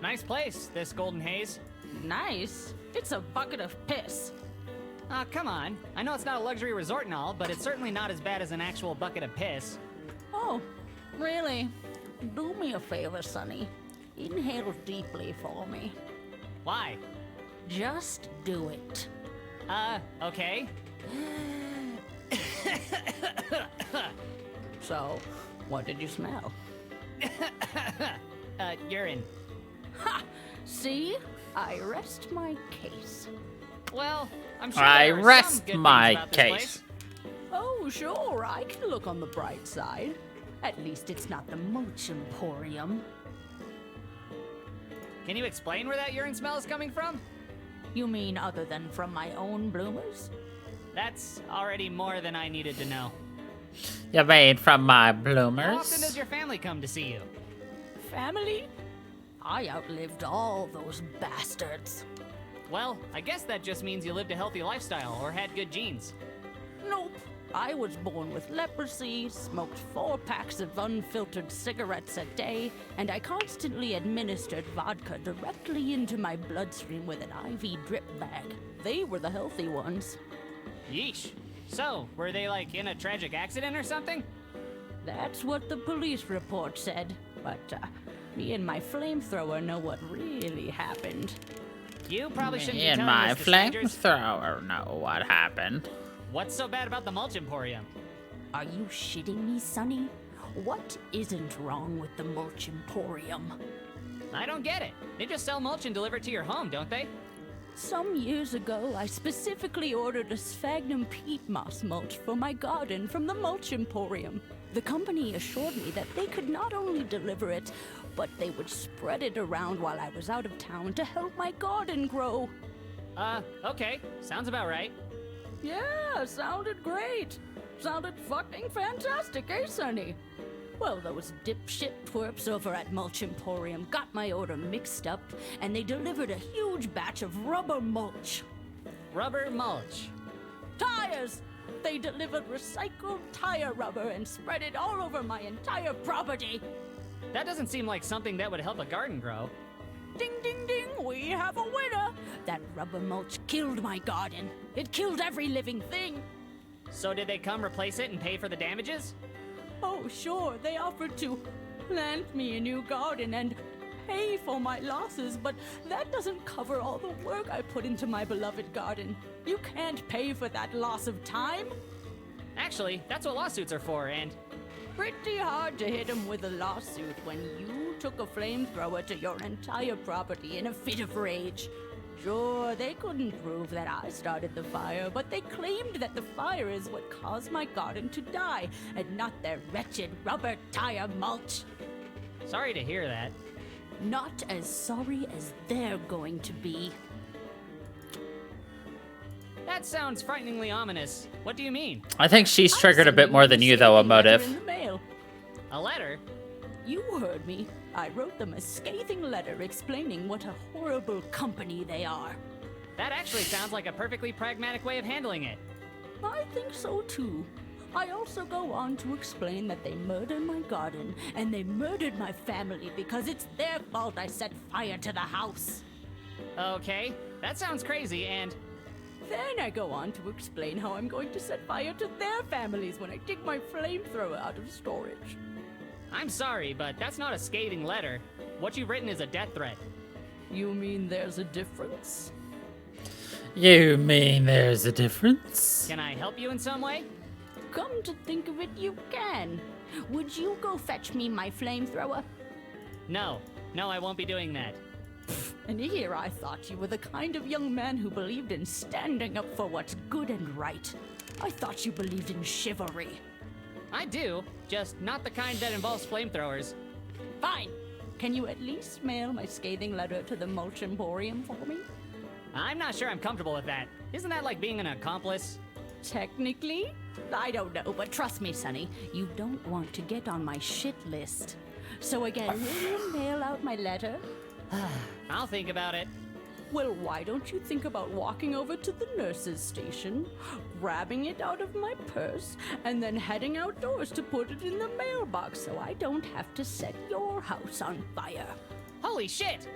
Nice place, this Golden Haze. Nice? It's a bucket of piss. Aw, come on. I know it's not a luxury resort and all, but it's certainly not as bad as an actual bucket of piss. Oh, really? Do me a favor, Sonny. Inhale deeply for me. Why? Just do it. Okay. So, what did you smell? Urine. Ha! See? I rest my case. Well, I'm sure I there are rest some good my things about this case. place. Oh, sure, I can look on the bright side. At least it's not the Mulch Emporium. Can you explain where that urine smell is coming from? You mean other than from my own bloomers? That's already more than I needed to know. You made from my How often bloomers. does your family come to see you? Family? I outlived all those bastards. Well, I guess that just means you lived a healthy lifestyle or had good genes. Nope. I was born with leprosy, smoked 4 packs of unfiltered cigarettes a day, and I constantly administered vodka directly into my bloodstream with an IV drip bag. They were the healthy ones. Yeesh. So, were they like in a tragic accident or something? That's what the police report said, but me and my flamethrower know what really happened. You probably shouldn't Me be and telling my this to strangers. flamethrower know what happened. What's so bad about the Mulch Emporium? Are you shitting me, Sonny? What isn't wrong with the Mulch Emporium? I don't get it. They just sell mulch and deliver it to your home, don't they? Some years ago, I specifically ordered a sphagnum peat moss mulch for my garden from the Mulch Emporium. The company assured me that they could not only deliver it, but they would spread it around while I was out of town to help my garden grow. Okay. Sounds about right. Yeah, sounded great. Sounded fucking fantastic, eh, Sonny? Well, those dipshit twerps over at Mulch Emporium got my order mixed up, and they delivered a huge batch of rubber mulch. Rubber mulch. Tires! They delivered recycled tire rubber and spread it all over my entire property. That doesn't seem like something that would help a garden grow. Ding, ding, ding, we have a winner! That rubber mulch killed my garden. It killed every living thing. So did they come replace it and pay for the damages? Oh, sure, they offered to plant me a new garden and pay for my losses, but that doesn't cover all the work I put into my beloved garden. You can't pay for that loss of time. Actually, that's what lawsuits are for, and Pretty hard to hit 'em with a lawsuit when you took a flamethrower to your entire property in a fit of rage. Sure, they couldn't prove that I started the fire, but they claimed that the fire is what caused my garden to die, and not their wretched rubber tire mulch. sorry to hear that. Not as sorry as they're going to be. That sounds frighteningly ominous. What do you mean? I think she's triggered a bit more than you, though, In Emotive. the mail. A letter? You heard me. I wrote them a scathing letter explaining what a horrible company they are. That actually sounds like a perfectly pragmatic way of handling it. I think so too. I also go on to explain that they murdered my garden and they murdered my family because it's their fault I set fire to the house. Okay, that sounds crazy, and Then I go on to explain how I'm going to set fire to their families when I dig my flamethrower out of storage. I'm sorry, but that's not a scathing letter. What you've written is a death threat. You mean there's a difference? You mean there's a difference? Can I help you in some way? Come to think of it, you can. Would you go fetch me my flamethrower? No, I won't be doing that. And here I thought you were the kind of young man who believed in standing up for what's good and right. I thought you believed in chivalry. I do, just not the kind that involves flamethrowers. Fine. Can you at least mail my scathing letter to the Mulch Emporium for me? I'm not sure I'm comfortable with that. Isn't that like being an accomplice? Technically? I don't know, but trust me, Sonny, you don't want to get on my shit list. So again, will you mail out my letter? I'll think about it. Well, why don't you think about walking over to the nurse's station, grabbing it out of my purse, and then heading outdoors to put it in the mailbox so I don't have to set your house on fire? Holy shit!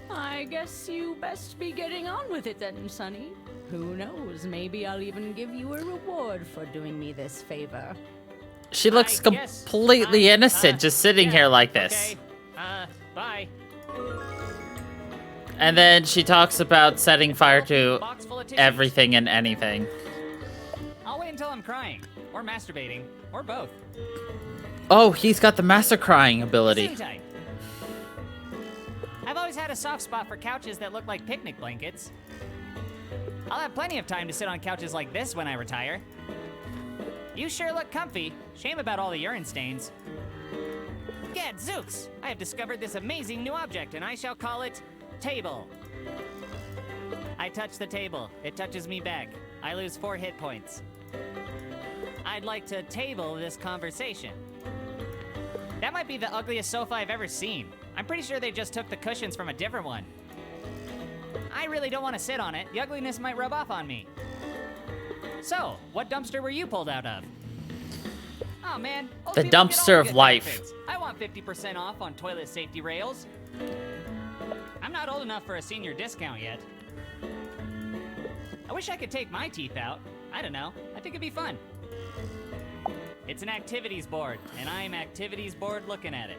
I guess you best be getting on with it then, Sonny. Who knows, maybe I'll even give you a reward for doing me this favor. She looks I guess completely innocent just sitting yeah, here like this. Okay. Bye. And then she talks about setting fire to Box full of tissues. everything and anything. I'll wait until I'm crying, or masturbating, or both. Oh, he's got the master crying ability. Sit tight. I've always had a soft spot for couches that look like picnic blankets. I'll have plenty of time to sit on couches like this when I retire. You sure look comfy. Shame about all the urine stains. Gadzooks! I have discovered this amazing new object, and I shall call it table. I touch the table. It touches me back. I lose 4 hit points. I'd like to table this conversation. That might be the ugliest sofa I've ever seen. I'm pretty sure they just took the cushions from a different one. I really don't want to sit on it. The ugliness might rub off on me. So, what dumpster were you pulled out of? Oh man, old The people get dumpster all of good life. benefits. I want 50% off on toilet safety rails. I'm not old enough for a senior discount yet. I wish I could take my teeth out. I don't know. I think it'd be fun. It's an activities board, and I'm activities bored looking at it.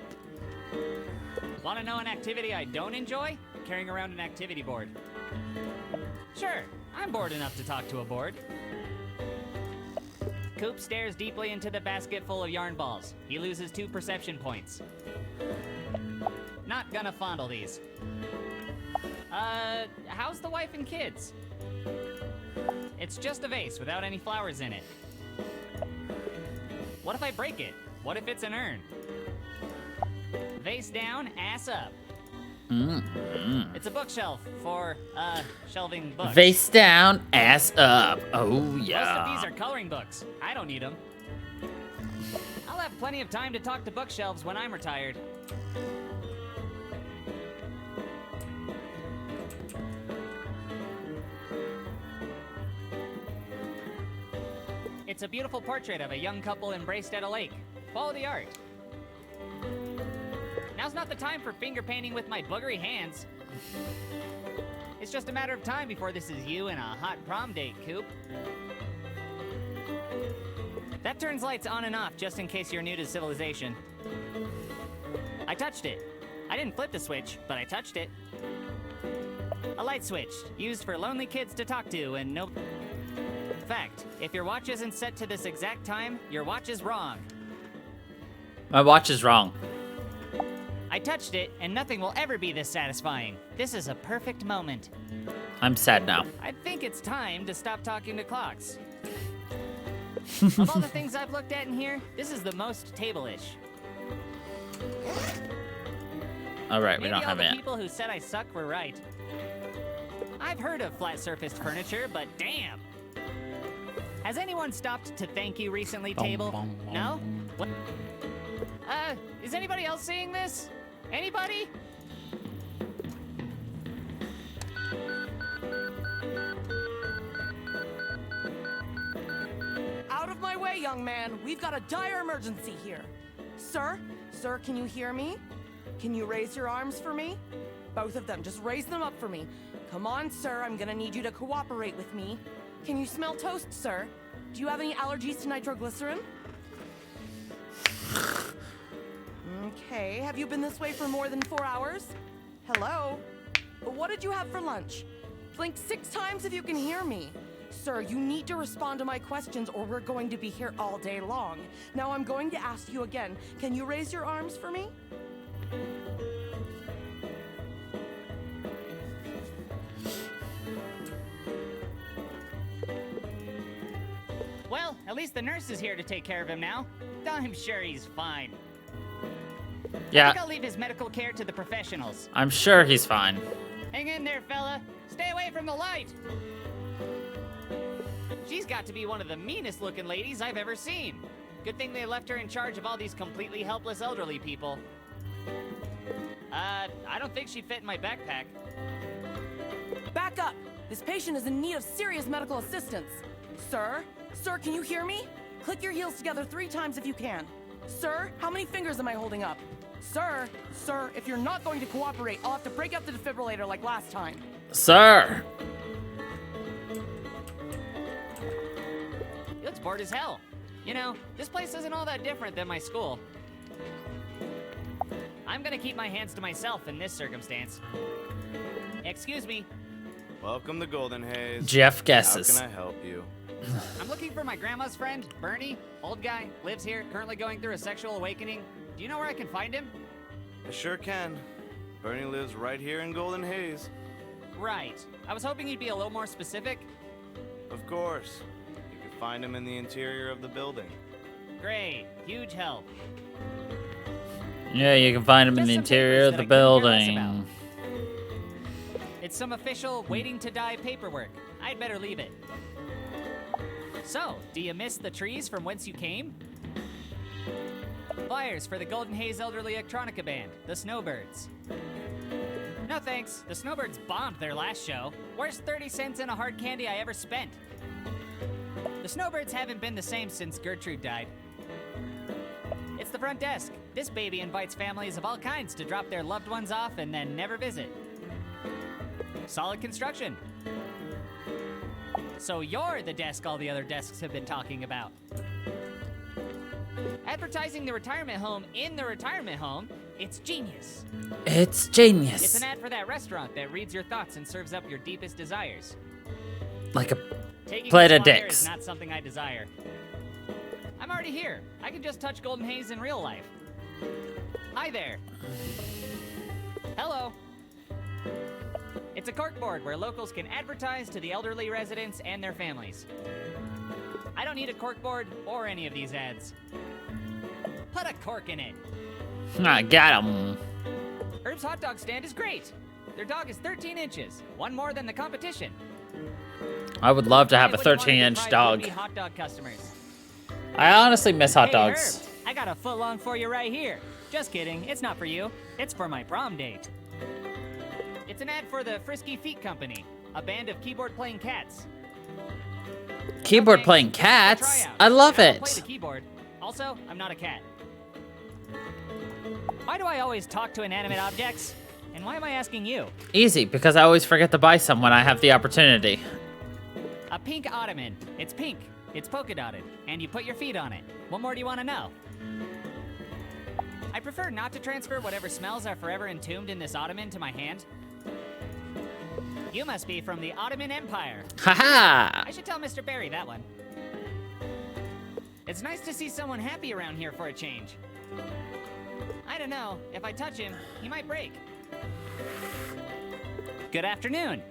Want to know an activity I don't enjoy? Carrying around an activity board. Sure, I'm bored enough to talk to a board. Coop stares deeply into the basket full of yarn balls. He loses 2 perception points. Not gonna fondle these. How's the wife and kids? It's just a vase without any flowers in it. What if I break it? What if it's an urn? Vase down, ass up. It's a bookshelf for, shelving books. Face down, ass up. Oh, yeah. Most of these are coloring books. I don't need them. I'll have plenty of time to talk to bookshelves when I'm retired. It's a beautiful portrait of a young couple embraced at a lake. Quality art. Now's not the time for finger painting with my boogery hands. It's just a matter of time before this is you and a hot prom date, Coop. That turns lights on and off just in case you're new to civilization. I touched it. I didn't flip the switch, but I touched it. A light switch, used for lonely kids to talk to and no... Fact, if your watch isn't set to this exact time, your watch is wrong. My watch is wrong. I touched it, and nothing will ever be this satisfying. This is a perfect moment. I'm sad now. I think it's time to stop talking to clocks. Of all the things I've looked at in here, this is the most table-ish. All right, we Maybe don't all have the it. people who said I suck were right. I've heard of flat-surfaced furniture, but damn. Has anyone stopped to thank you recently, table? No? What? Is anybody else seeing this? Anybody? Out of my way, young man. We've got a dire emergency here. Sir? Sir, can you hear me? Can you raise your arms for me? Both of them. Just raise them up for me. Come on, sir. I'm gonna need you to cooperate with me. Can you smell toast, sir? Do you have any allergies to nitroglycerin? Okay. Have you been this way for more than 4 hours? Hello? What did you have for lunch? Blink 6 times if you can hear me. Sir, you need to respond to my questions or we're going to be here all day long. Now I'm going to ask you again. Can you raise your arms for me? Well, at least the nurse is here to take care of him now. I'm sure he's fine. I Yeah, think I'll leave his medical care to the professionals. I'm sure he's fine. Hang in there, fella. Stay away from the light. She's got to be one of the meanest looking ladies I've ever seen. Good thing they left her in charge of all these completely helpless elderly people. I don't think she fit in my backpack. Speak up! This patient is in need of serious medical assistance. Sir? Sir, can you hear me? Click your heels together 3 times if you can. Sir, how many fingers am I holding up? Sir? Sir, if you're not going to cooperate, I'll have to break out the defibrillator like last time. Sir! He looks bored as hell. You know, this place isn't all that different than my school. I'm gonna keep my hands to myself in this circumstance. Excuse me. Welcome to Golden Haze. Jeff guesses. How can I help you? I'm looking for my grandma's friend, Bernie. Old guy, lives here, currently going through a sexual awakening. Do you know where I can find him? I sure can. Bernie lives right here in Golden Haze. Right. I was hoping you'd be a little more specific. Of course. You can find him in the interior of the building. Great. Huge help. Yeah, you can find him in the interior of the building. It's some official waiting to die paperwork. I'd better leave it. So, do you miss the trees from whence you came? Flyers for the Golden Haze Elderly Electronica Band, the Snowbirds. No thanks, the Snowbirds bombed their last show. Worst 30 cents in a hard candy I ever spent. The Snowbirds haven't been the same since Gertrude died. It's the front desk. This baby invites families of all kinds to drop their loved ones off and then never visit. Solid construction. So you're the desk all the other desks have been talking about. Advertising the retirement home in the retirement home, it's genius. It's genius. It's an ad for that restaurant that reads your thoughts and serves up your deepest desires. Like a Taking plate this of flyer dicks. is not something I desire. I'm already here. I can just touch Golden Haze in real life. Hi there. Hello. It's a corkboard where locals can advertise to the elderly residents and their families. I don't need a corkboard or any of these ads. Put a cork in it. I got him. Herb's hot dog stand is great. Their dog is 13 inches, one more than the competition. I would love to have a I wouldn't want to 13-inch deprive dog. would-be hot dog customers. I honestly miss hot Hey, dogs. Herb, I got a footlong for you right here. Just kidding, it's not for you. It's for my prom date. It's an ad for the Frisky Feet Company, a band of keyboard-playing cats. Keyboard Okay, playing just a cats? tryout. I love I'll play it. the keyboard. Also, I'm not a cat. Why do I always talk to inanimate objects? And why am I asking you? Easy, because I always forget to buy some when I have the opportunity. A pink ottoman. It's pink. It's polka dotted. And you put your feet on it. What more do you want to know? I prefer not to transfer whatever smells are forever entombed in this ottoman to my hand. You must be from the Ottoman Empire. Haha! I should tell Mr. Barry that one. It's nice to see someone happy around here for a change. I don't know. If I touch him, he might break. Good afternoon.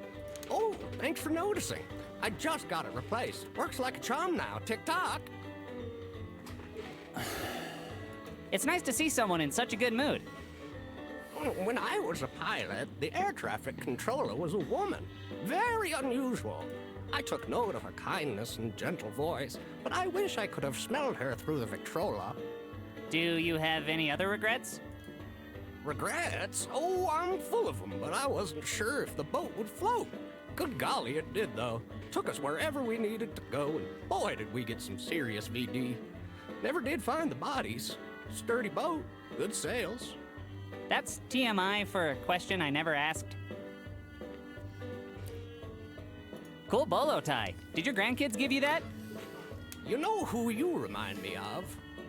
Oh, thanks for noticing. I just got it replaced. Works like a charm now. Tick-tock. It's nice to see someone in such a good mood. When I was a pilot, the air traffic controller was a woman. Very unusual. I took note of her kindness and gentle voice, but I wish I could have smelled her through the Victrola. Do you have any other regrets? Regrets? Oh, I'm full of them, but I wasn't sure if the boat would float. Good golly, it did, though. Took us wherever we needed to go, and boy, did we get some serious VD. Never did find the bodies. Sturdy boat, good sails. That's TMI for a question I never asked. Cool bolo tie. Did your grandkids give you that? You know who you remind me of?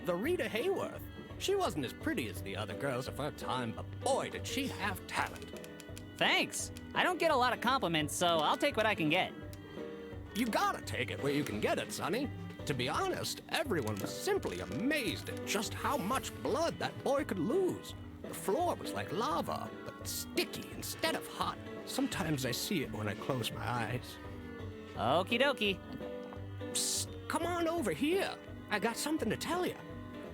The Rita Hayworth. She wasn't as pretty as the other girls of her time, but boy, did she have talent. Thanks. I don't get a lot of compliments, so I'll take what I can get. You gotta take it where you can get it, Sonny. To be honest, everyone was simply amazed at just how much blood that boy could lose. The floor was like lava, but sticky instead of hot. Sometimes I see it when I close my eyes. Okie dokie. Psst, come on over here. I got something to tell you.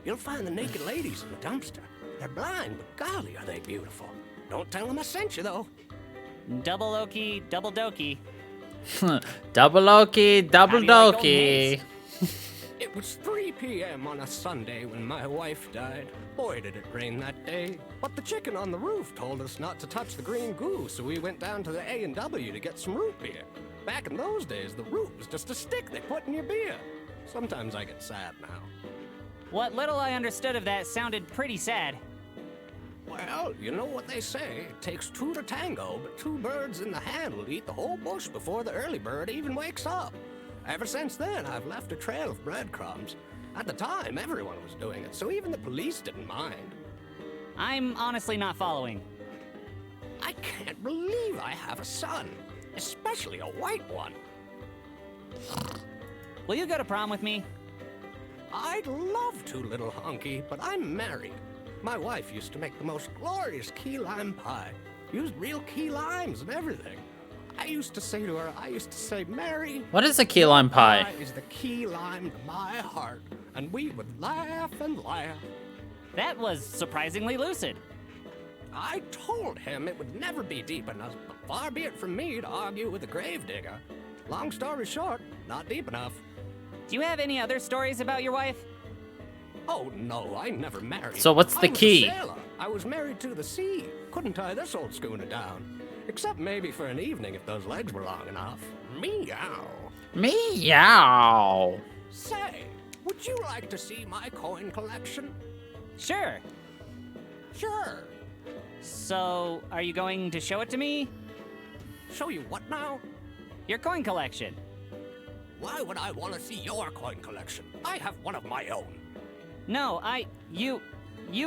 You'll find the naked ladies in the dumpster. They're blind, but golly, are they beautiful. Don't tell them I sent you, though. Double okie, double dokie. Double okie, double How do you like Golden dokie. Haze? It It was 3 p.m. on a Sunday when my wife died. Boy, did it rain that day. But the chicken on the roof told us not to touch the green goo, so we went down to the A&W to get some root beer. Back in those days, the root was just a stick they put in your beer. Sometimes I get sad now. What little I understood of that sounded pretty sad. Well, you know what they say. It takes 2 to tango, but 2 birds in the hand will eat the whole bush before the early bird even wakes up. Ever since then, I've left a trail of breadcrumbs. At the time, everyone was doing it, so even the police didn't mind. I'm honestly not following. I can't believe I have a son, especially a white one. Will you go to prom with me? I'd love to, little honky, but I'm married. My wife used to make the most glorious key lime pie. Used real key limes and everything. I used to say, Mary. What is a key lime pie? Is the key lime to my heart. And we would laugh and laugh. That was surprisingly lucid. I told him it would never be deep enough, but far be it from me to argue with a gravedigger. Long story short, not deep enough. Do you have any other stories about your wife? Oh no, I never married. So what's the key? I was a sailor. I was married to the sea. Couldn't tie this old schooner down. Except maybe for an evening if those legs were long enough. Meow. Meow. Say, would you like to see my coin collection? Sure. Sure. So, are you going to show it to me? Show you what now? Your coin collection. Why would I want to see your coin collection? I have one of my own. No, you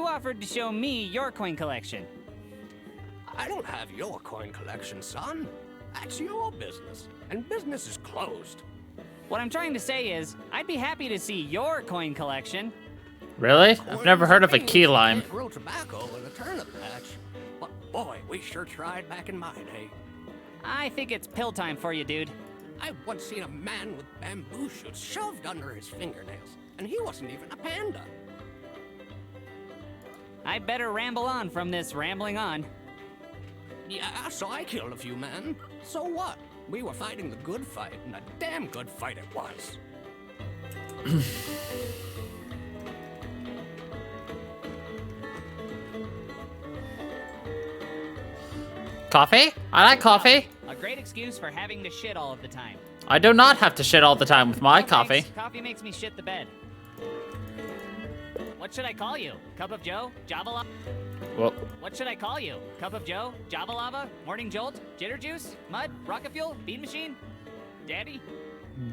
offered to show me your coin collection. I don't have your coin collection, son. That's your business, and business is closed. What I'm trying to say is, I'd be happy to see your coin collection. Really? I've never heard of a key lime. I grow tobacco in a turnip patch, but boy, we sure tried back in my day. I think it's pill time for you, dude. I once seen a man with bamboo shoots shoved under his fingernails, and he wasn't even a panda. I better ramble on from this rambling on. Yeah, so I killed a few men. So what? We were fighting the good fight, and a damn good fight it was. Coffee? I like coffee. A great excuse for having to shit all of the time. I do not have to shit all the time with my coffee. Coffee makes me shit the bed. What should I call you? Cup of Joe? Java lava? Well, What should I call you? Cup of Joe? Java lava? Morning jolt? Jitter juice? Mud? Rocket fuel? Bean machine? Daddy?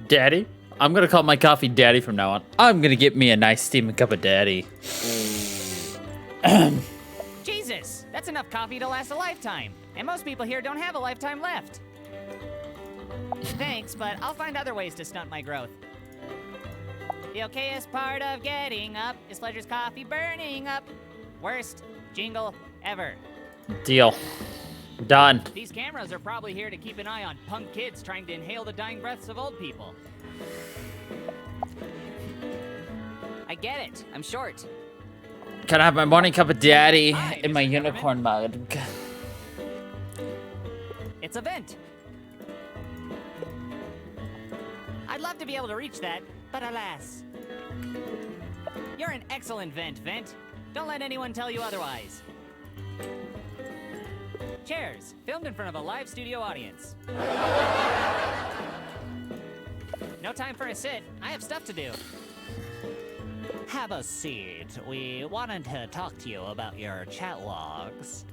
Daddy? I'm gonna call my coffee Daddy from now on. I'm gonna get me a nice steaming cup of Daddy. Jesus! That's enough coffee to last a lifetime. And most people here don't have a lifetime left. Thanks, but I'll find other ways to stunt my growth. The okayest part of getting up is Pleasure's coffee burning up. Worst jingle ever. Deal. Done. These cameras are probably here to keep an eye on punk kids trying to inhale the dying breaths of old people. I get it. I'm short. Can I have my morning cup of Daddy Hi, in my Mr. unicorn mug? It's a vent. I'd love to be able to reach that, but alas. You're an excellent vent, Vent. Don't let anyone tell you otherwise. Chairs, filmed in front of a live studio audience. No time for a sit. I have stuff to do. Have a seat. We wanted to talk to you about your chat logs.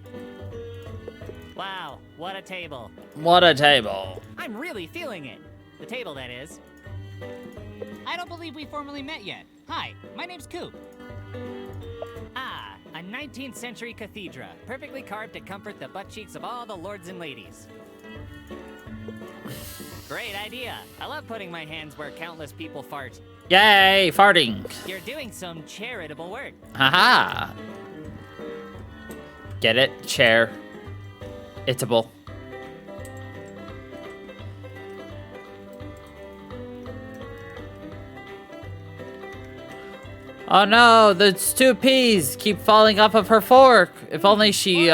Wow, what a table. What a table. I'm really feeling it. The table, that is. I don't believe we formally met yet. Hi, my name's Coop. Ah, a 19th century cathedra, perfectly carved to comfort the butt cheeks of all the lords and ladies. Great idea. I love putting my hands where countless people fart. Yay, farting. You're doing some charitable work. Haha. Get it? Chair. Itable. Oh no, those 2 peas keep falling off of her fork. If only she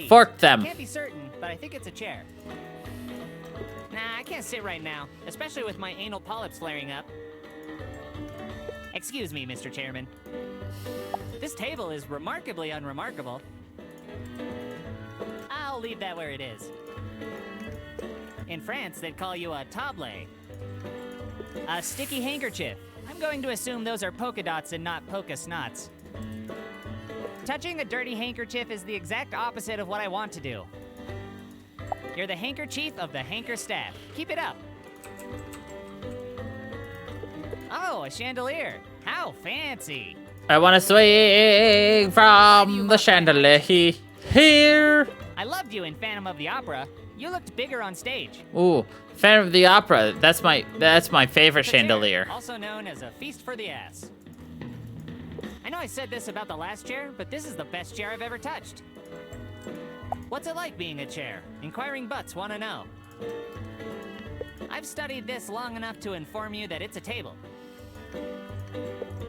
forked them. Can't be certain, but I think it's a chair. Nah, I can't sit right now, especially with my anal polyps flaring up. Excuse me, Mr. Chairman. This table is remarkably unremarkable. I'll leave that where it is. In France, they'd call you a table. A sticky handkerchief. I'm going to assume those are polka dots and not polka snots. Touching a dirty handkerchief is the exact opposite of what I want to do. You're the handkerchief of the hanker staff. Keep it up. Oh, a chandelier. How fancy. I want to swing from the chandelier here. I loved you in Phantom of the Opera. You looked bigger on stage. Ooh, Phantom of the Opera. That's my favorite chandelier. Also known as a feast for the ass. I know I said this about the last chair, but this is the best chair I've ever touched. What's it like being a chair? Inquiring butts want to know. I've studied this long enough to inform you that it's a table.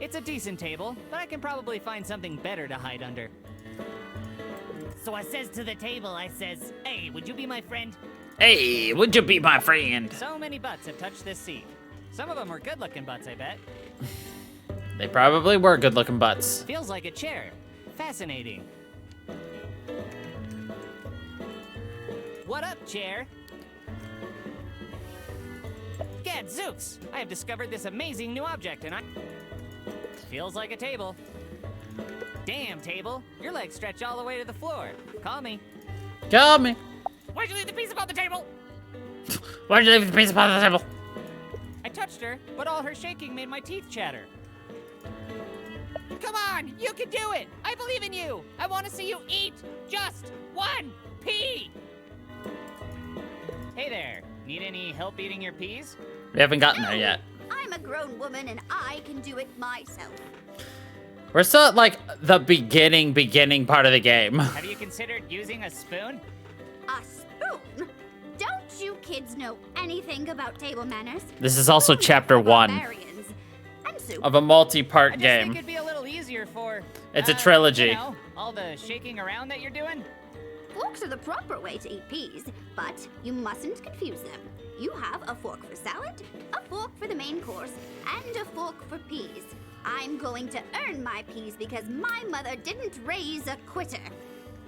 It's a decent table, but I can probably find something better to hide under. So I says to the table, I says, hey, would you be my friend? Hey, would you be my friend? So many butts have touched this seat. Some of them were good-looking butts, I bet. They probably were good-looking butts. Feels like a chair. Fascinating. What up, chair? Gadzooks! I have discovered this amazing new object, and feels like a table. Damn, table. Your legs stretch all the way to the floor. Call me. Call me. Why'd you leave the piece upon the table? Why'd you leave the piece upon the table? I touched her, but all her shaking made my teeth chatter. Come on, you can do it! I believe in you! I want to see you eat just one pea! Hey there, need any help eating your peas? We haven't gotten there yet. I'm a grown woman and I can do it myself. We're still at, like, the beginning part of the game. Have you considered using a spoon? A spoon? Don't you kids know anything about table manners? This is also chapter 1 of a multi-part game. I think it'd be a little easier for... It's a trilogy. You know, all the shaking around that you're doing. Forks are the proper way to eat peas, but you mustn't confuse them. You have a fork for salad, a fork for the main course, and a fork for peas. I'm going to earn my peas because my mother didn't raise a quitter.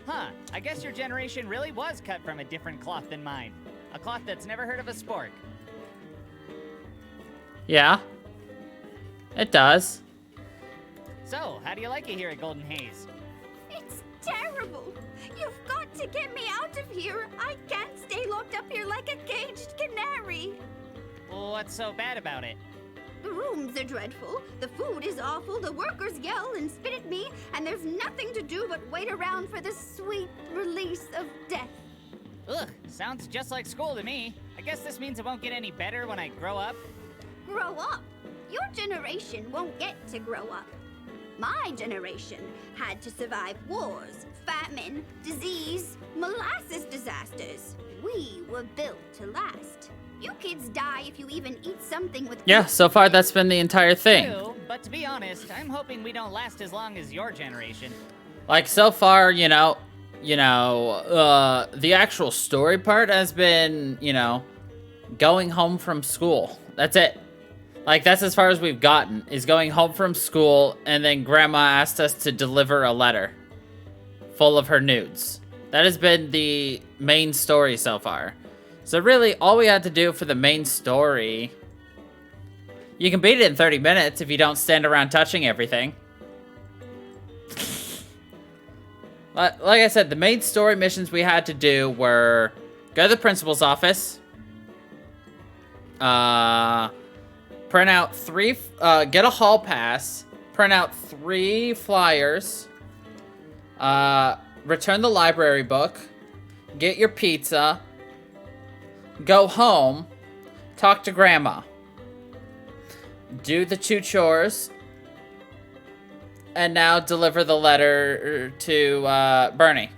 Huh, I guess your generation really was cut from a different cloth than mine. A cloth that's never heard of a spork. Yeah, it does. So, how do you like it here at Golden Haze? It's terrible. You've got to get me out of here. I can't stay locked up here like a caged canary. What's so bad about it? The rooms are dreadful, the food is awful, the workers yell and spit at me, and there's nothing to do but wait around for the sweet release of death. Ugh, sounds just like school to me. I guess this means it won't get any better when I grow up. Grow up? Your generation won't get to grow up. My generation had to survive wars, famine, disease, molasses disasters. We were built to last. You kids die if you even eat something with... Yeah, so far that's been the entire thing. True, but to be honest, I'm hoping we don't last as long as your generation. Like, so far, the actual story part has been, going home from school. That's it. Like, that's as far as we've gotten, is going home from school, and then Grandma asked us to deliver a letter full of her nudes. That has been the main story so far. So really, all we had to do for the main story... You can beat it in 30 minutes if you don't stand around touching everything. Like I said, the main story missions we had to do were... Go to the principal's office. Print out 3... get a hall pass. Print out 3 flyers. Return the library book. Get your pizza. Go home, talk to Grandma, do the 2 chores, and now deliver the letter to Bernie.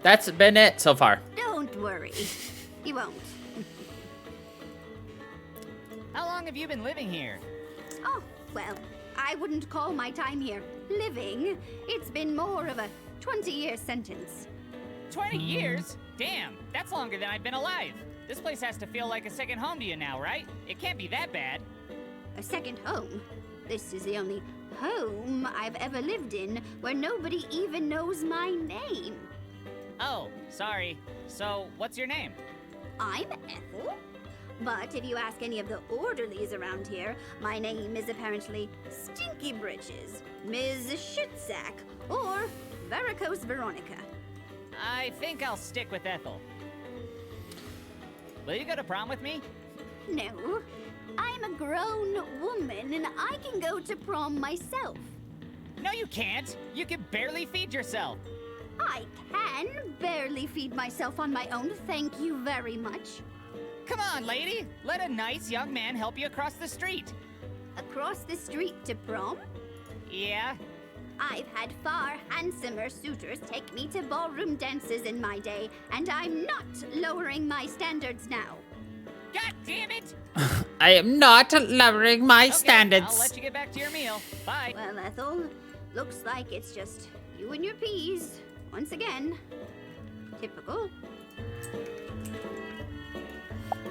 That's been it so far. Don't worry, you won't. How long have you been living here? Oh, well, I wouldn't call my time here living. It's been more of a 20-year sentence. 20 years? Damn, that's longer than I've been alive. This place has to feel like a second home to you now, right? It can't be that bad. A second home? This is the only home I've ever lived in where nobody even knows my name. Oh, sorry. So, what's your name? I'm Ethel. But if you ask any of the orderlies around here, my name is apparently Stinky Britches, Ms. Shitsack, or Varicose Veronica. I think I'll stick with Ethel. Will you go to prom with me? No, I'm a grown woman and I can go to prom myself. No, you can't. You can barely feed yourself. I can barely feed myself on my own, thank you very much. Come on, lady. Let a nice young man help you across the street. Across the street to prom? Yeah? I've had far handsomer suitors take me to ballroom dances in my day, and I'm not lowering my standards now. God damn it! I am not lowering my Okay, standards. I'll let you get back to your meal. Bye. Well, Ethel, looks like it's just you and your peas. Once again. Typical.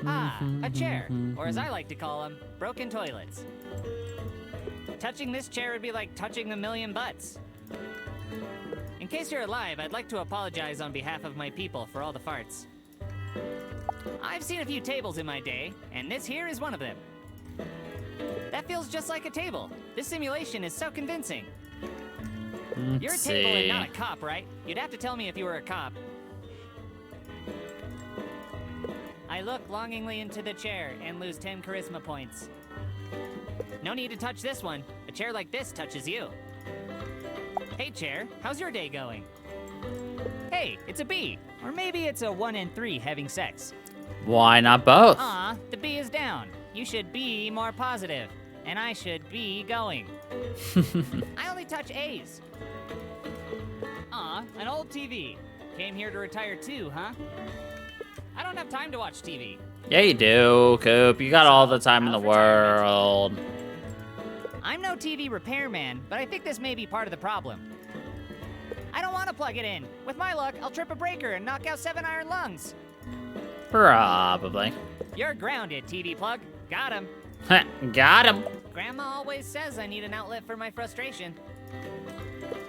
Ah, a chair. Or as I like to call them, broken toilets. Touching this chair would be like touching a million butts. In case you're alive, I'd like to apologize on behalf of my people for all the farts. I've seen a few tables in my day, and this here is one of them. That feels just like a table. This simulation is so convincing. You're a table and not a cop, right? You'd have to tell me if you were a cop. I look longingly into the chair and lose 10 charisma points. No need to touch this one. A chair like this touches you. Hey, chair, how's your day going? Hey, it's a bee. Or maybe it's a 1 in 3 having sex. Why not both? Aw, the bee is down. You should be more positive. And I should be going. I only touch A's. Aw, an old TV. Came here to retire too, huh? I don't have time to watch TV. Yeah, you do, Coop. You got all the time in the world. I'm no TV repairman, but I think this may be part of the problem. I don't want to plug it in. With my luck, I'll trip a breaker and knock out 7 iron lungs. Probably. You're grounded, TV plug. Got him. Got him. Grandma always says I need an outlet for my frustration.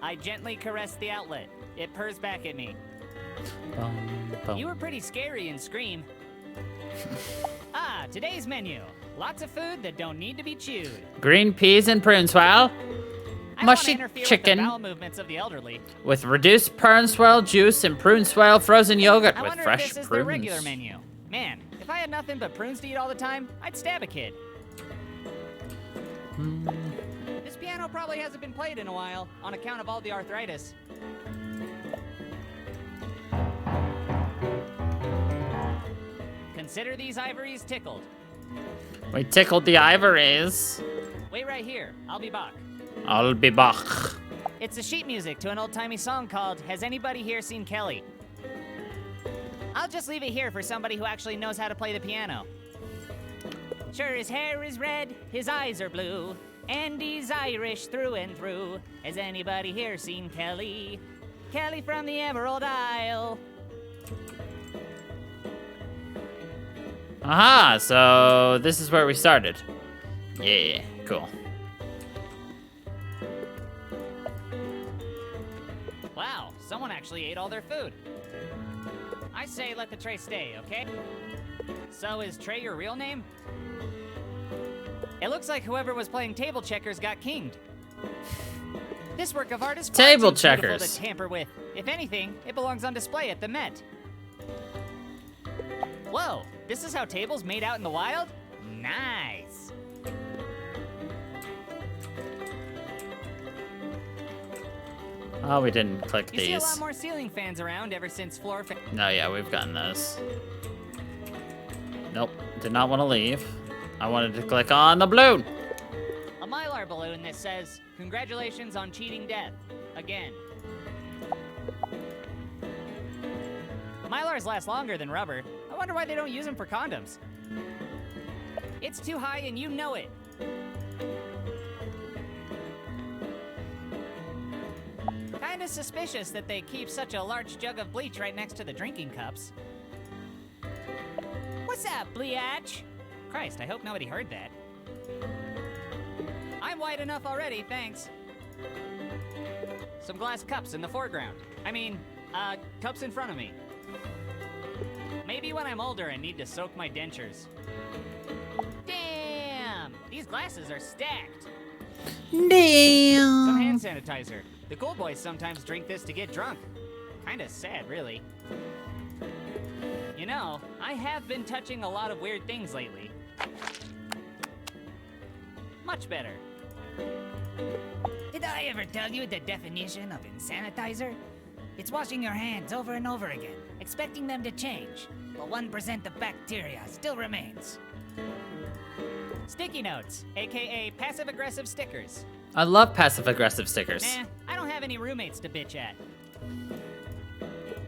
I gently caress the outlet. It purrs back at me. You were pretty scary in Scream. Ah, today's menu. Lots of food that don't need to be chewed. Green peas and prune swell. Mushy chicken. With the bowel movements of the elderly. With reduced prune swell juice and prune swell frozen yogurt I with wonder fresh if this is prunes. the regular menu. Man, if I had nothing but prunes to eat all the time, I'd stab a kid. This piano probably hasn't been played in a while, on account of all the arthritis. Consider these ivories tickled. We tickled the ivories. Wait right here. I'll be back. I'll be back. It's the sheet music to an old-timey song called Has Anybody Here Seen Kelly? I'll just leave it here for somebody who actually knows how to play the piano. Sure, his hair is red, his eyes are blue, and he's Irish through and through. Has anybody here seen Kelly? Kelly from the Emerald Isle. Aha, so this is where we started. Yeah, cool. Wow, someone actually ate all their food. I say let the tray stay, okay? So is Trey your real name? It looks like whoever was playing table checkers got kinged. This work of art is far Table too beautiful checkers. to tamper with. If anything, it belongs on display at the Met. Whoa, this is how tables made out in the wild? Nice. Oh, we didn't click You see a lot these. more ceiling fans around ever since floor fan. No, yeah, we've gotten those. Nope, did not want to leave. I wanted to click on the balloon. A Mylar balloon that says, "Congratulations on cheating death." Again. Mylars last longer than rubber. I wonder why they don't use them for condoms. It's too high and you know it. Kinda suspicious that they keep such a large jug of bleach right next to the drinking cups. What's up, Bleach? Christ, I hope nobody heard that. I'm I'm wide enough already, thanks. Some glass cups in the foreground. I mean, cups in front of me. Maybe when I'm older and need to soak my dentures. Damn! These glasses are stacked. Damn. Some hand sanitizer. The cool boys sometimes drink this to get drunk. Kinda sad, really. You know, I have been touching a lot of weird things lately. Much better. Did I ever tell you the definition of insanitizer? It's washing your hands over and over again, expecting them to change, but 1% of bacteria still remains. Sticky notes, aka passive-aggressive stickers. I love passive-aggressive stickers. Nah, I don't have any roommates to bitch at.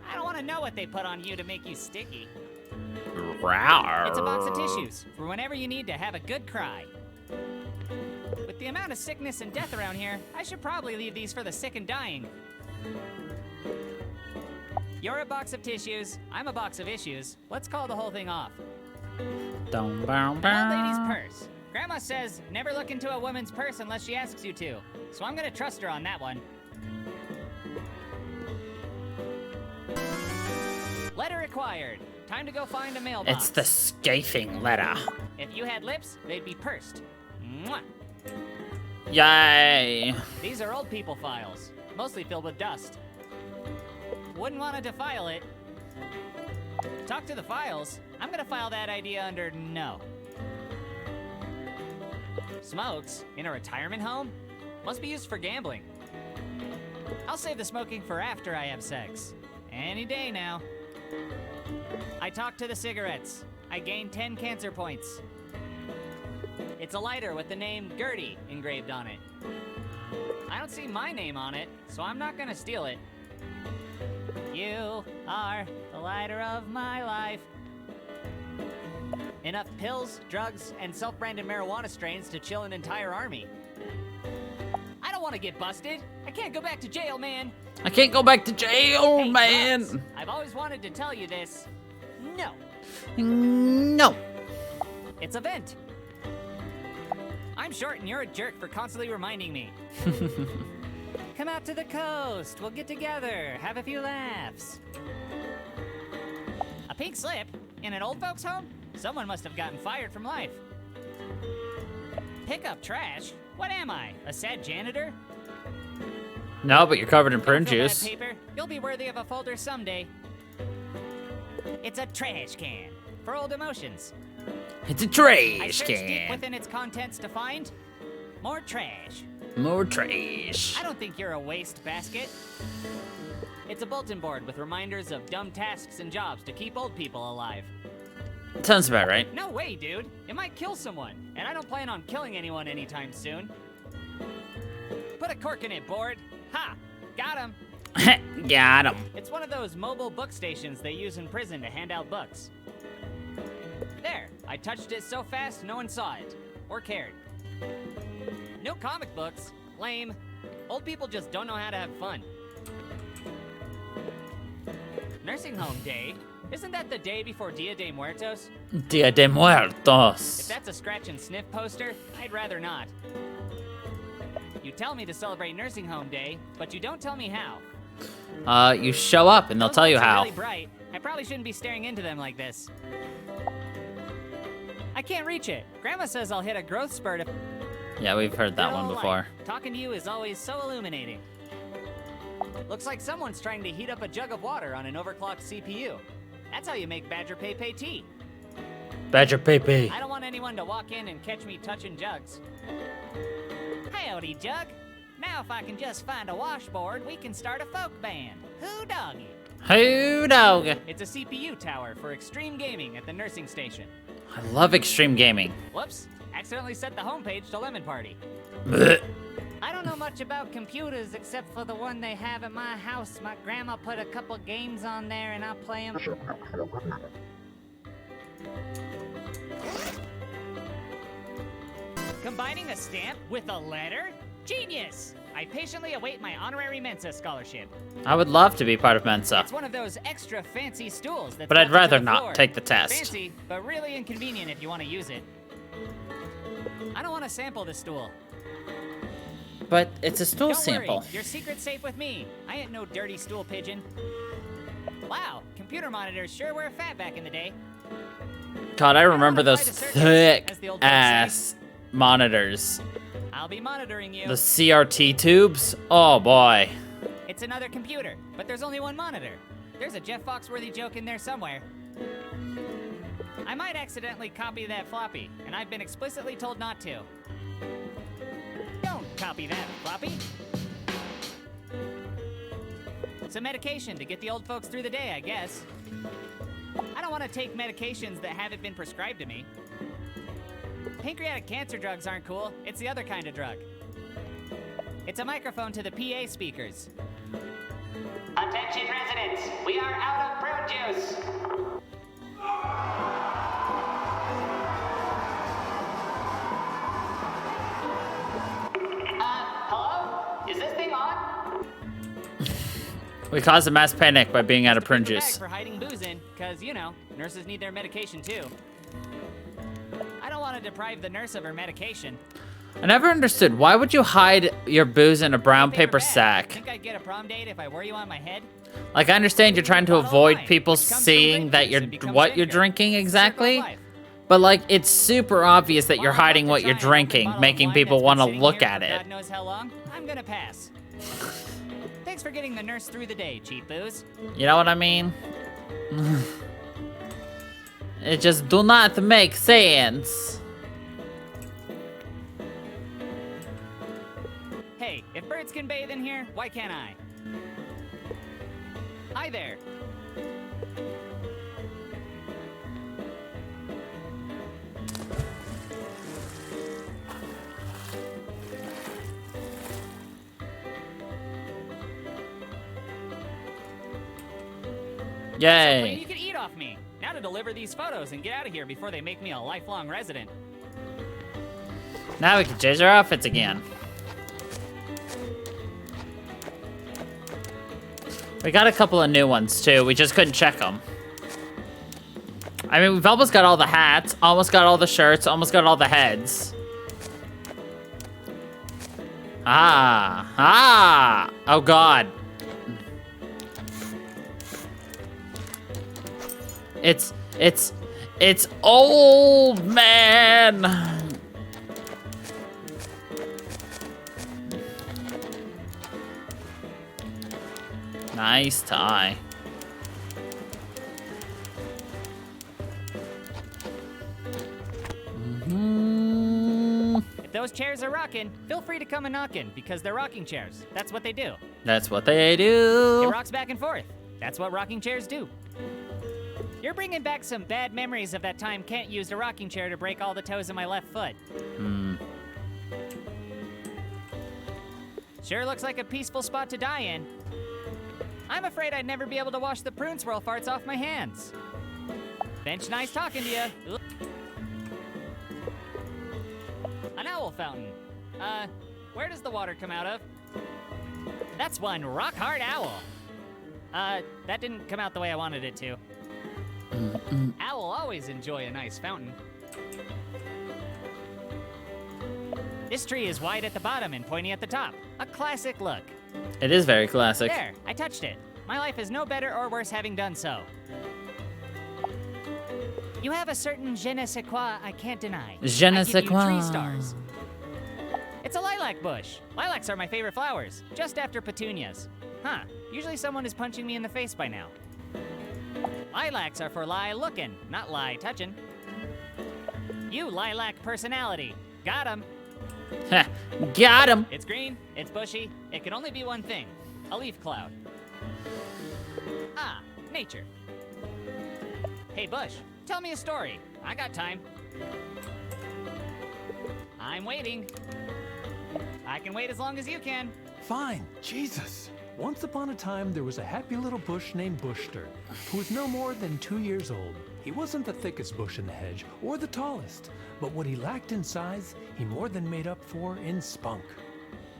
I don't want to know what they put on you to make you sticky. Rawr. It's a box of tissues for whenever you need to have a good cry. With the amount of sickness and death around here, I should probably leave these for the sick and dying. You're a box of tissues, I'm a box of issues. Let's call the whole thing off. Dum, bow, An old lady's purse. Grandma says never look into a woman's purse unless she asks you to, so I'm gonna trust her on that one. Letter acquired. Time to go find a mailbox. It's the scathing letter. If you had lips, they'd be pursed. Mwah. Yay. These are old people files, mostly filled with dust. Wouldn't want to defile it. Talk to the files. I'm gonna file that idea under no. Smokes in a retirement home? Must be used for gambling. I'll save the smoking for after I have sex. Any day now. I talked to the cigarettes. I gained 10 cancer points. It's a lighter with the name Gertie engraved on it. I don't see my name on it, so I'm not gonna steal it. You are the lighter of my life. Enough pills, drugs, and self-branded marijuana strains to chill an entire army. I don't want to get busted. I can't go back to jail, man. I can't go back to jail, Hey, man. Russ, I've always wanted to tell you this. No. No. It's a vent. I'm short and you're a jerk for constantly reminding me. Come out to the coast. We'll get together. Have a few laughs. A pink slip? In an old folks' home? Someone must have gotten fired from life. Pick up trash? What am I? A sad janitor? No, but you're covered in prune Don't feel bad, juice. paper. You'll be worthy of a folder someday. It's a trash can for old emotions. It's a I trash searched deep can. within its contents to find more trash. More trash. I don't think you're a waste basket. It's a bulletin board with reminders of dumb tasks and jobs to keep old people alive. Sounds about right. No way, dude. It might kill someone, and I don't plan on killing anyone anytime soon. Put a cork in it, board. Ha! Got him. Got him. It's one of those mobile book stations they use in prison to hand out books. There, I touched it so fast no one saw it, or cared. No comic books. Lame. Old people just don't know how to have fun. Nursing home day? Isn't that the day before Dia de Muertos? Dia de If Muertos. that's a scratch and sniff poster, I'd rather not. You tell me to celebrate nursing home day, but you don't tell me how. You show up and they'll Those tell you lights are how. really bright. I probably shouldn't be staring into them like this. I can't reach it. Grandma says I'll hit a growth spurt if... Yeah, we've heard that one Real before. life. Talking to you is always so illuminating. Looks like someone's trying to heat up a jug of water on an overclocked CPU. That's how you make Badger Pepe tea. Badger Pepe. I don't want anyone to walk in and catch me touching jugs. Howdy, Jug. Now if I can just find a washboard, we can start a folk band. Who doggy? Who dog? It's a CPU tower for extreme gaming at the nursing station. I love extreme gaming. Whoops, accidentally set the homepage to Lemon Party. Blech. I don't know much about computers except for the one they have at my house. My grandma put a couple games on there and I play them. Combining a stamp with a letter? Genius! I patiently await my honorary Mensa scholarship. I would love to be part of Mensa. It's one of those extra fancy stools that's But I'd bolted to rather the not floor. take the test. Fancy, but really inconvenient if you want to use it. I don't want to sample this stool. But it's a stool Don't sample. worry, your secret's safe with me. I ain't no dirty stool pigeon. Wow, computer monitors sure were fat back in the day. God, I remember those As the old folks thick-ass monitors. I'll be monitoring you. The CRT tubes? Oh, boy. It's another computer, but there's only one monitor. There's a Jeff Foxworthy joke in there somewhere. I might accidentally copy that floppy, and I've been explicitly told not to. Don't copy that floppy. Some medication to get the old folks through the day, I guess. I don't want to take medications that haven't been prescribed to me. Pancreatic cancer drugs aren't cool. It's the other kind of drug. It's a microphone to the PA speakers. Attention residents, we are out of prune juice. Hello? Is this thing on? We caused a mass panic by being out of prune juice. For hiding booze in, because, you know, nurses need their medication too. I don't want to deprive the nurse of her medication. I never understood, why would you hide your booze in a brown paper sack? Think I'd get a prom date if I wore you on my head? Like, I understand you're trying to avoid people seeing that you're what you're drinking exactly, but like, it's super obvious that you're hiding what you're drinking, making people want to look at it. God knows how long. I'm gonna pass. Thanks for getting the nurse through the day, cheap booze. You know what I mean? It just do not make sense. Hey, if birds can bathe in here, why can't I? Hi there. Yay. You can eat off me. Now to deliver these photos and get out of here before they make me a lifelong resident. Now we can change our outfits again. We got a couple of new ones too, we just couldn't check them. I mean, we've almost got all the hats, almost got all the shirts, almost got all the heads. Oh God. It's old man. Nice tie. If those chairs are rocking, feel free to come and knock in, because they're rocking chairs. That's what they do. That's what they do. It rocks back and forth. That's what rocking chairs do. You're bringing back some bad memories of that time Kent used a rocking chair to break all the toes of my left foot. Sure looks like a peaceful spot to die in. I'm afraid I'd never be able to wash the prune swirl farts off my hands. Bench nice talking to you. An owl fountain. Where does the water come out of? That's one rock hard owl. That didn't come out the way I wanted it to. Owl always enjoy a nice fountain. This tree is wide at the bottom and pointy at the top. A classic look. It is very classic. There, I touched it. My life is no better or worse having done so. You have a certain je ne sais quoi I can't deny. Je ne sais quoi. 3 stars. It's a lilac bush. Lilacs are my favorite flowers, just after petunias. Huh, usually someone is punching me in the face by now. Lilacs are for lie looking, not lie touching. You lilac personality. Got him. Got him. It's green, it's bushy, it can only be one thing. A leaf cloud. Ah, nature. Hey Bush, tell me a story. I got time. I'm waiting. I can wait as long as you can. Fine, Jesus. Once upon a time, there was a happy little bush named Bushster, who was no more than 2 years old. He wasn't the thickest bush in the hedge, or the tallest, but what he lacked in size, he more than made up for in spunk.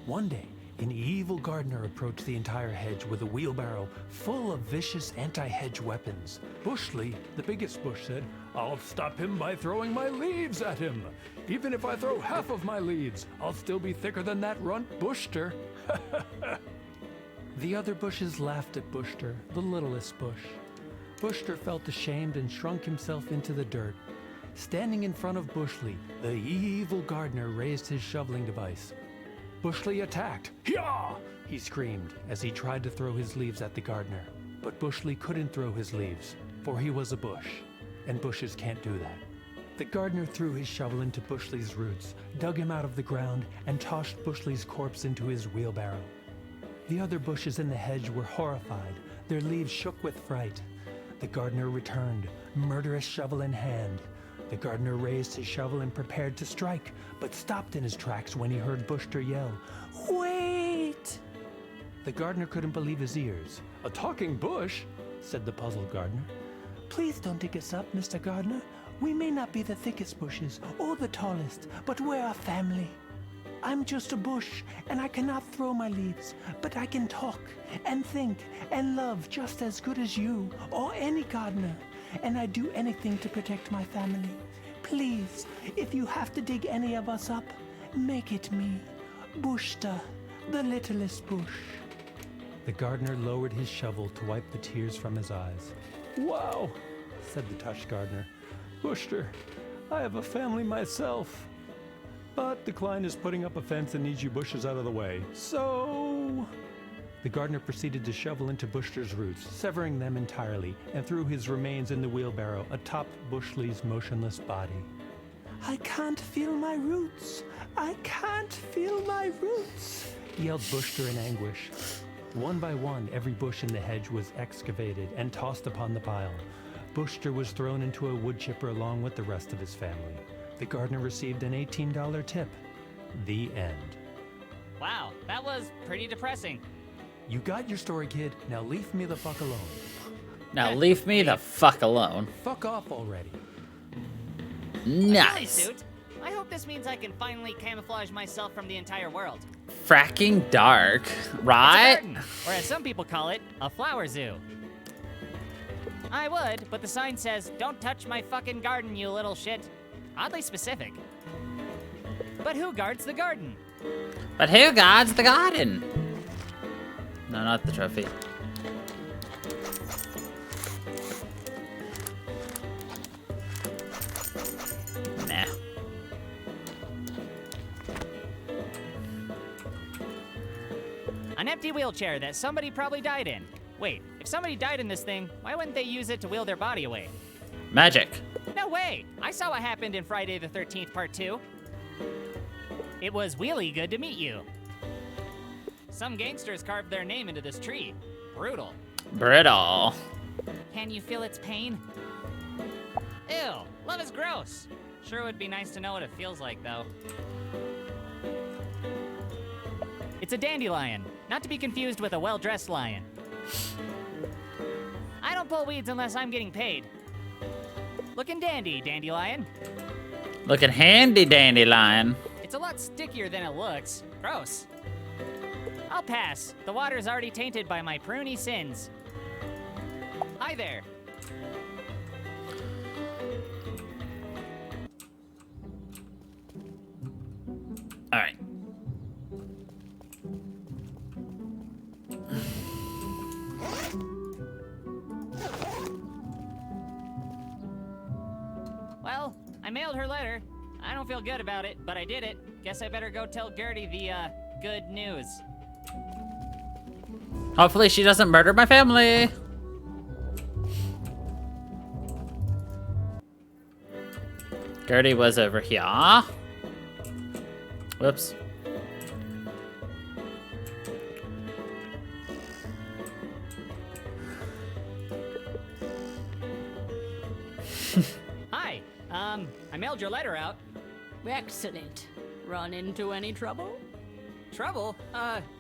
One day, An evil gardener approached the entire hedge with a wheelbarrow full of vicious anti-hedge weapons. Bushley, the biggest bush, said, "I'll stop him by throwing my leaves at him. Even if I throw half of my leaves, I'll still be thicker than that runt Bushter." The other bushes laughed at Bushter, the littlest bush. Bushter felt ashamed and shrunk himself into the dirt. Standing in front of Bushley, the evil gardener raised his shoveling device. Bushley attacked. "Yah!" he screamed as he tried to throw his leaves at the gardener. But Bushley couldn't throw his leaves, for he was a bush, and bushes can't do that. The gardener threw his shovel into Bushley's roots, dug him out of the ground, and tossed Bushley's corpse into his wheelbarrow. The other bushes in the hedge were horrified. Their leaves shook with fright. The gardener returned, murderous shovel in hand. The gardener raised his shovel and prepared to strike, but stopped in his tracks when he heard Bushter yell, "Wait!" The gardener couldn't believe his ears. "A talking bush?" said the puzzled gardener. "Please don't dig us up, Mr. Gardener. We may not be the thickest bushes or the tallest, but we're a family. I'm just a bush, and I cannot throw my leaves, but I can talk and think and love just as good as you or any gardener. And I'd do anything to protect my family. Please, if you have to dig any of us up, make it me, Bushta, the littlest bush." The gardener lowered his shovel to wipe the tears from his eyes. "Wow," said the touched gardener. "Bushter, I have a family myself. But the client is putting up a fence and needs you bushes out of the way. So..." The gardener proceeded to shovel into Bushter's roots, severing them entirely, and threw his remains in the wheelbarrow atop Bushley's motionless body. "I can't feel my roots! I can't feel my roots!" yelled Bushter in anguish. One by one, every bush in the hedge was excavated and tossed upon the pile. Bushter was thrown into a wood chipper along with the rest of his family. The gardener received an $18 tip. The end. Wow, that was pretty depressing. You got your story, kid. Now leave me the fuck alone. Now leave me the fuck alone. Fuck off already. Nice. Suit. I hope this means I can finally camouflage myself from the entire world. Fracking dark, right? It's a garden, or as some people call it, a flower zoo. I would, but the sign says, "Don't touch my fucking garden, you little shit." Oddly specific. But who guards the garden? But who guards the garden? No, not the trophy. Nah. An empty wheelchair that somebody probably died in. Wait, if somebody died in this thing, why wouldn't they use it to wheel their body away? Magic. No way! I saw what happened in Friday the 13th Part 2. It was really good to meet you. Some gangsters carved their name into this tree. Brutal. Brittle. Can you feel its pain? Ew, love is gross. Sure would be nice to know what it feels like, though. It's a dandelion, not to be confused with a well-dressed lion. I don't pull weeds unless I'm getting paid. Looking dandy, dandelion. Looking handy, dandelion. It's a lot stickier than it looks. Gross. I'll pass. The water's already tainted by my pruny sins. Hi there. All right. Well, I mailed her letter. I don't feel good about it, but I did it. Guess I better go tell Gertie the, good news. Hopefully she doesn't murder my family. Gertie was over here. Whoops. Hi, I mailed your letter out. Excellent. Run into any trouble? Trouble?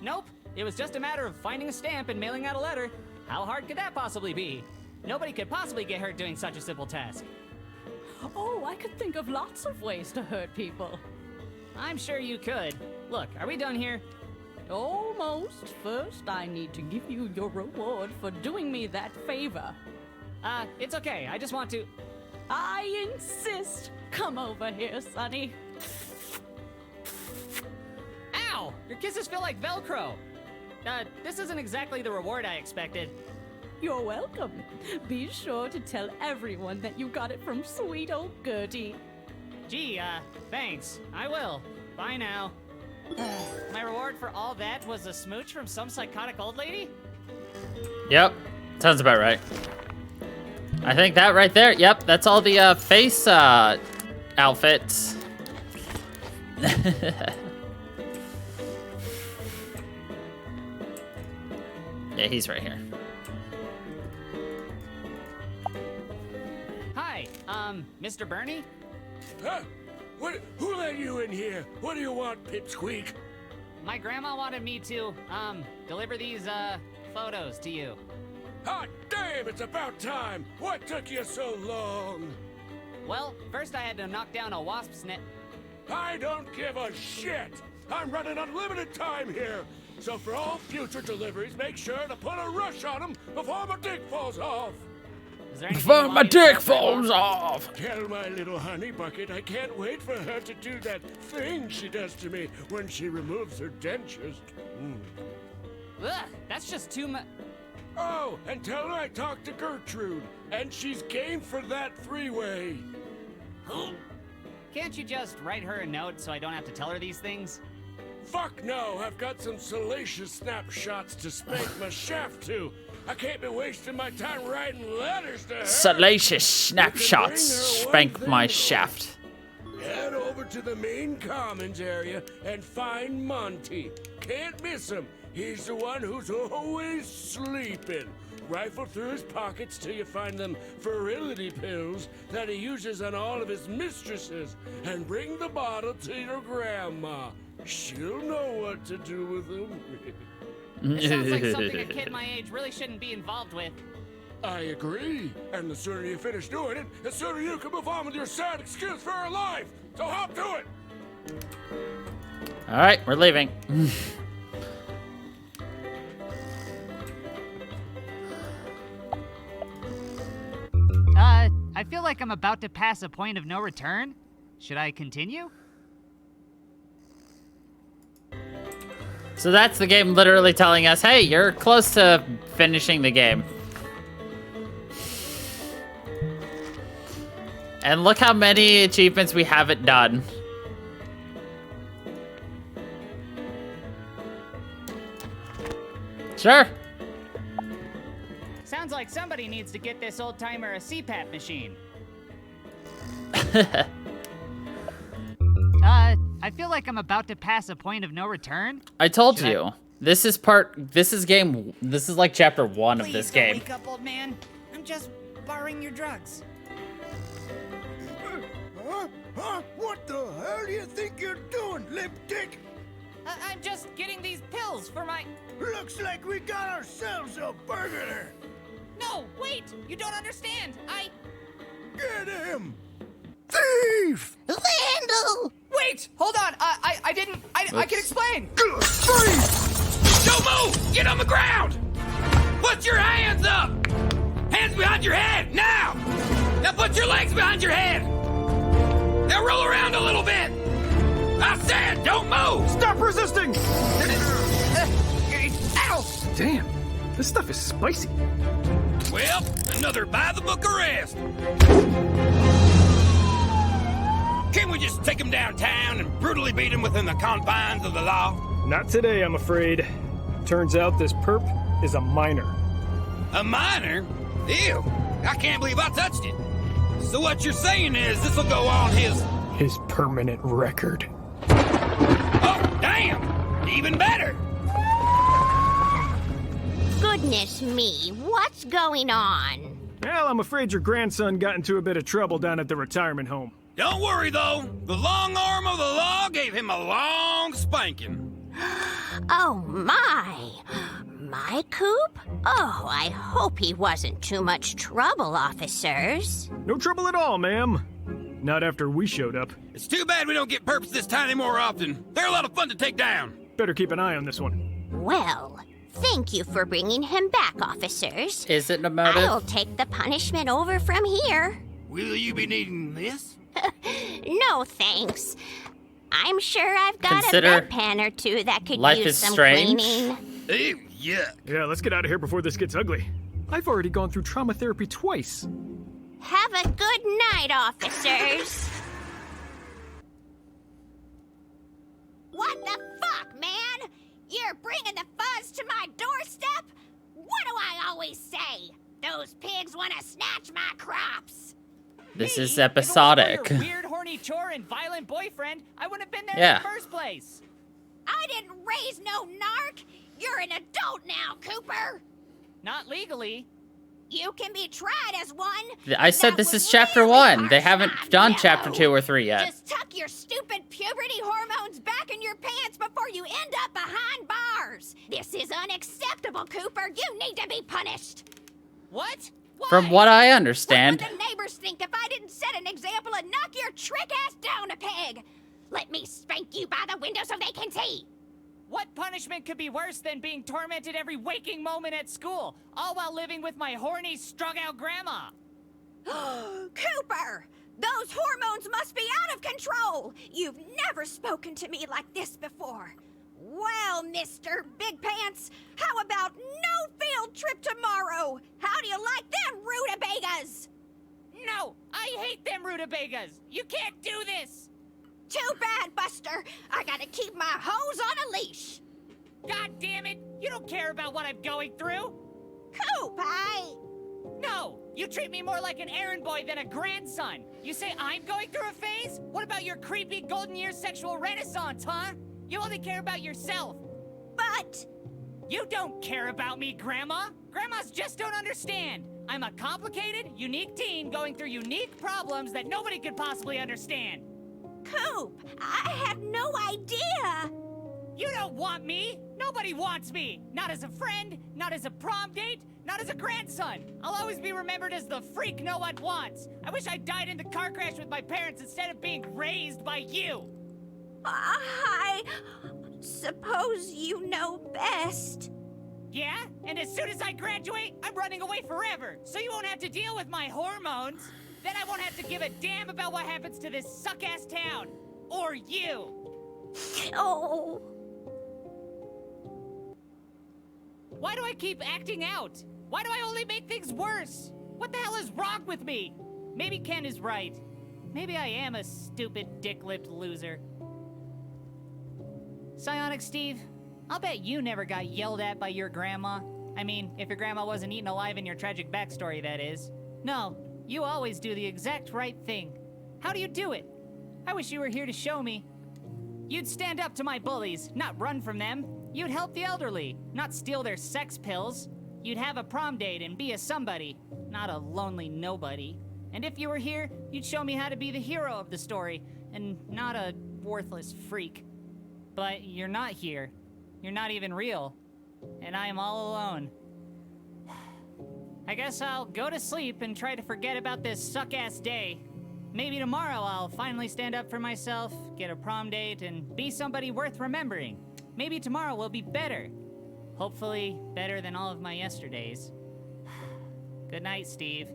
Nope. It was just a matter of finding a stamp and mailing out a letter. How hard could that possibly be? Nobody could possibly get hurt doing such a simple task. Oh, I could think of lots of ways to hurt people. I'm sure you could. Look, are we done here? Almost. First, I need to give you your reward for doing me that favor. It's okay. I just want to... I insist. Come over here, Sonny. Ow! Your kisses feel like Velcro. This isn't exactly the reward I expected. You're welcome. Be sure to tell everyone that you got it from sweet old Gertie. Gee, thanks. I will. Bye now. My reward for all that was a smooch from some psychotic old lady? Yep, sounds about right. I think that right there, yep, that's all the face outfits. Yeah, he's right here. Hi, Mr. Bernie? Huh? Who let you in here? What do you want, Pipsqueak? My grandma wanted me to, deliver these, photos to you. Hot damn, it's about time! What took you so long? Well, first I had to knock down a wasp's nest. I don't give a shit! I'm running unlimited time here! So for all future deliveries, make sure to put a rush on them before my dick falls off! Before my dick falls off! Tell my little honey bucket I can't wait for her to do that thing she does to me when she removes her dentures. Ugh, that's just too much. Oh, and tell her I talked to Gertrude, and she's game for that three-way. Can't you just write her a note so I don't have to tell her these things? Fuck no, I've got some salacious snapshots to spank my shaft to. I can't be wasting my time writing letters to her. Salacious snapshots spank my shaft. Head over to the main commons area and find Monty. Can't miss him. He's the one who's always sleeping. Rifle through his pockets till you find them virility pills that he uses on all of his mistresses, and bring the bottle to your grandma. She'll know what to do with them. It sounds like something a kid my age really shouldn't be involved with. I agree. And the sooner you finish doing it, the sooner you can move on with your sad excuse for her life. So hop to it. All right, we're leaving. I feel like I'm about to pass a point of no return. Should I continue? So that's the game literally telling us, hey, you're close to finishing the game. And look how many achievements we haven't done. Sure. Sounds like somebody needs to get this old timer a CPAP machine. I feel like I'm about to pass a point of no return. I told you. This is like chapter 1 of this game. Wake up, old man. I'm just borrowing your drugs. Huh? What the hell do you think you're doing, lip dick? I'm just getting these pills for my... Looks like we got ourselves a burglar. No, wait! You don't understand! Get him! Thief! Randall! Wait! Hold on! I didn't... I can explain! Freeze! Don't move! Get on the ground! Put your hands up! Hands behind your head, now! Now put your legs behind your head! Now roll around a little bit! I said, don't move! Stop resisting! Ow! Damn, this stuff is spicy. Well, another by-the-book arrest. Can't we just take him downtown and brutally beat him within the confines of the law? Not today, I'm afraid. Turns out this perp is a minor. A minor? Ew, I can't believe I touched it. So what you're saying is this'll go on his permanent record. Oh, damn! Even better! Goodness me, what's going on? Well, I'm afraid your grandson got into a bit of trouble down at the retirement home. Don't worry, though. The long arm of the law gave him a long spanking. Oh, my. My coop? Oh, I hope he wasn't too much trouble, officers. No trouble at all, ma'am. Not after we showed up. It's too bad we don't get perps this tiny more often. They're a lot of fun to take down. Better keep an eye on this one. Well, thank you for bringing him back, officers. Is it a motive? I'll take the punishment over from here. Will you be needing this? No, thanks. I'm sure I've got Consider a bedpan or two that could life use is some strange. cleaning. Ew, yuck. Yeah, let's get out of here before this gets ugly. I've already gone through trauma therapy twice. Have a good night, officers. What the fuck, man? You're bringing the fuzz to my doorstep? What do I always say? Those pigs want to snatch my crops. This is episodic. Your weird, horny chore and violent boyfriend, I wouldn't have been there Yeah. in the first place. I didn't raise no narc. You're an adult now, Cooper. Not legally. You can be tried as one. I said this is chapter 1. They haven't done chapter 2 or 3 yet. Just tuck your stupid puberty hormones back in your pants before you end up behind bars. This is unacceptable, Cooper. You need to be punished. What? From what I understand. What would the neighbors think if I didn't set an example and knock your trick ass down a peg? Let me spank you by the window so they can see. What punishment could be worse than being tormented every waking moment at school, all while living with my horny, strung-out grandma? Cooper! Those hormones must be out of control! You've never spoken to me like this before. Well, Mr. Big Pants, how about no field trip tomorrow? How do you like them rutabagas? No, I hate them rutabagas. You can't do this. Too bad, Buster. I gotta keep my hose on a leash. God damn it! You don't care about what I'm going through. Coop, No, you treat me more like an errand boy than a grandson. You say I'm going through a phase? What about your creepy golden year sexual renaissance, huh? You only care about yourself. But... You don't care about me, Grandma. Grandmas just don't understand. I'm a complicated, unique teen going through unique problems that nobody could possibly understand. Coop, I had no idea. You don't want me. Nobody wants me. Not as a friend, not as a prom date, not as a grandson. I'll always be remembered as the freak no one wants. I wish I died in the car crash with my parents instead of being raised by you. I suppose you know best. Yeah? And as soon as I graduate, I'm running away forever, so you won't have to deal with my hormones. Then I won't have to give a damn about what happens to this suck-ass town. Or you. Oh. Why do I keep acting out? Why do I only make things worse? What the hell is wrong with me? Maybe Ken is right. Maybe I am a stupid, dick-lipped loser. Psionic Steve, I'll bet you never got yelled at by your grandma. I mean, if your grandma wasn't eaten alive in your tragic backstory, that is. No, you always do the exact right thing. How do you do it? I wish you were here to show me. You'd stand up to my bullies, not run from them. You'd help the elderly, not steal their sex pills. You'd have a prom date and be a somebody, not a lonely nobody. And if you were here, you'd show me how to be the hero of the story, and not a worthless freak. But you're not here. You're not even real. And I am all alone. I guess I'll go to sleep and try to forget about this suck-ass day. Maybe tomorrow I'll finally stand up for myself, get a prom date, and be somebody worth remembering. Maybe tomorrow will be better. Hopefully better than all of my yesterdays. Good night, Steve.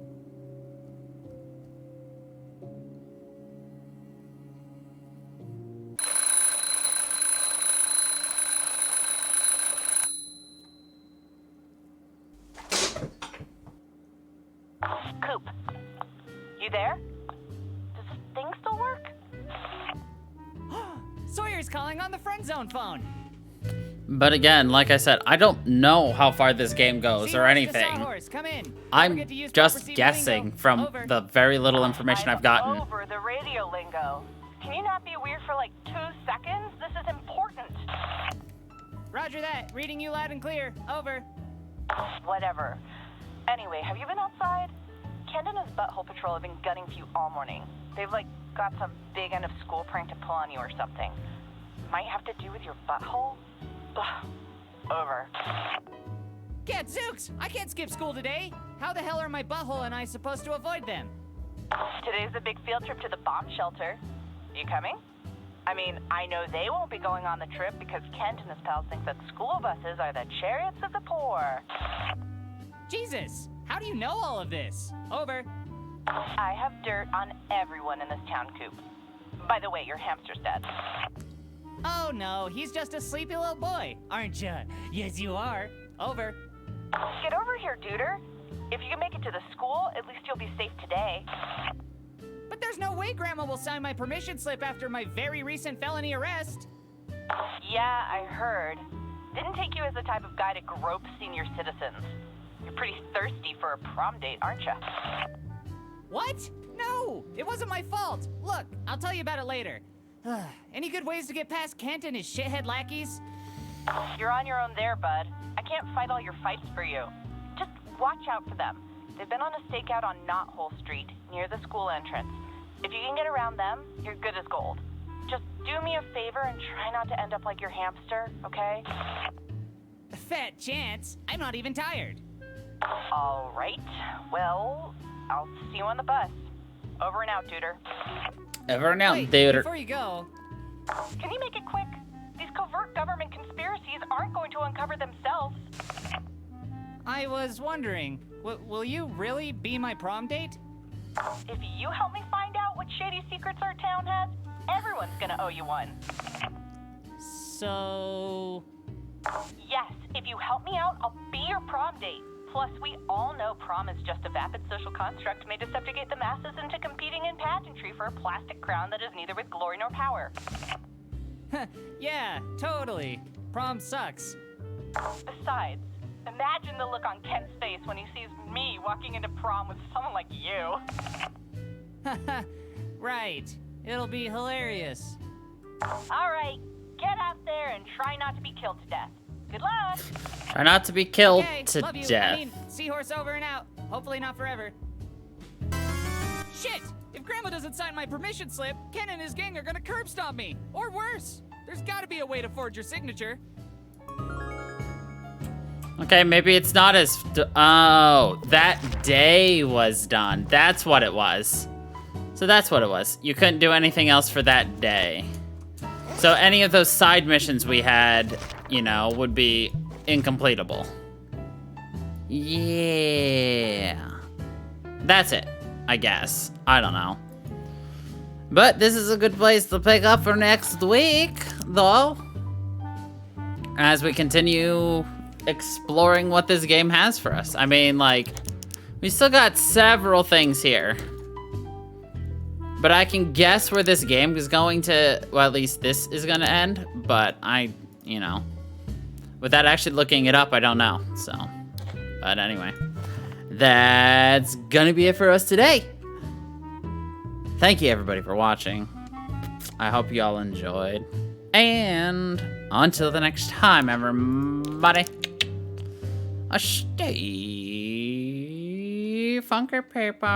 Coop, you there? Does this thing still work? Sawyer's calling on the friend zone phone. But again, like I said, I don't know how far this game goes or anything. Come in. I'm just guessing from the very little information I've gotten. Over the radio lingo. Can you not be weird for like 2 seconds? This is important. Roger that. Reading you loud and clear. Over. Whatever. Anyway, have you been outside? Kent and his butthole patrol have been gunning for you all morning. They've like got some big end of school prank to pull on you or something. Might have to do with your butthole? Ugh. Over. Gadzooks! I can't skip school today. How the hell are my butthole and I supposed to avoid them? Today's a big field trip to the bomb shelter. You coming? I mean, I know they won't be going on the trip because Kent and his pals think that school buses are the chariots of the poor. Jesus, how do you know all of this? Over. I have dirt on everyone in this town, Coop. By the way, your hamster's dead. Oh no, he's just a sleepy little boy, aren't you? Yes, you are. Over. Get over here, duder. If you can make it to the school, at least you'll be safe today. But there's no way Grandma will sign my permission slip after my very recent felony arrest. Yeah, I heard. Didn't take you as the type of guy to grope senior citizens. You're pretty thirsty for a prom date, aren't you? What? No, it wasn't my fault. Look, I'll tell you about it later. Any good ways to get past Kent and his shithead lackeys? You're on your own there, bud. I can't fight all your fights for you. Just watch out for them. They've been on a stakeout on Knothole Street, near the school entrance. If you can get around them, you're good as gold. Just do me a favor and try not to end up like your hamster, okay? A fat chance. I'm not even tired. All right. Well, I'll see you on the bus. Over and out, duder. Over and out, Wait, duder. Before you go... Can you make it quick? These covert government conspiracies aren't going to uncover themselves. I was wondering, will you really be my prom date? If you help me find out what shady secrets our town has, everyone's gonna owe you one. So... Yes, if you help me out, I'll be your prom date. Plus, we all know prom is just a vapid social construct made to subjugate the masses into competing in pageantry for a plastic crown that is neither with glory nor power. Yeah, totally. Prom sucks. Besides, imagine the look on Kent's face when he sees me walking into prom with someone like you. Right. It'll be hilarious. All right, get out there and try not to be killed to death. Good luck. Try not to be killed Okay, to love you. death. I mean, seahorse over and out. Hopefully not forever. Shit! If Grandma doesn't sign my permission slip, Ken and his gang are gonna curb stomp me. Or worse. There's gotta be a way to forge your signature. Okay, maybe it's not as... Oh, that day was done. That's what it was. So that's what it was. You couldn't do anything else for that day. So any of those side missions we had, you know, would be incompletable. Yeah. That's it, I guess. I don't know. But this is a good place to pick up for next week, though. As we continue exploring what this game has for us. I mean, like, we still got several things here. But I can guess where this game is going to, well, at least this is going to end. But you know, without actually looking it up, I don't know. So, but anyway, that's going to be it for us today. Thank you, everybody, for watching. I hope you all enjoyed. And until the next time, everybody, stay funky, people.